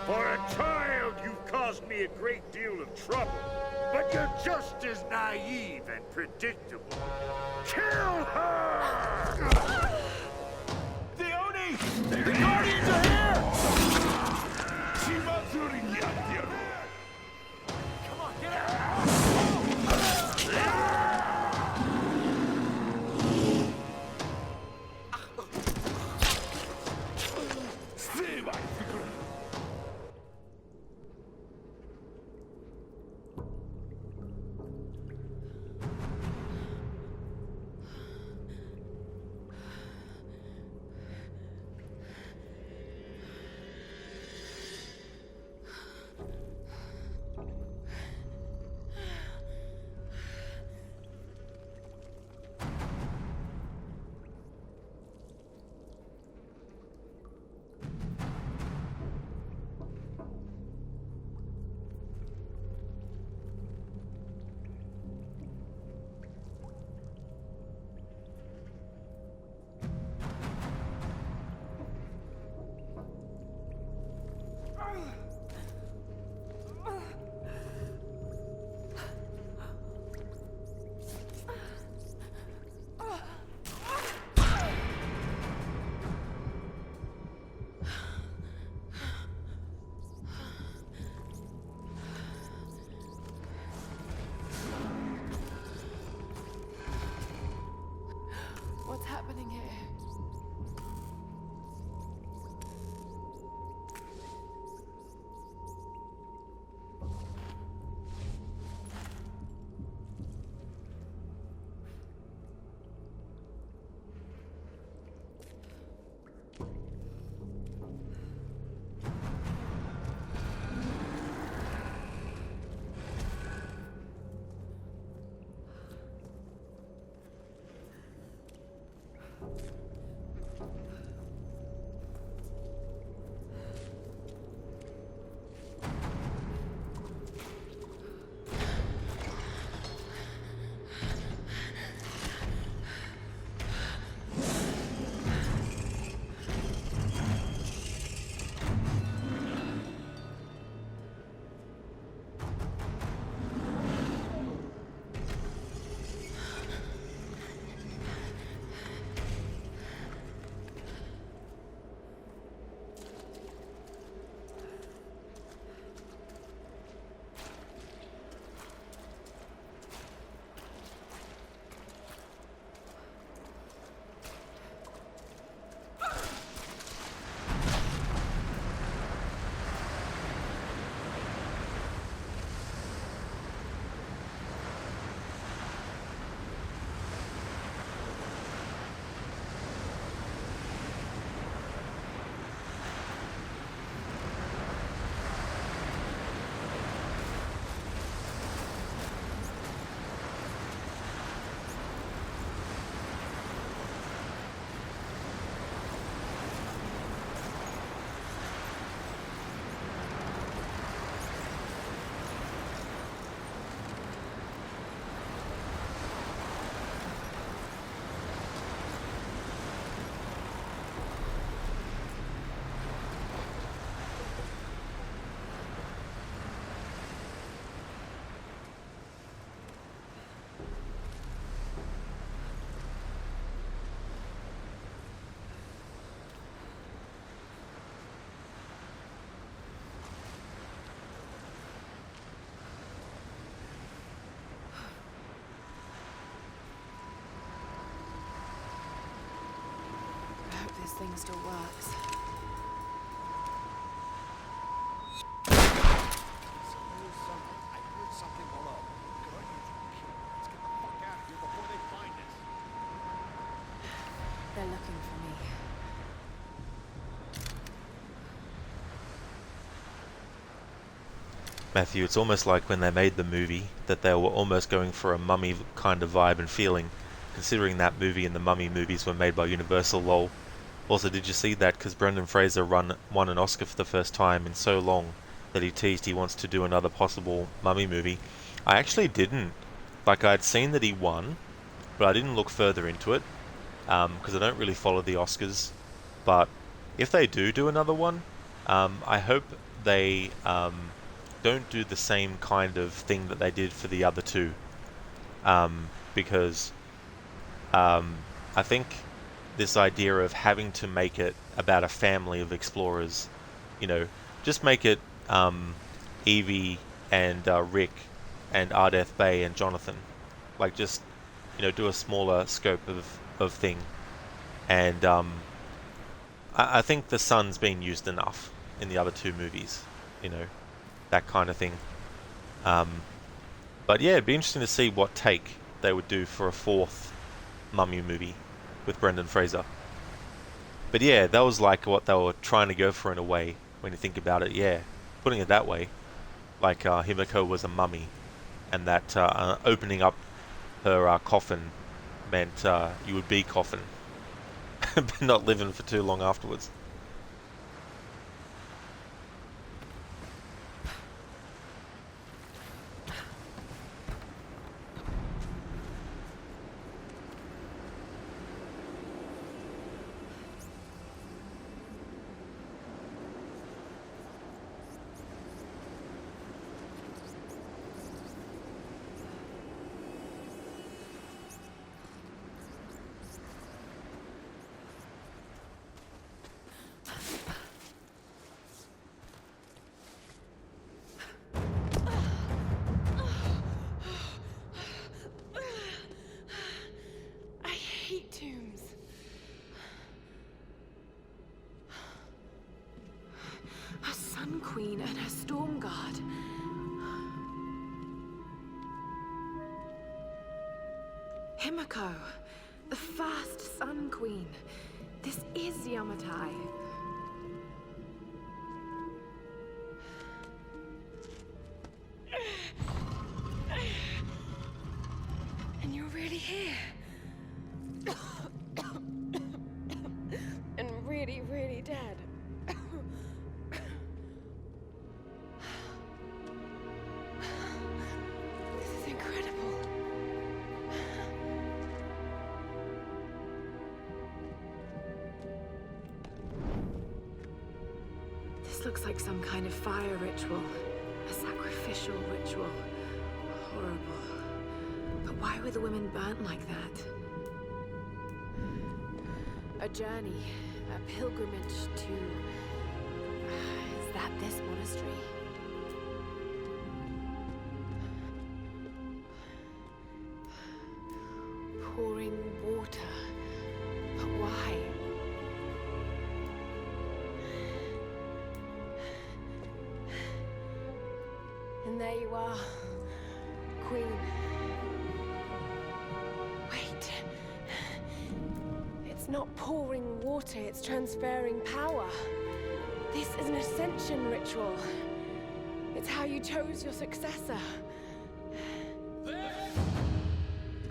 For a child, you've caused me a great deal of trouble. But you're just as naive and predictable. Kill her! Leone! The Guardians are here! Come on, get out! What's happening here? thing still works. I heard something below. Good, let's get the fuck out of here before they find us. They're looking for me. Matthew, it's almost like when they made the movie that they were almost going for a Mummy kind of vibe and feeling, considering that movie and the Mummy movies were made by Universal, lol. Also, did you see that because Brendan Fraser won an Oscar for the first time in so long that he teased he wants to do another possible Mummy movie? I actually didn't. Like, I'd seen that he won, but I didn't look further into it because I don't really follow the Oscars. But if they do another one, I hope they don't do the same kind of thing that they did for the other two, because I think this idea of having to make it about a family of explorers, just make it Evie and Rick and Ardeth Bay and Jonathan, like just do a smaller scope of thing, and I think the sun's been used enough in the other two movies, that kind of thing. But yeah, it'd be interesting to see what take they would do for a fourth Mummy movie with Brendan Fraser. But yeah, that was like what they were trying to go for in a way, when you think about it. Yeah, putting it that way, like Himiko was a mummy, and that opening up her coffin meant you would be coffin, but not living for too long afterwards. Tombs. A Sun Queen and her Storm Guard. Himiko, the first Sun Queen. This is Yamatai. And you're really here. And really, really dead. This is incredible. This looks like some kind of fire ritual. A sacrificial ritual. Horrible. But why were the women burnt like that? A journey, a pilgrimage to... is that this monastery? Pouring water. But why? And there you are, Queen. Wait. It's not pouring water, it's transferring power. This is an ascension ritual. It's how you chose your successor.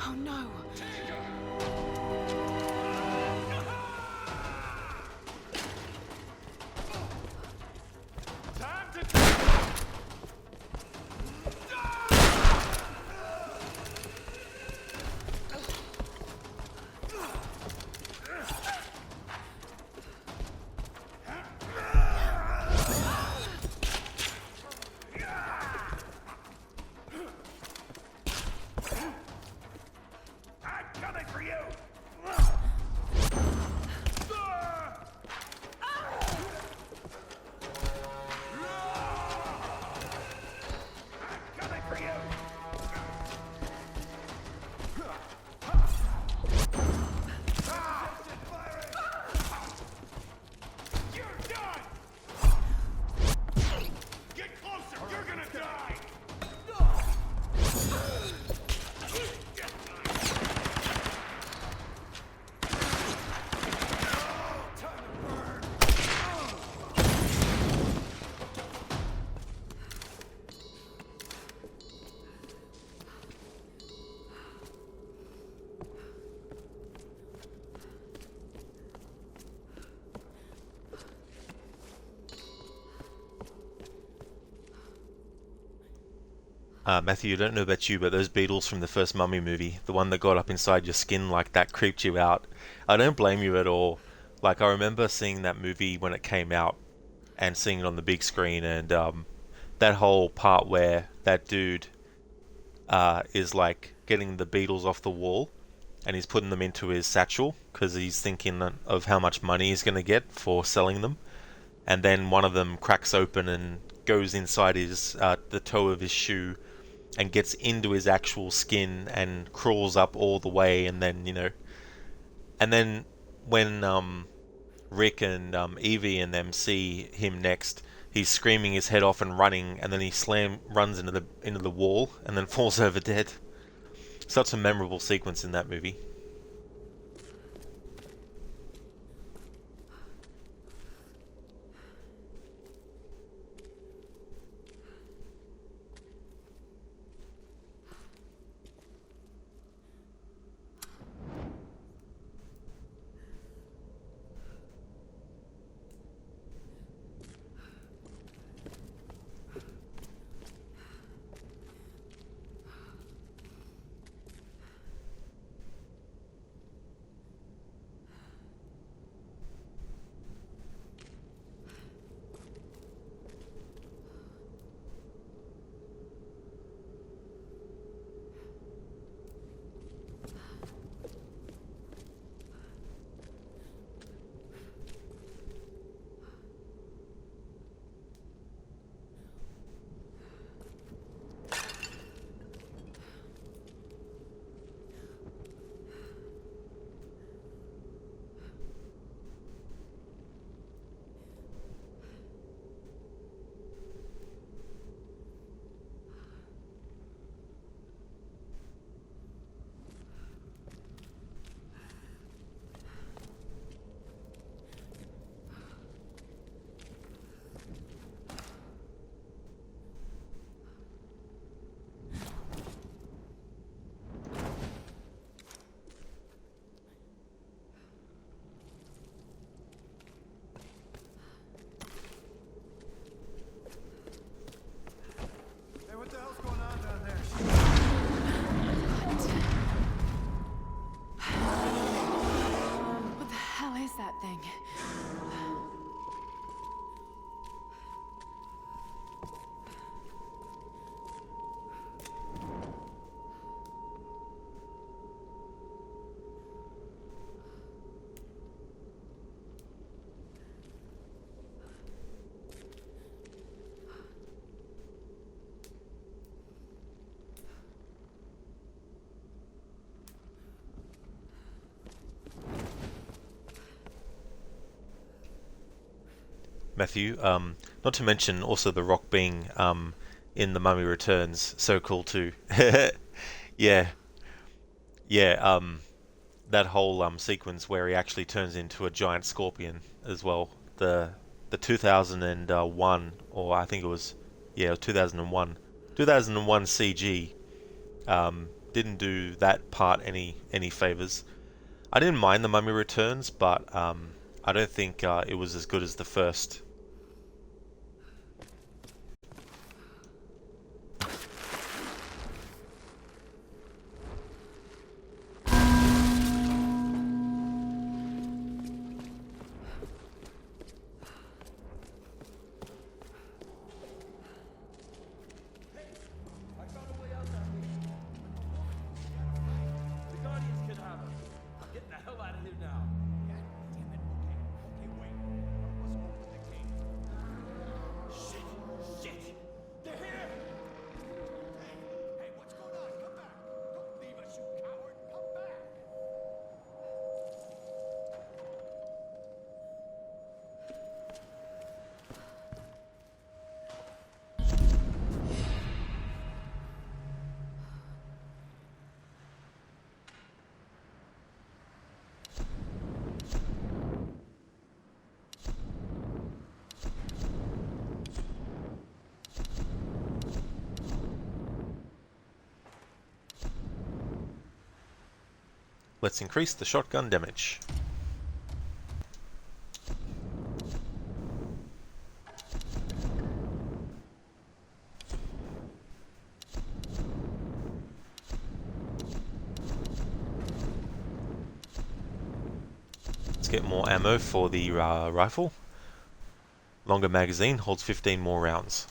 Oh no. Matthew, I don't know about you, but those beetles from the first Mummy movie, the one that got up inside your skin like that, creeped you out. I don't blame you at all. Like, I remember seeing that movie when it came out and seeing it on the big screen, and that whole part where that dude is like getting the beetles off the wall and he's putting them into his satchel because he's thinking of how much money he's going to get for selling them, and then one of them cracks open and goes inside his the toe of his shoe and gets into his actual skin and crawls up all the way, and then when Rick and Evie and them see him next, he's screaming his head off and running, and then he runs into the wall and then falls over dead. Such a memorable sequence in that movie. What the hell's going on down there? What the hell is that thing? Matthew, not to mention also The Rock being in The Mummy Returns, so cool too. Yeah, that whole sequence where he actually turns into a giant scorpion as well. The 2001, or I think it was 2001 CG didn't do that part any favors. I didn't mind The Mummy Returns, but I don't think it was as good as the first. Let's increase the shotgun damage. Let's get more ammo for the rifle. Longer magazine, holds 15 more rounds.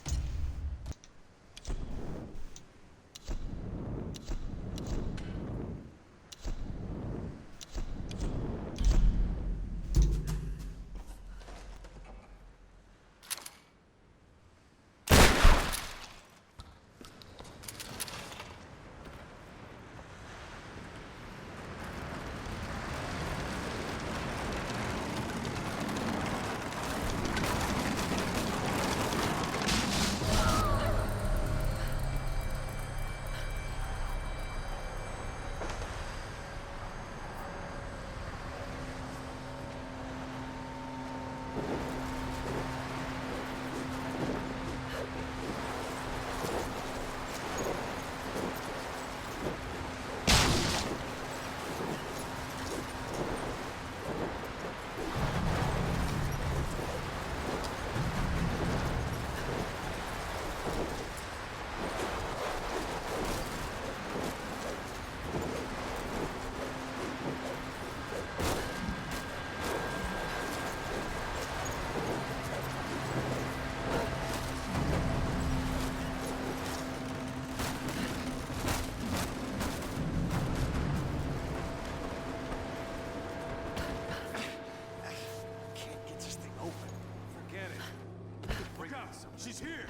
She's here!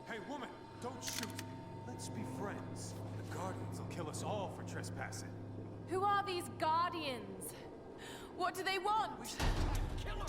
Hey, woman, don't shoot. Let's be friends. The Guardians will kill us all for trespassing. Who are these Guardians? What do they want? Kill her!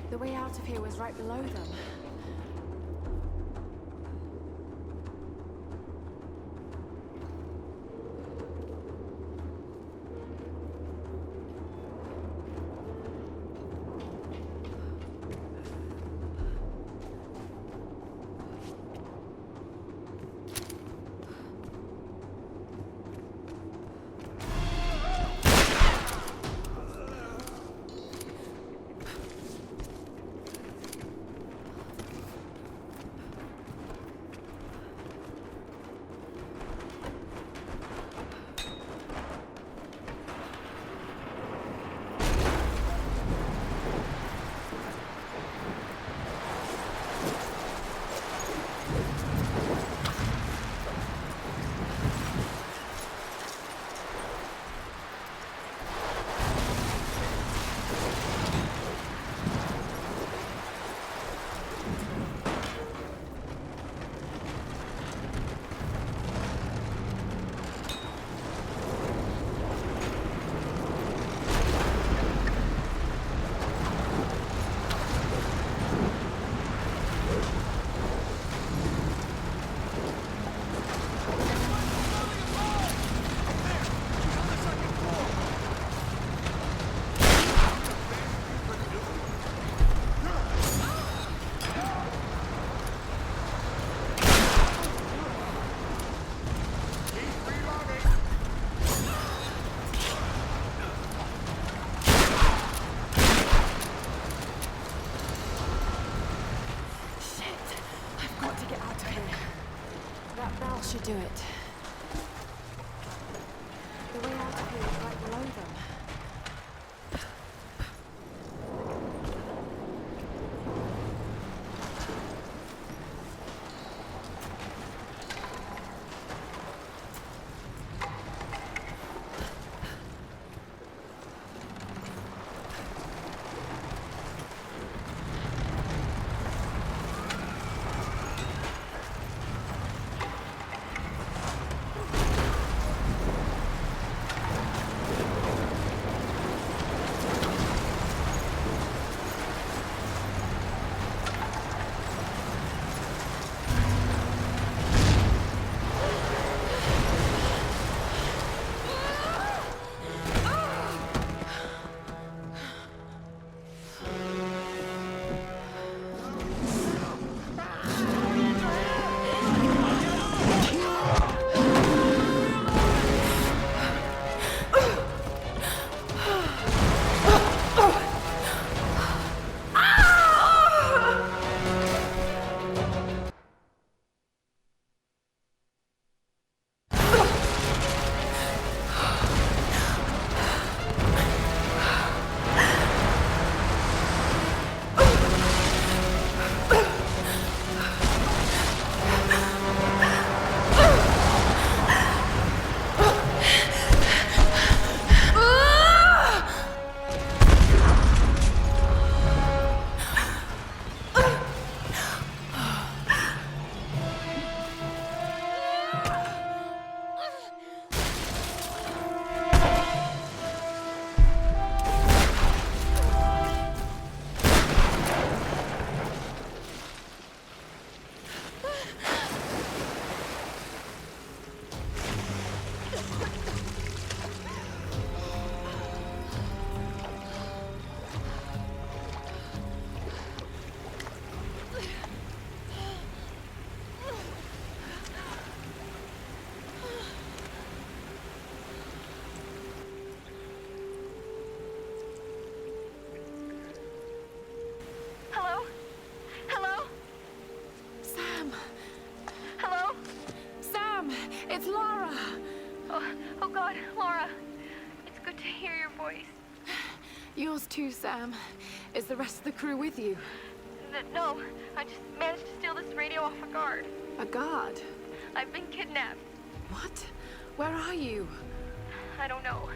The way out of here was right below them. Should do it. The way out of here is right below them. voice. Yours too, Sam. Is the rest of the crew with you? No, I just managed to steal this radio off a guard. A guard? I've been kidnapped. What? Where are you? I don't know.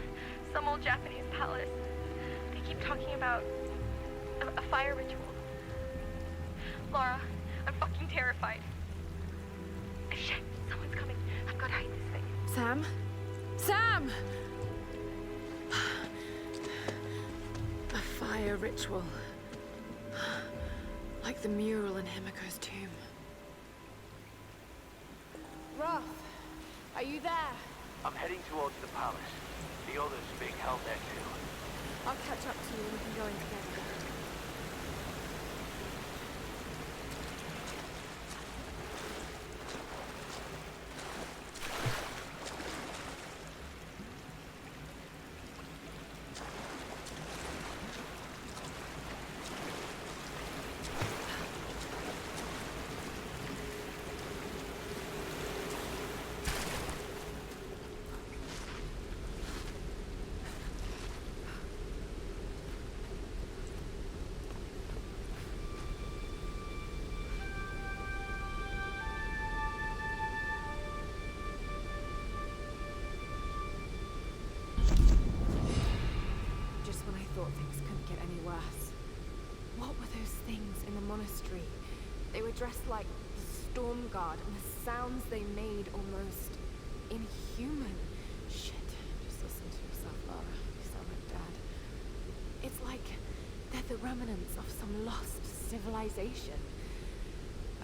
Some old Japanese palace. They keep talking about a fire ritual. Laura, I'm fucking terrified. Shit, someone's coming. I've got to hide this thing. Sam? Sam! A fire ritual. Like the mural in Himiko's tomb. Roth, are you there? I'm heading towards the palace. The others are being held there too. I'll catch up to you and we can go in together. Just when I thought things couldn't get any worse. What were those things in the monastery? They were dressed like the Storm Guard, and the sounds they made almost inhuman. Shit, just listen to yourself, Lara. You sound like Dad. It's like they're the remnants of some lost civilization.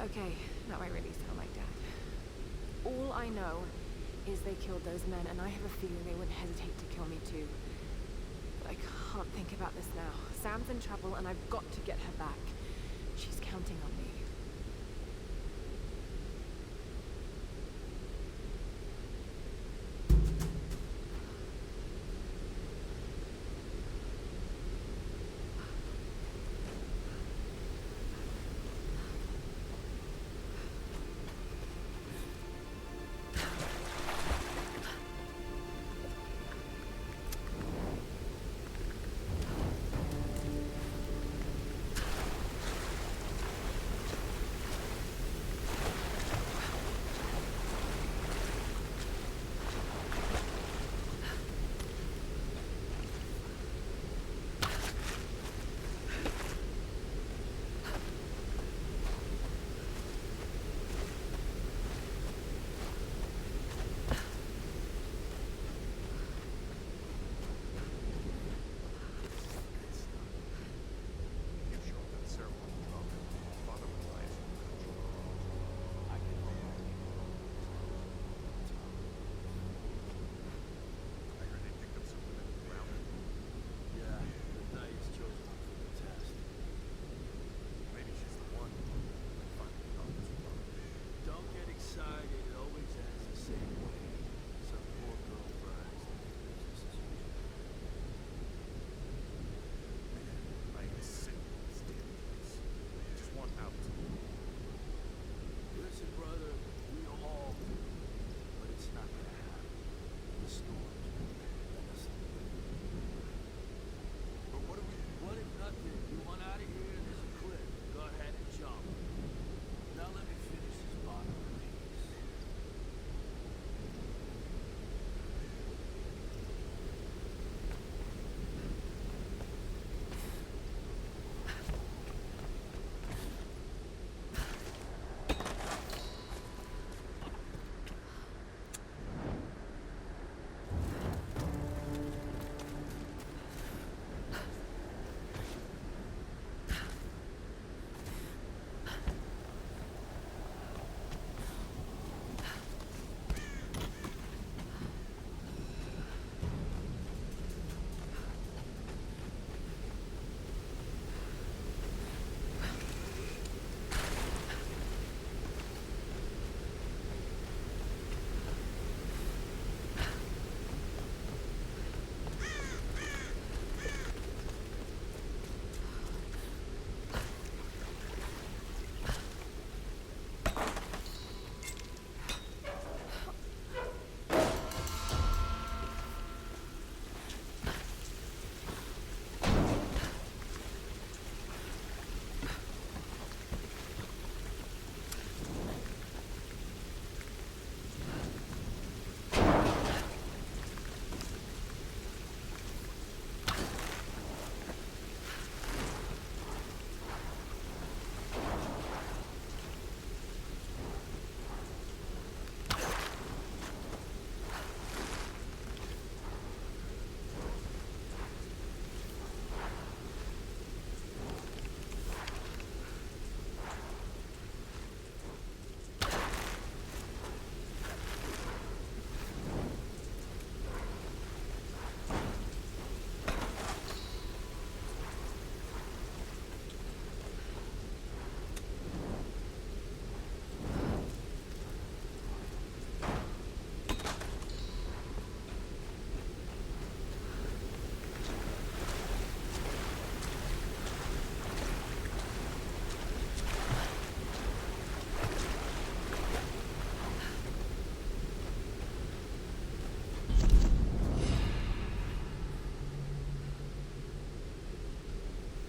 Okay, now I really sound like Dad. All I know is they killed those men, and I have a feeling they wouldn't hesitate to kill me too. But I can't think about this now. Sam's in trouble, and I've got to get her back. She's counting on me.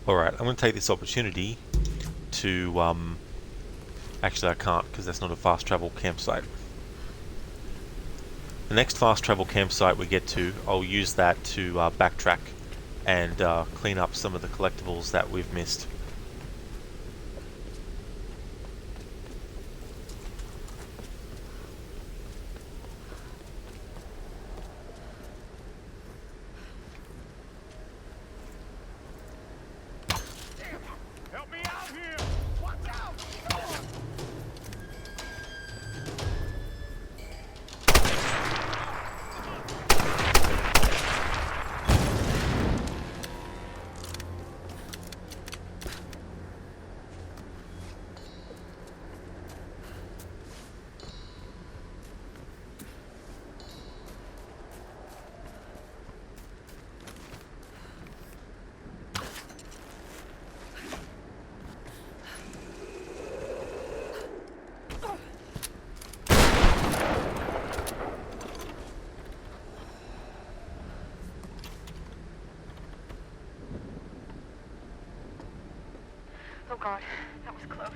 Alright, I'm going to take this opportunity to, actually I can't because that's not a fast travel campsite. The next fast travel campsite we get to, I'll use that to backtrack and clean up some of the collectibles that we've missed. Help me out here! Watch out! Oh God, that was close.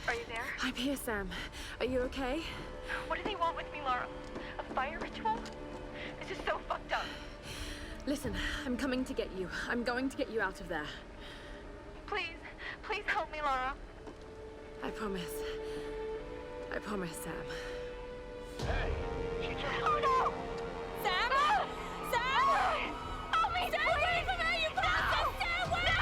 Are you there? I'm here, Sam. Are you okay? What do they want with me, Lara? A fire ritual? This is so fucked up. Listen, I'm coming to get you. I'm going to get you out of there. Please, please help me, Lara. I promise. I promise, Sam. Hey, she just... Oh no! Sam! No! Sam! Help me! Stay away from her, you bastard! Stay away! No!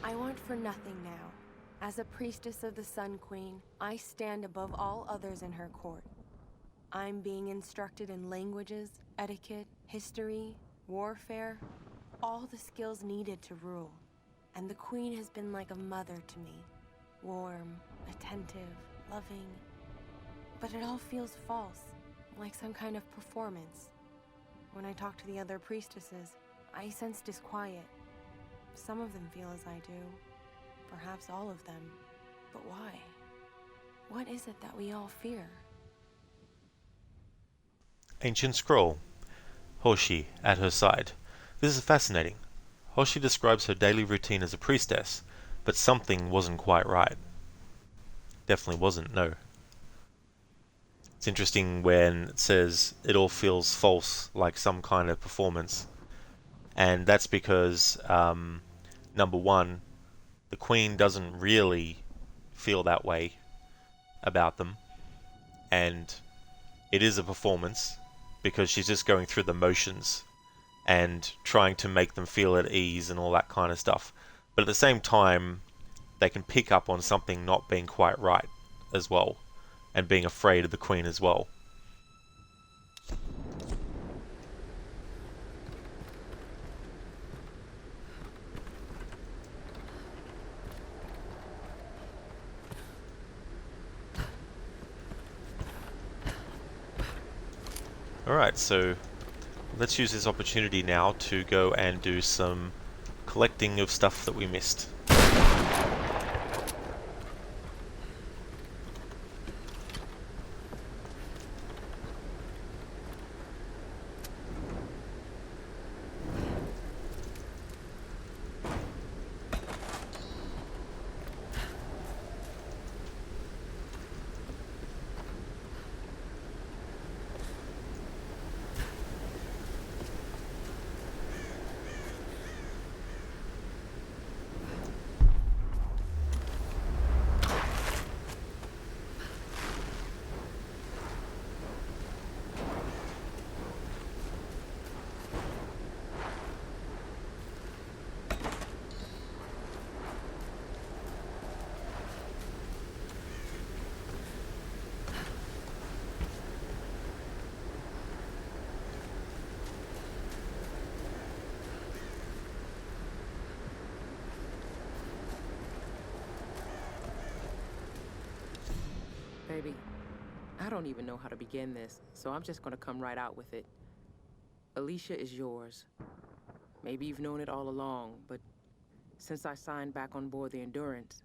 I want for nothing now. As a priestess of the Sun Queen, I stand above all others in her court. I'm being instructed in languages, etiquette, history, warfare, all the skills needed to rule. And the Queen has been like a mother to me. Warm, attentive, loving. But it all feels false, like some kind of performance. When I talk to the other priestesses, I sense disquiet. Some of them feel as I do. Perhaps all of them. But why? What is it that we all fear? Ancient scroll. Hoshi at her side. This is fascinating. Hoshi describes her daily routine as a priestess, but something wasn't quite right. Definitely wasn't, no. It's interesting when it says it all feels false, like some kind of performance. And that's because, number one, the Queen doesn't really feel that way about them. And it is a performance because she's just going through the motions and trying to make them feel at ease and all that kind of stuff. But at the same time, they can pick up on something not being quite right as well, and being afraid of the Queen as well. Alright, so let's use this opportunity now to go and do some collecting of stuff that we missed. I don't even know how to begin this, so I'm just gonna come right out with it. Alicia is yours. Maybe you've known it all along, but since I signed back on board the Endurance,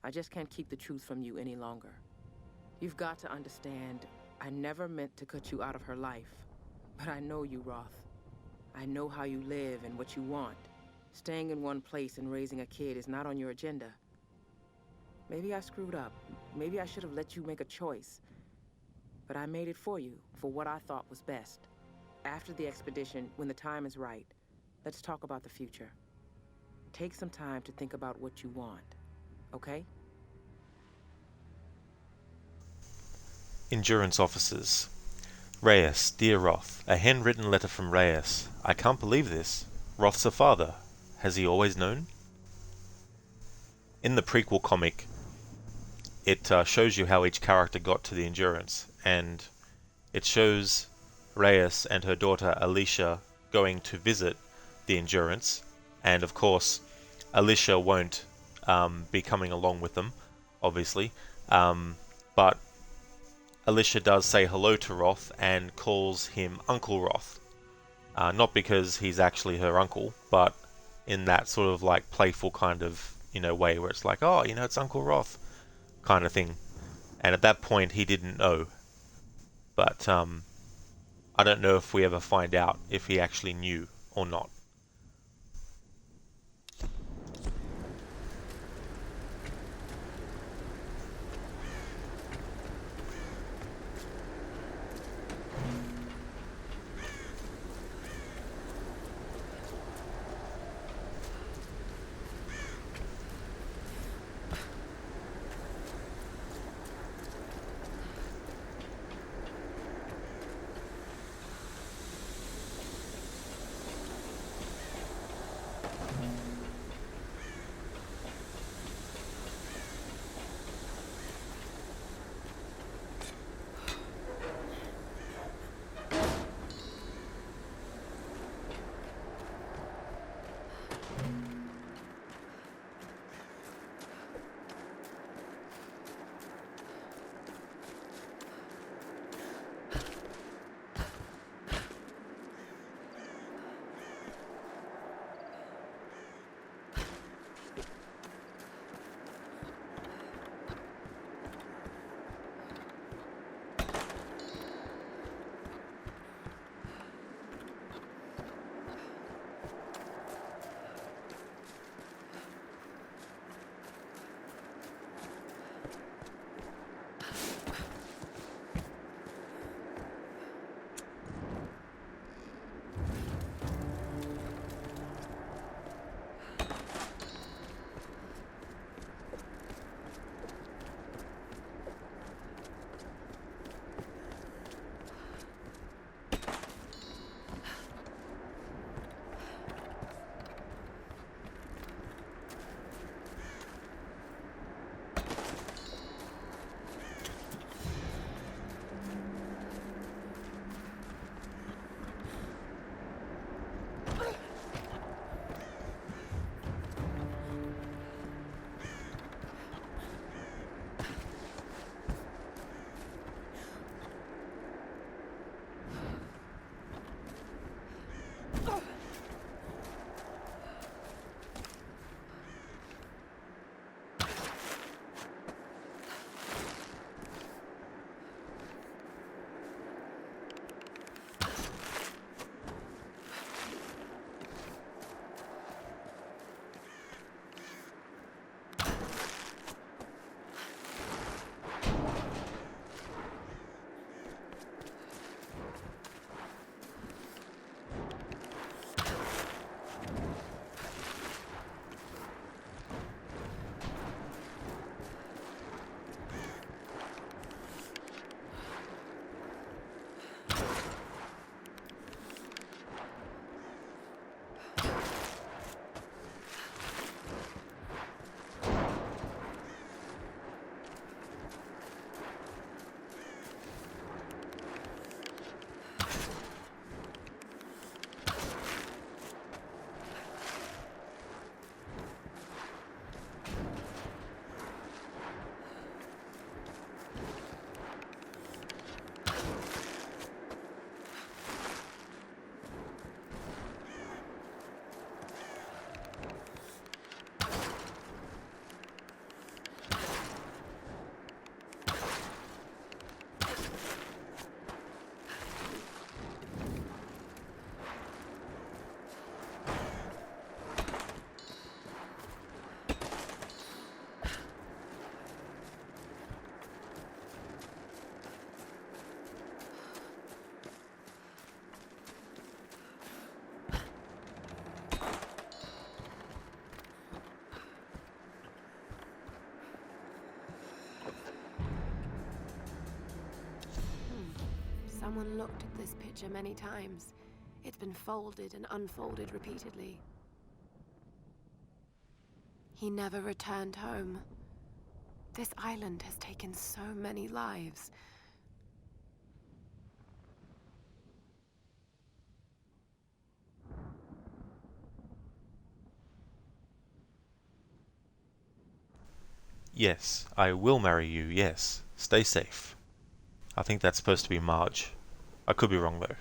I just can't keep the truth from you any longer. You've got to understand, I never meant to cut you out of her life. But I know you, Roth. I know how you live and what you want. Staying in one place and raising a kid is not on your agenda. Maybe I screwed up. Maybe I should have let you make a choice. But I made it for you, for what I thought was best. After the expedition, when the time is right, let's talk about the future. Take some time to think about what you want, okay? Endurance officers. Reyes, dear Roth, a handwritten letter from Reyes. I can't believe this. Roth's a father. Has he always known? In the prequel comic, it shows you how each character got to the Endurance, and it shows Reyes and her daughter Alicia going to visit the Endurance, and of course Alicia won't be coming along with them, obviously, but Alicia does say hello to Roth and calls him Uncle Roth. Not because he's actually her uncle, but in that sort of like playful kind of, way where it's like, oh, it's Uncle Roth kind of thing. And at that point he didn't know. But I don't know if we ever find out if he actually knew or not. Someone looked at this picture many times. It's been folded and unfolded repeatedly. He never returned home. This island has taken so many lives. Yes, I will marry you, yes. Stay safe. I think that's supposed to be Marge. I could be wrong though.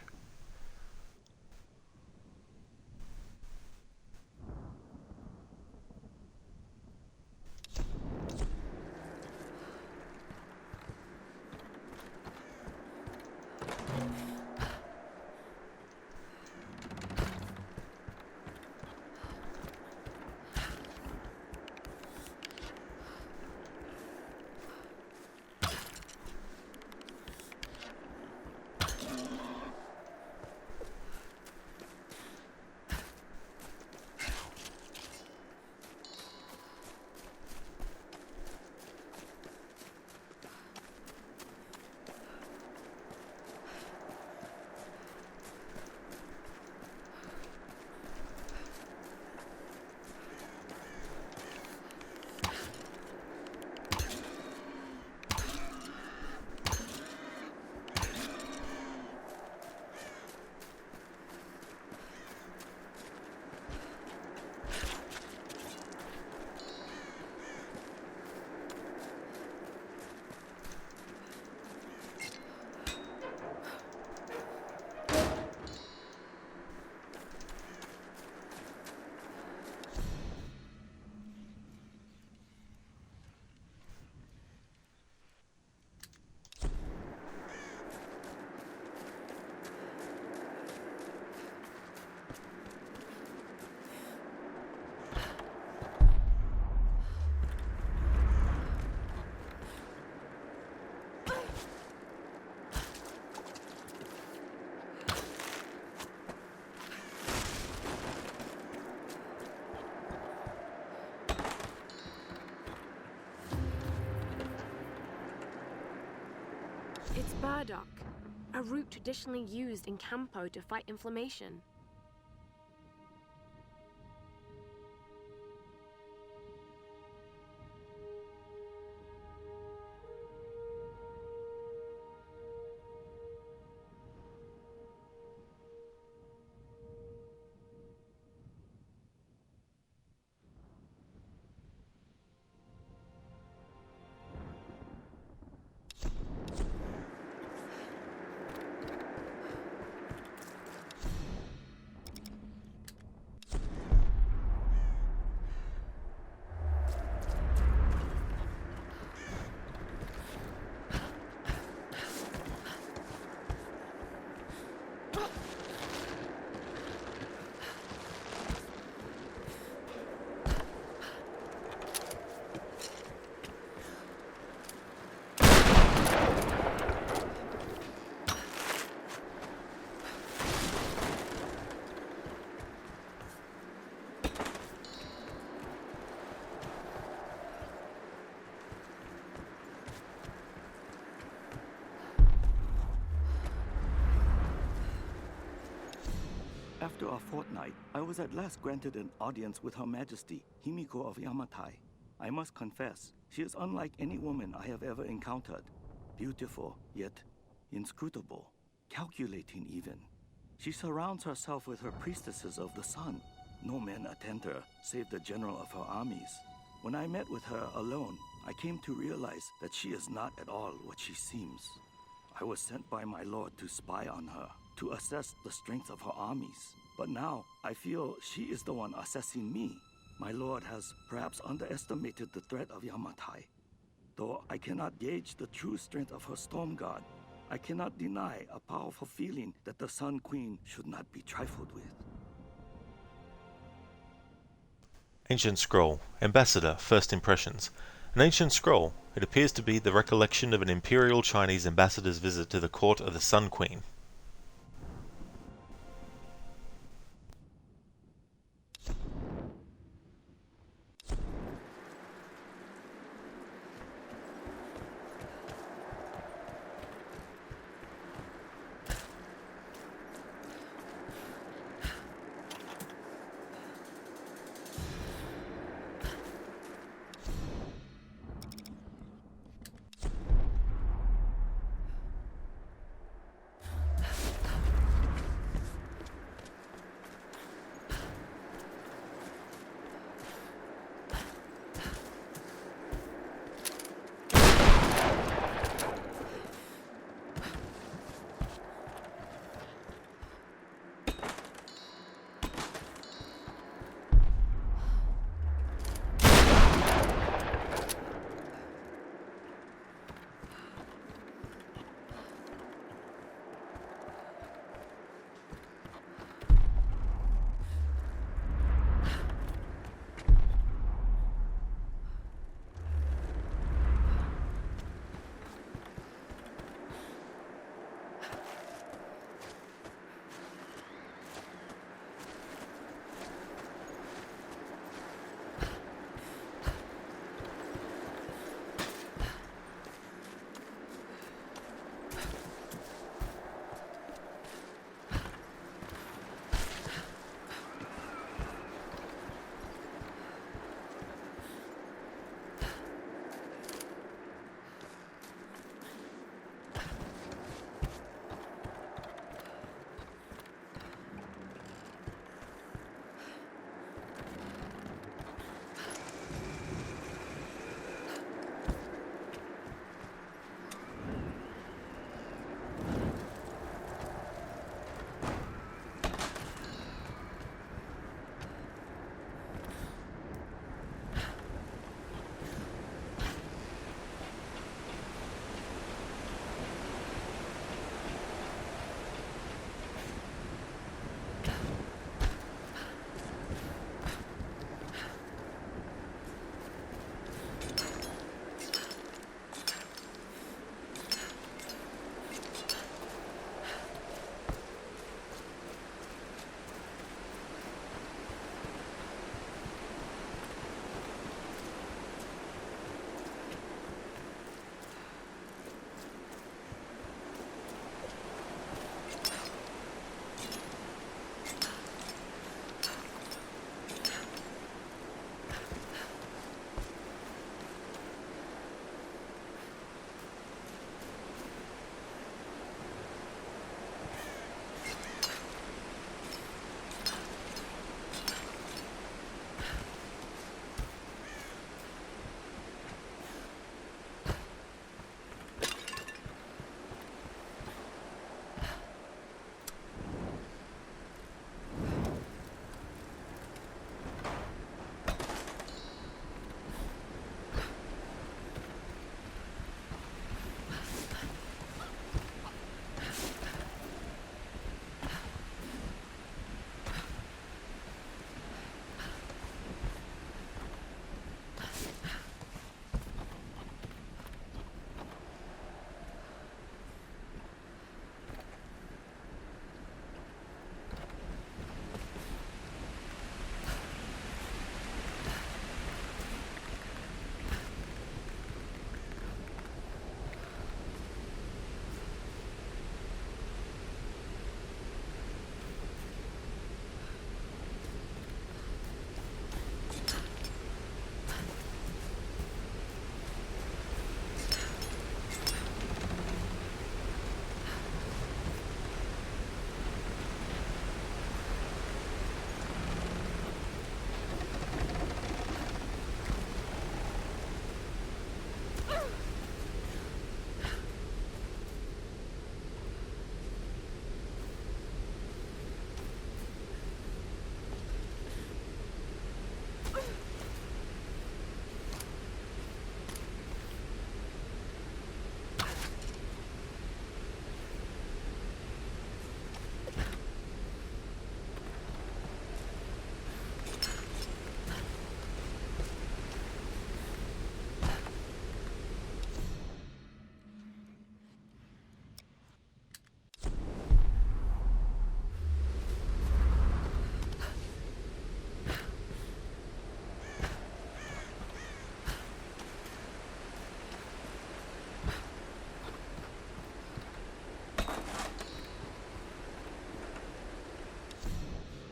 It's burdock, a root traditionally used in Campo to fight inflammation. After a fortnight, I was at last granted an audience with Her Majesty, Himiko of Yamatai. I must confess, she is unlike any woman I have ever encountered. Beautiful, yet inscrutable, calculating even. She surrounds herself with her priestesses of the sun. No men attend her, save the general of her armies. When I met with her alone, I came to realize that she is not at all what she seems. I was sent by my lord to spy on her, to assess the strength of her armies. But now, I feel she is the one assessing me. My lord has perhaps underestimated the threat of Yamatai. Though I cannot gauge the true strength of her storm god, I cannot deny a powerful feeling that the Sun Queen should not be trifled with. Ancient Scroll. Ambassador. First impressions. An ancient scroll. It appears to be the recollection of an imperial Chinese ambassador's visit to the court of the Sun Queen.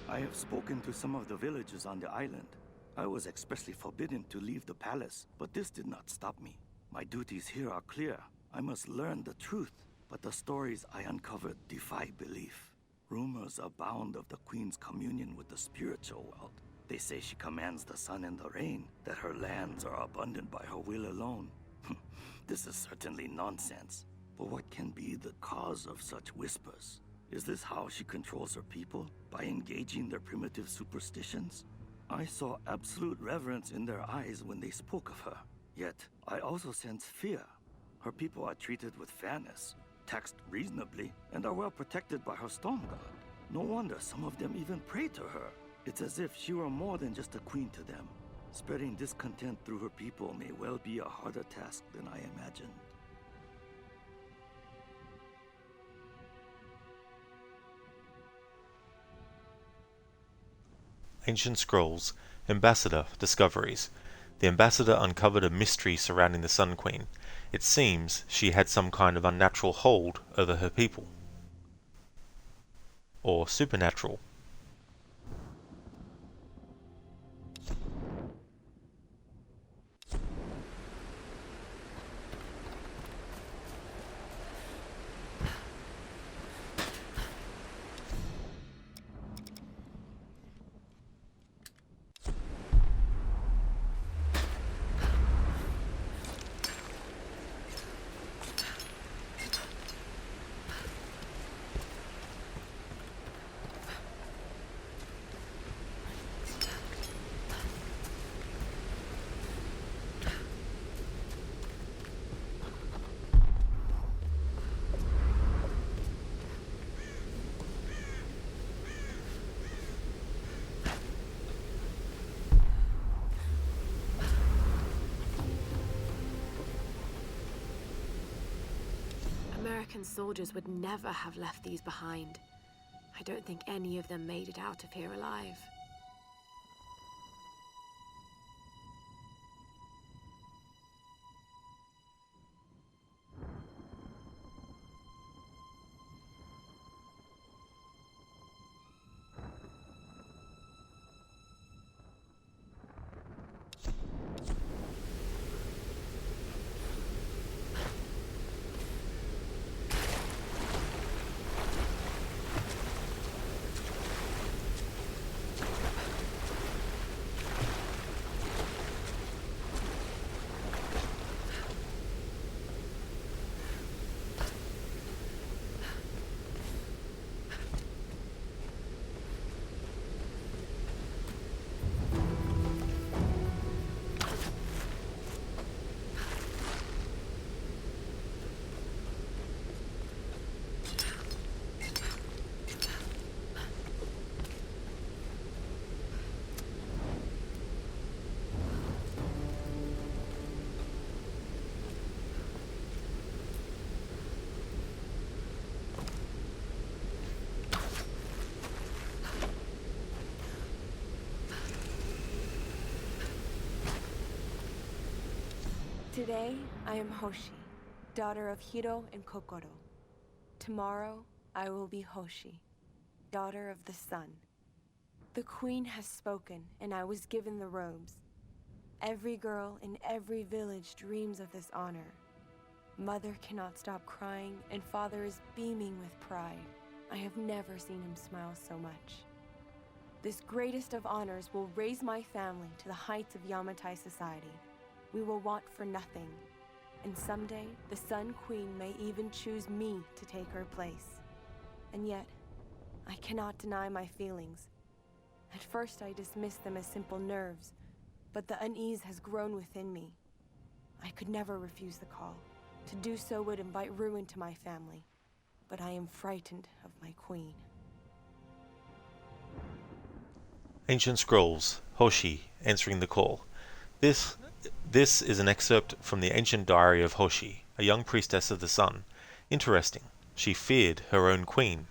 I have spoken to some of the villagers on the island. I was expressly forbidden to leave the palace, but this did not stop me. My duties here are clear. I must learn the truth, but the stories I uncovered defy belief. Rumors abound of the Queen's communion with the spiritual world. They say she commands the sun and the rain, that her lands are abundant by her will alone. This is certainly nonsense. But what can be the cause of such whispers? Is this how she controls her people? By engaging their primitive superstitions? I saw absolute reverence in their eyes when they spoke of her. Yet, I also sense fear. Her people are treated with fairness, taxed reasonably, and are well protected by her storm god. No wonder some of them even pray to her. It's as if she were more than just a queen to them. Spreading discontent through her people may well be a harder task than I imagined. Ancient Scrolls, Ambassador Discoveries. The Ambassador uncovered a mystery surrounding the Sun Queen. It seems she had some kind of unnatural hold over her people. Or supernatural. American soldiers would never have left these behind. I don't think any of them made it out of here alive. Today, I am Hoshi, daughter of Hiro and Kokoro. Tomorrow, I will be Hoshi, daughter of the sun. The queen has spoken, and I was given the robes. Every girl in every village dreams of this honor. Mother cannot stop crying, and father is beaming with pride. I have never seen him smile so much. This greatest of honors will raise my family to the heights of Yamatai society. We will want for nothing, and someday the Sun Queen may even choose me to take her place. And yet, I cannot deny my feelings. At first I dismissed them as simple nerves, but the unease has grown within me. I could never refuse the call. To do so would invite ruin to my family, but I am frightened of my queen. Ancient Scrolls, Hoshi answering the call. This is an excerpt from the ancient diary of Hoshi, a young priestess of the sun. Interesting. She feared her own queen.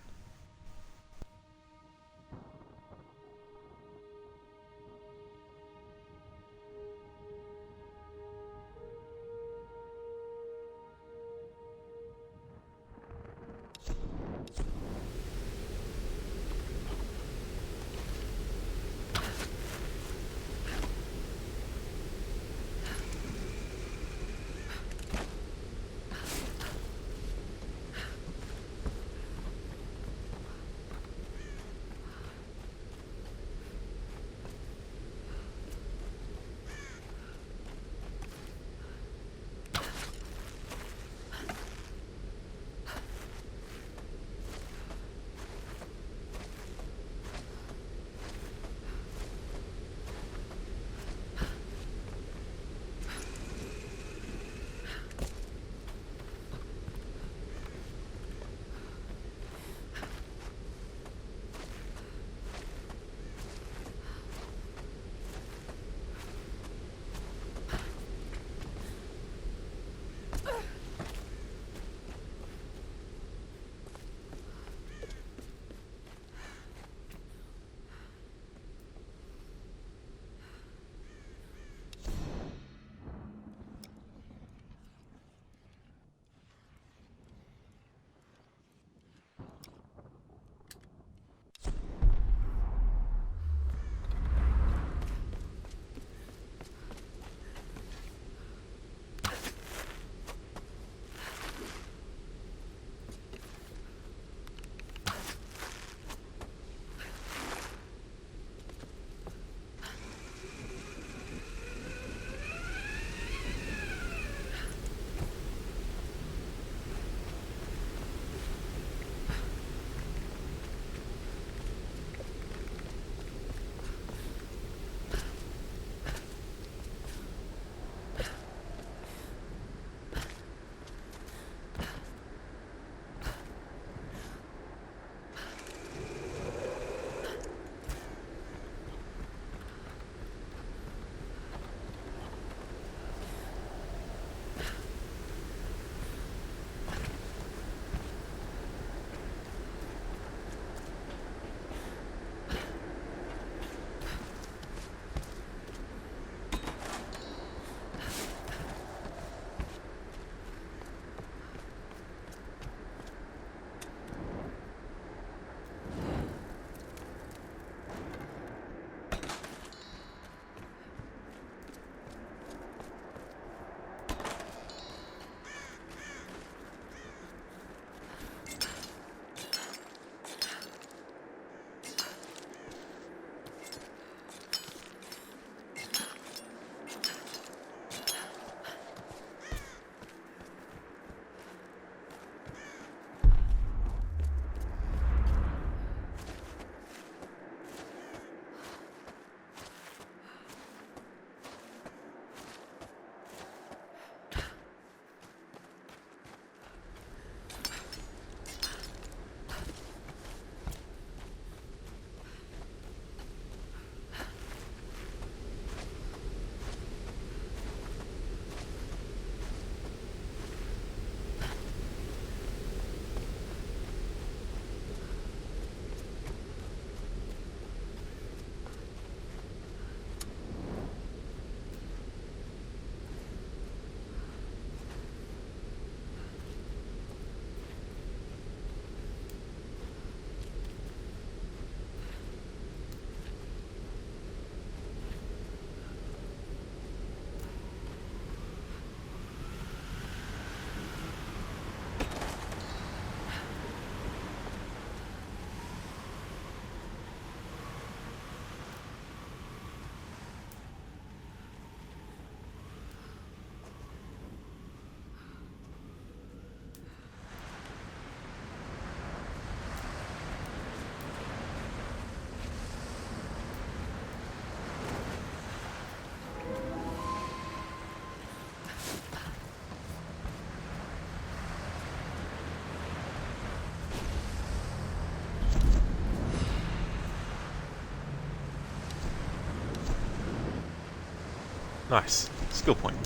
Nice. Skill point.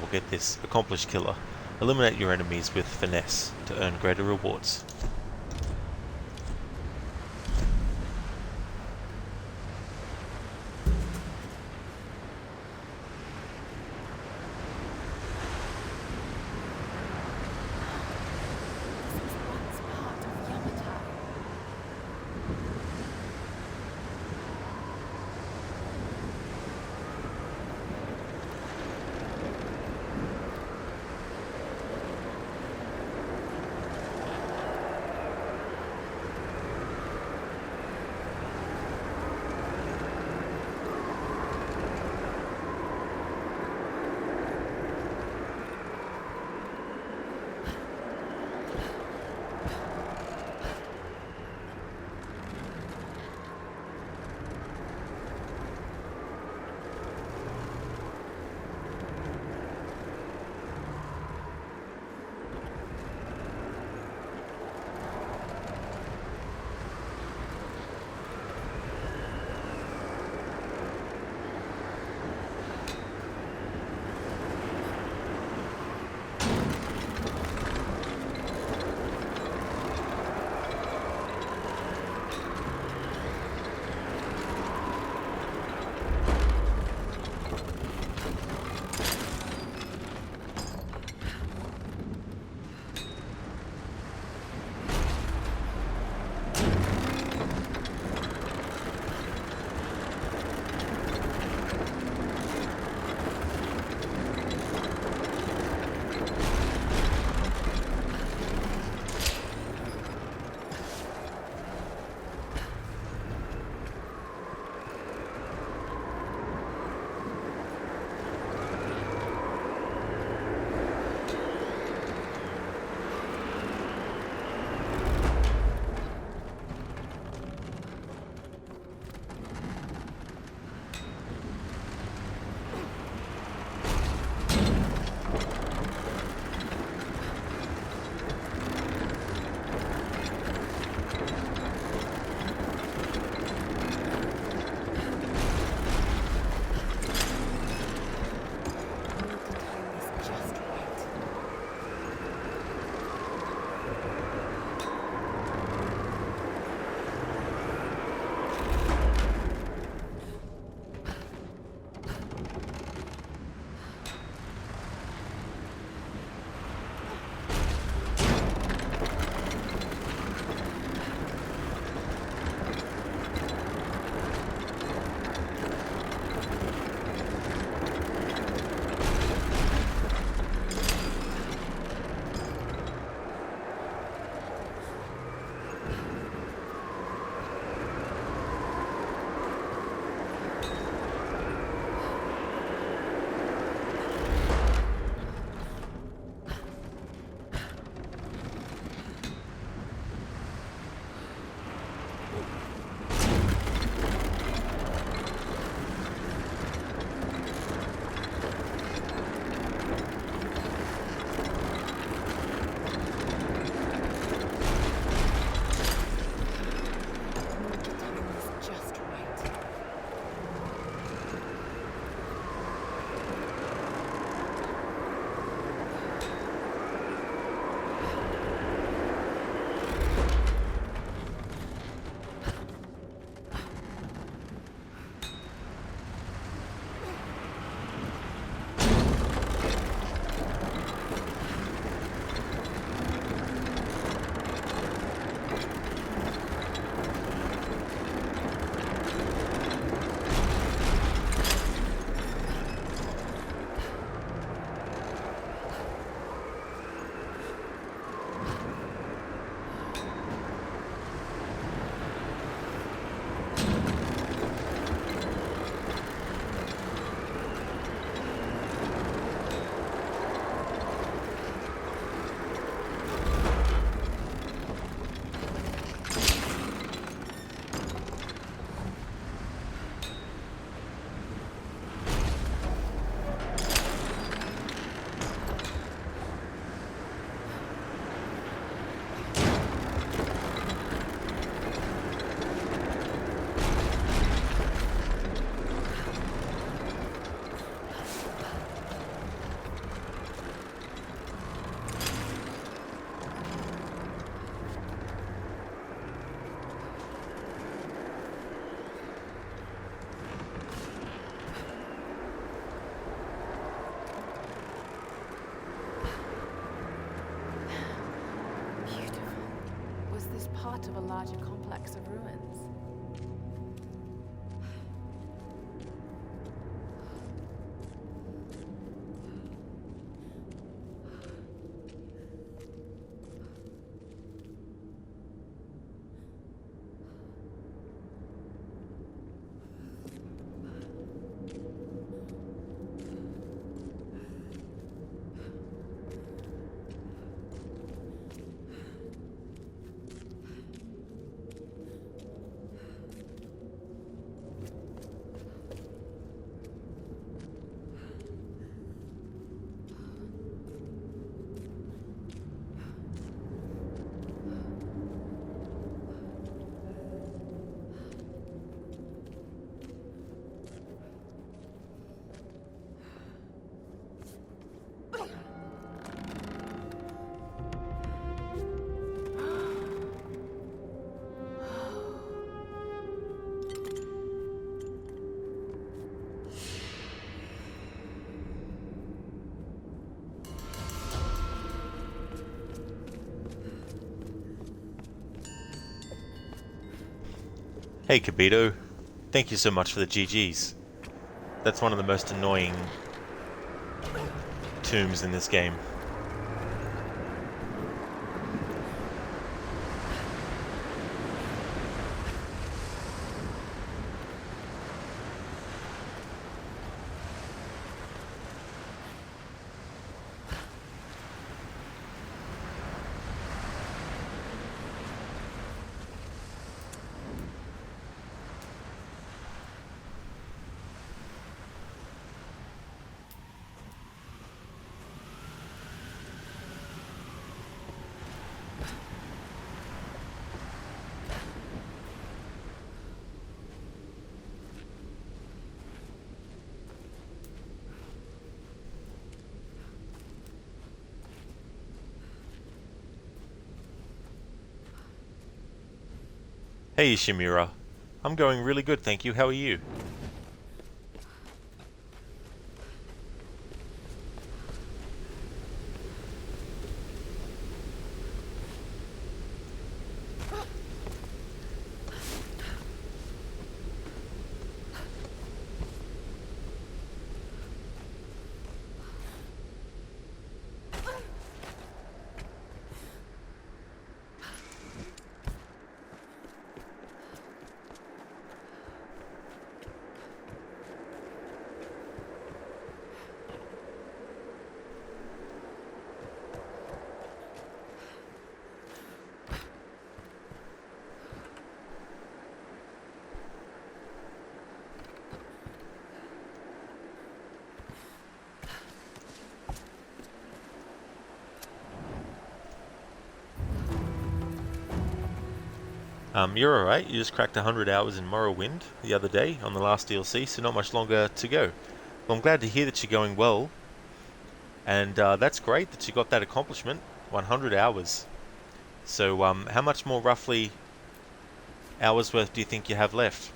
We'll get this. Accomplished Killer. Eliminate your enemies with finesse to earn greater rewards. part of a larger complex of ruins. Hey Kibito, thank you so much for the GGs. That's one of the most annoying tombs in this game. Hey Ishimura, I'm going really good, thank you. How are you? You're alright, you just cracked 100 hours in Morrowind the other day on the last DLC, so not much longer to go. Well, I'm glad to hear that you're going well, and that's great that you got that accomplishment, 100 hours. So how much more roughly hours worth do you think you have left?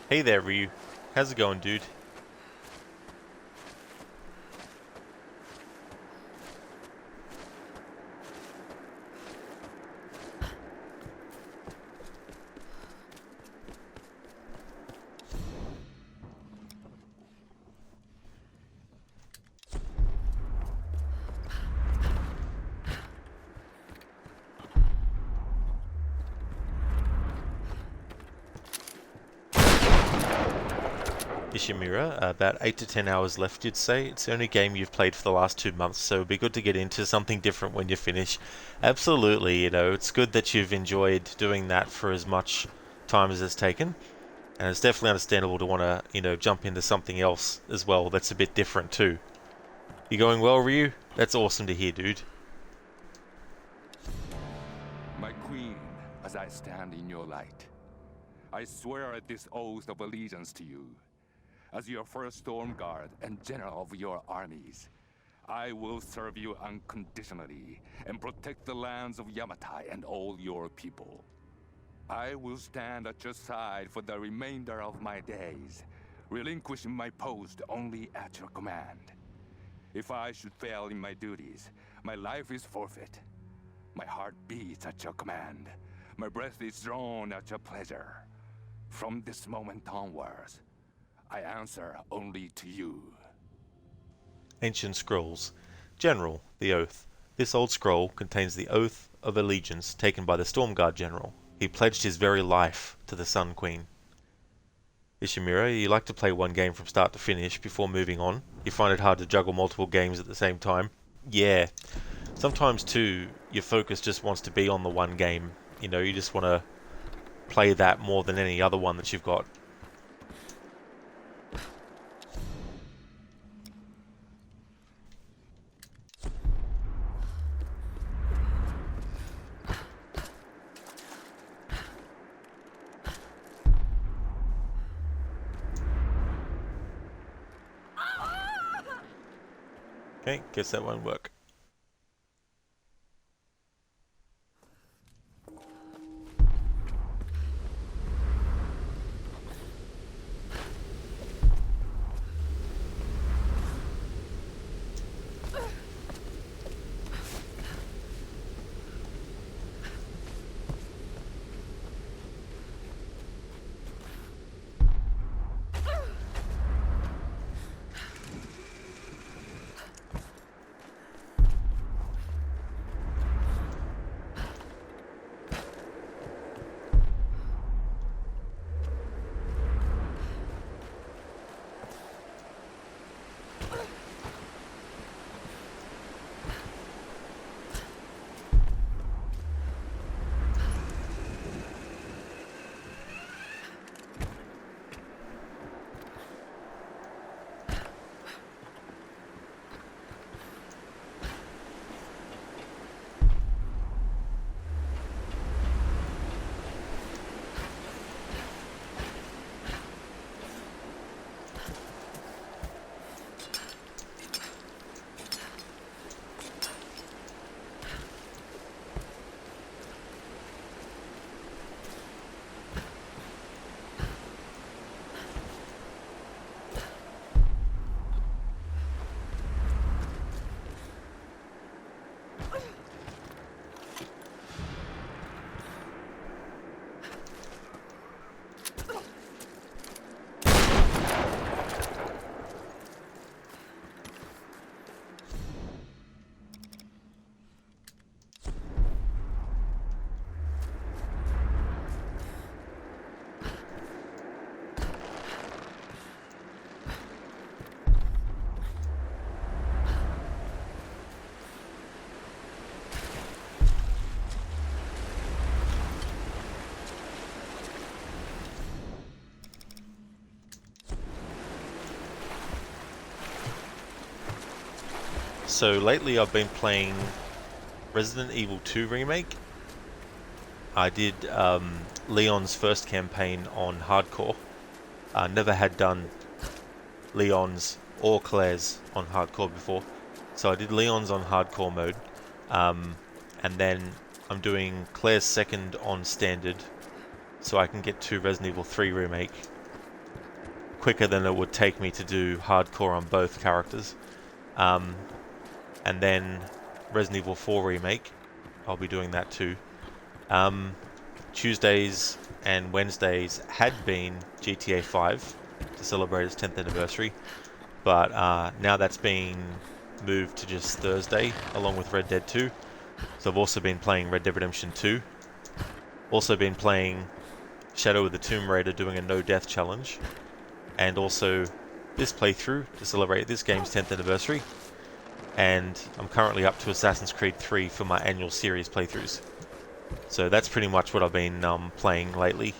Hey there, Ryu. How's it going, dude? Ishimura, about 8 to 10 hours left, you'd say. It's the only game you've played for the last 2 months, so it'd be good to get into something different when you finish. Absolutely, you know, it's good that you've enjoyed doing that for as much time as it's taken, and it's definitely understandable to want to, you know, jump into something else as well that's a bit different too. You going well, Ryu? That's awesome to hear, dude. My queen, as I stand in your light, I swear this oath of allegiance to you. As your first storm guard and general of your armies, I will serve you unconditionally and protect the lands of Yamatai and all your people. I will stand at your side for the remainder of my days, relinquishing my post only at your command. If I should fail in my duties, my life is forfeit. My heart beats at your command. My breath is drawn at your pleasure. From this moment onwards, I answer only to you. Ancient Scrolls. General, the Oath. This old scroll contains the oath of allegiance taken by the Stormguard General. He pledged his very life to the Sun Queen. Ishimura, you like to play one game from start to finish before moving on? You find it hard to juggle multiple games at the same time? Yeah. Sometimes too, your focus just wants to be on the one game. You know, you just want to play that more than any other one that you've got. Okay, guess that won't work. So lately I've been playing Resident Evil 2 Remake. I did Leon's first campaign on hardcore. I never had done Leon's or Claire's on hardcore before. So I did Leon's on hardcore mode. And then I'm doing Claire's second on standard, so I can get to Resident Evil 3 Remake quicker than it would take me to do hardcore on both characters. And then Resident Evil 4 Remake, I'll be doing that too. Tuesdays and Wednesdays had been GTA 5 to celebrate its 10th anniversary, but now that's been moved to just Thursday along with Red Dead 2. So I've also been playing Red Dead Redemption 2. Also been playing Shadow of the Tomb Raider, doing a no death challenge. And also this playthrough to celebrate this game's 10th anniversary. And I'm currently up to Assassin's Creed 3 for my annual series playthroughs. So that's pretty much what I've been playing lately.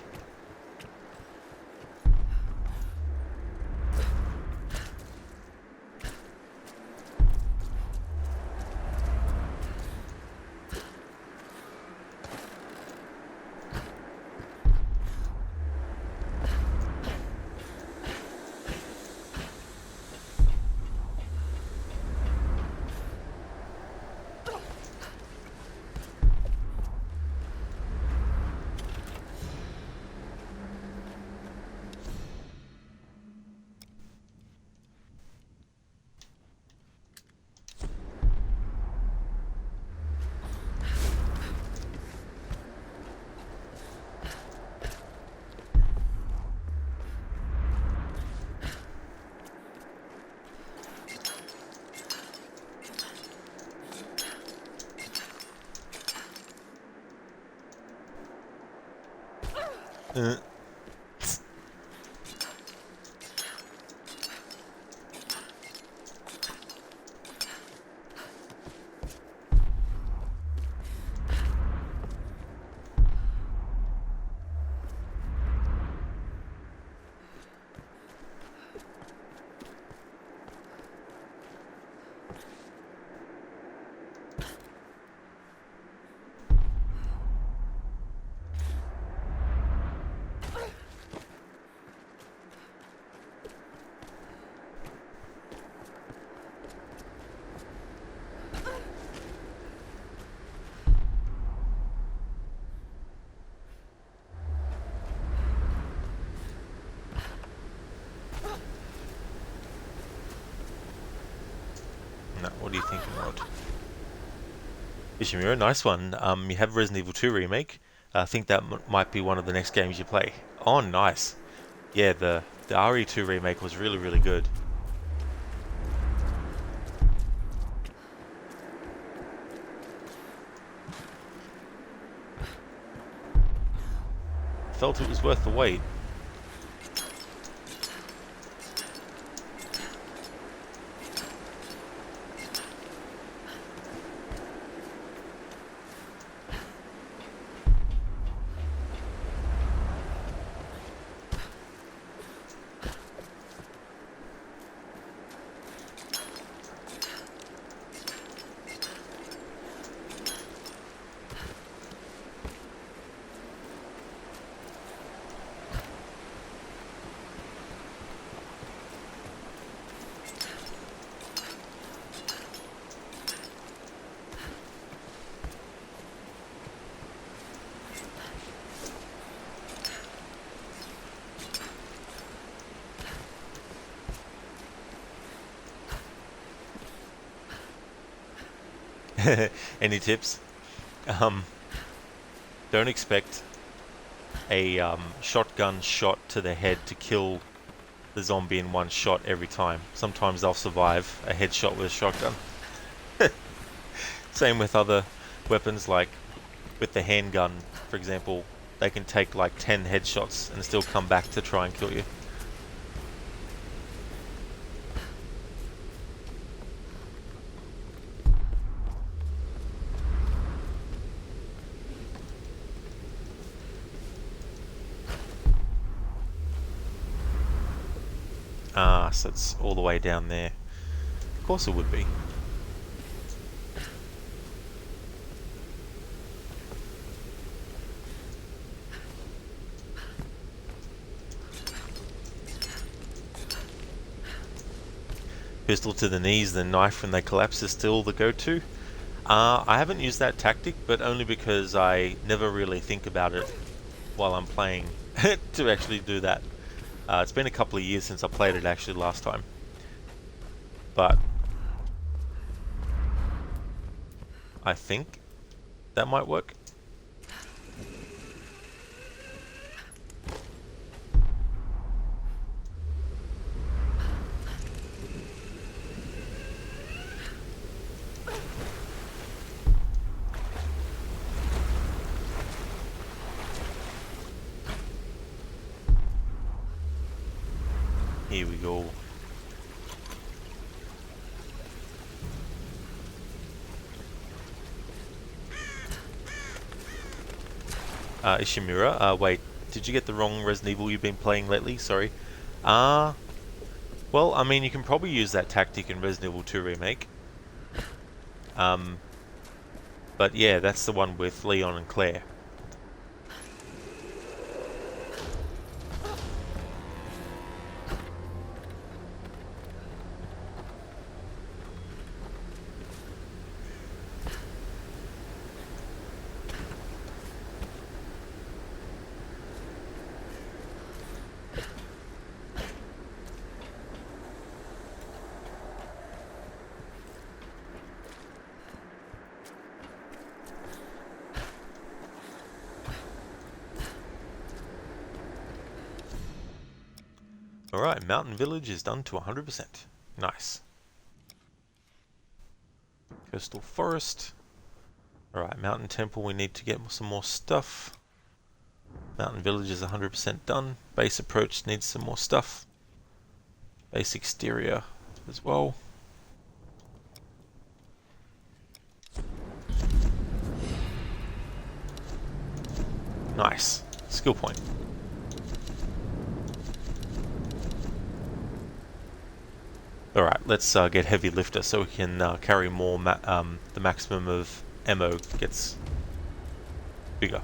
No, what are you thinking, Rod? Ishimura, nice one. You have Resident Evil 2 Remake. I think that might be one of the next games you play. Oh, nice. Yeah, the RE2 Remake was really, really good. Felt it was worth the wait. Any tips? Don't expect a shotgun shot to the head to kill the zombie in one shot every time. Sometimes they'll survive a headshot with a shotgun. Same with other weapons, like with the handgun, for example. They can take like 10 headshots and still come back to try and kill you. Ah, so it's all the way down there. Of course it would be. Pistol to the knees, the knife when they collapse is still the go-to. I haven't used that tactic, but only because I never really think about it while I'm playing to actually do that. It's been a couple of years since I played it actually last time. But I think that might work. Here we go. Ishimura, wait, did you get the wrong Resident Evil you've been playing lately? Sorry. Well, I mean, you can probably use that tactic in Resident Evil 2 Remake. But yeah, that's the one with Leon and Claire. Alright, Mountain Village is done to 100%. Nice. Coastal Forest. Alright, Mountain Temple, we need to get some more stuff. Mountain Village is 100% done. Base approach needs some more stuff. Base exterior as well. Nice. Skill point. Alright, let's get Heavy Lifter so we can carry more, the maximum of ammo gets bigger.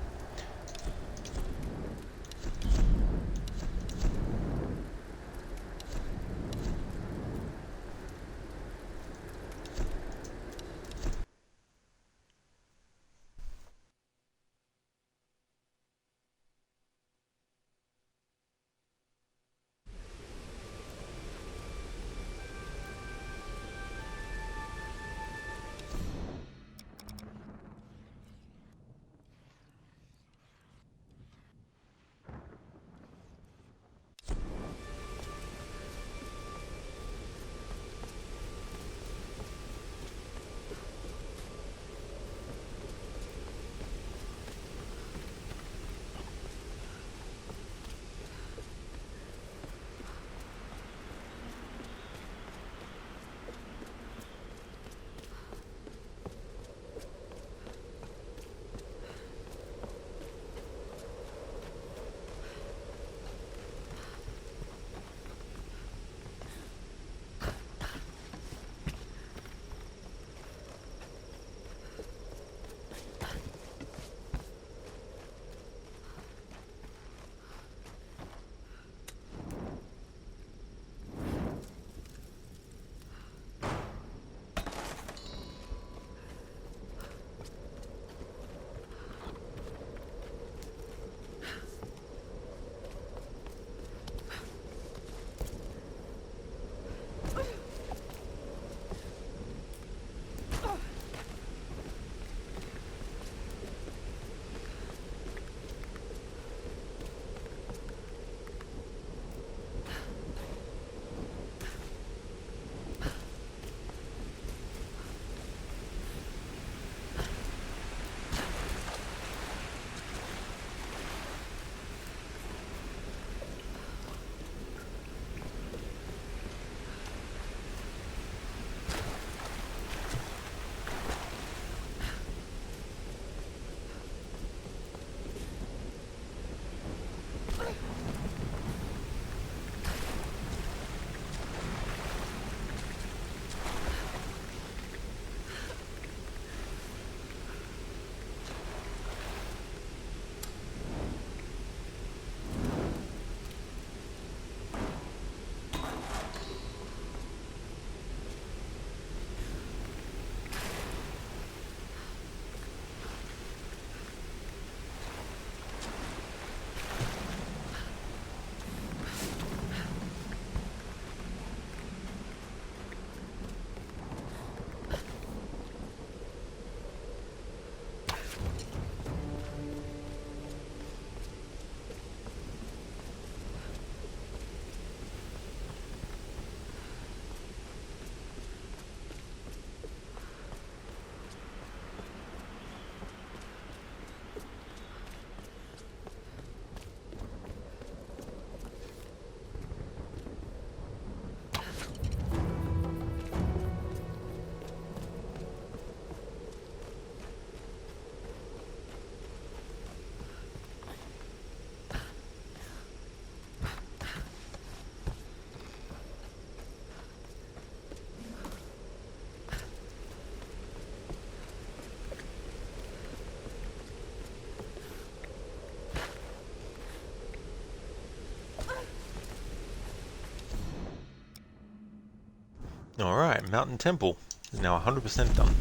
Alright, Mountain Temple is now 100% done.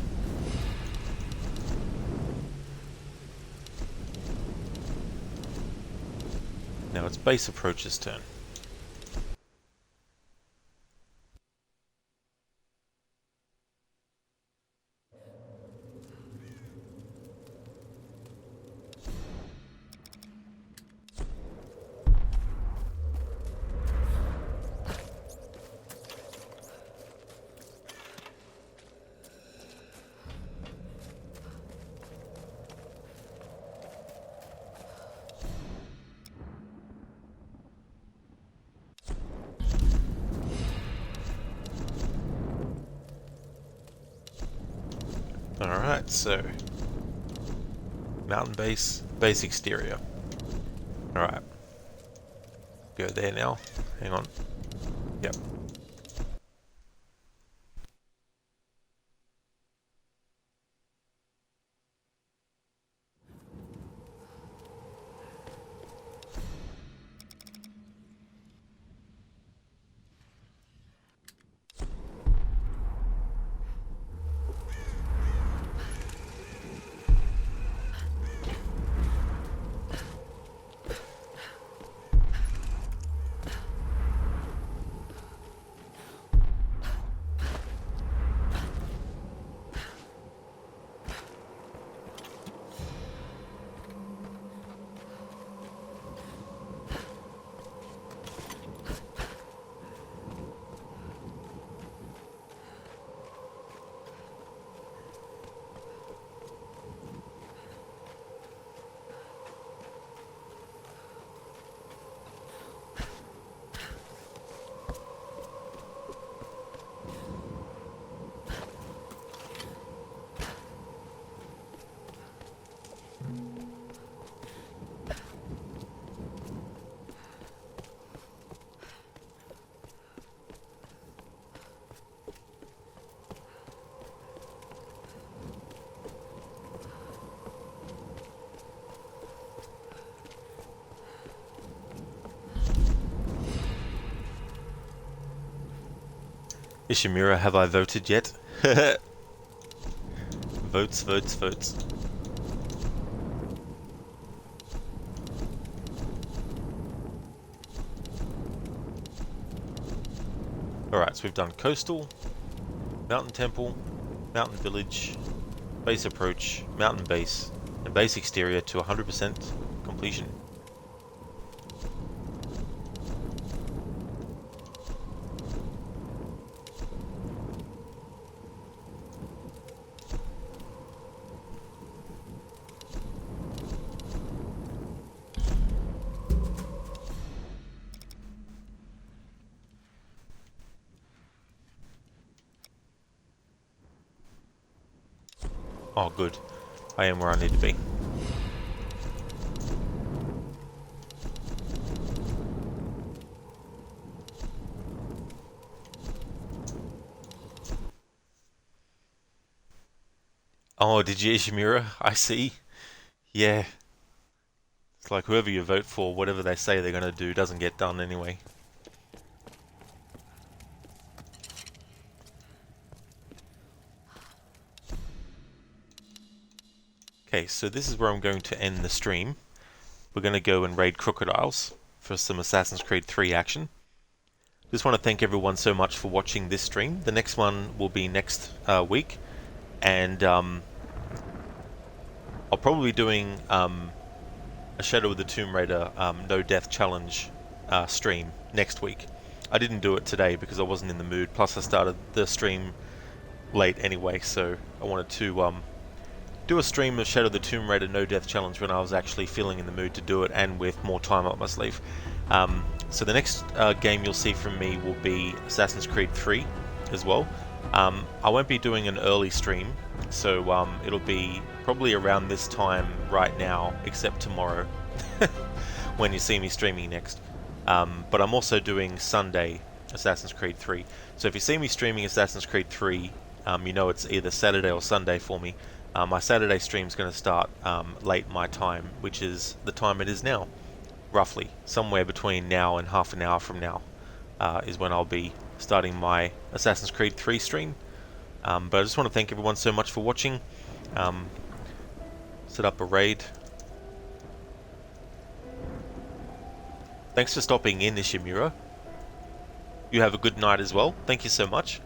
Now it's Base Approach's turn. Alright, so mountain base, base exterior. Alright. Go there now. Hang on. Yep. Ishimura, have I voted yet? Votes, votes, votes. Alright, so we've done Coastal, Mountain Temple, Mountain Village, Base Approach, Mountain Base, and Base Exterior to 100% completion. Oh, good. I am where I need to be. Oh, did you, Ishimura? I see. Yeah. It's like whoever you vote for, whatever they say they're gonna do doesn't get done anyway. Okay, so this is where I'm going to end the stream. We're going to go and raid Crocodiles for some Assassin's Creed 3 action. Just want to thank everyone so much for watching this stream. The next one will be next week, and I'll probably be doing a Shadow of the Tomb Raider No Death Challenge stream next week. I didn't do it today because I wasn't in the mood, plus I started the stream late anyway, so I wanted to do a stream of Shadow of the Tomb Raider No Death Challenge when I was actually feeling in the mood to do it and with more time up my sleeve. So the next game you'll see from me will be Assassin's Creed 3 as well. I won't be doing an early stream, so it'll be probably around this time right now, except tomorrow when you see me streaming next. But I'm also doing Sunday Assassin's Creed 3. So if you see me streaming Assassin's Creed 3, you know it's either Saturday or Sunday for me. My Saturday stream is going to start late my time, which is the time it is now, roughly. Somewhere between now and half an hour from now is when I'll be starting my Assassin's Creed 3 stream. But I just want to thank everyone so much for watching. Set up a raid. Thanks for stopping in, Ishimura. You have a good night as well. Thank you so much.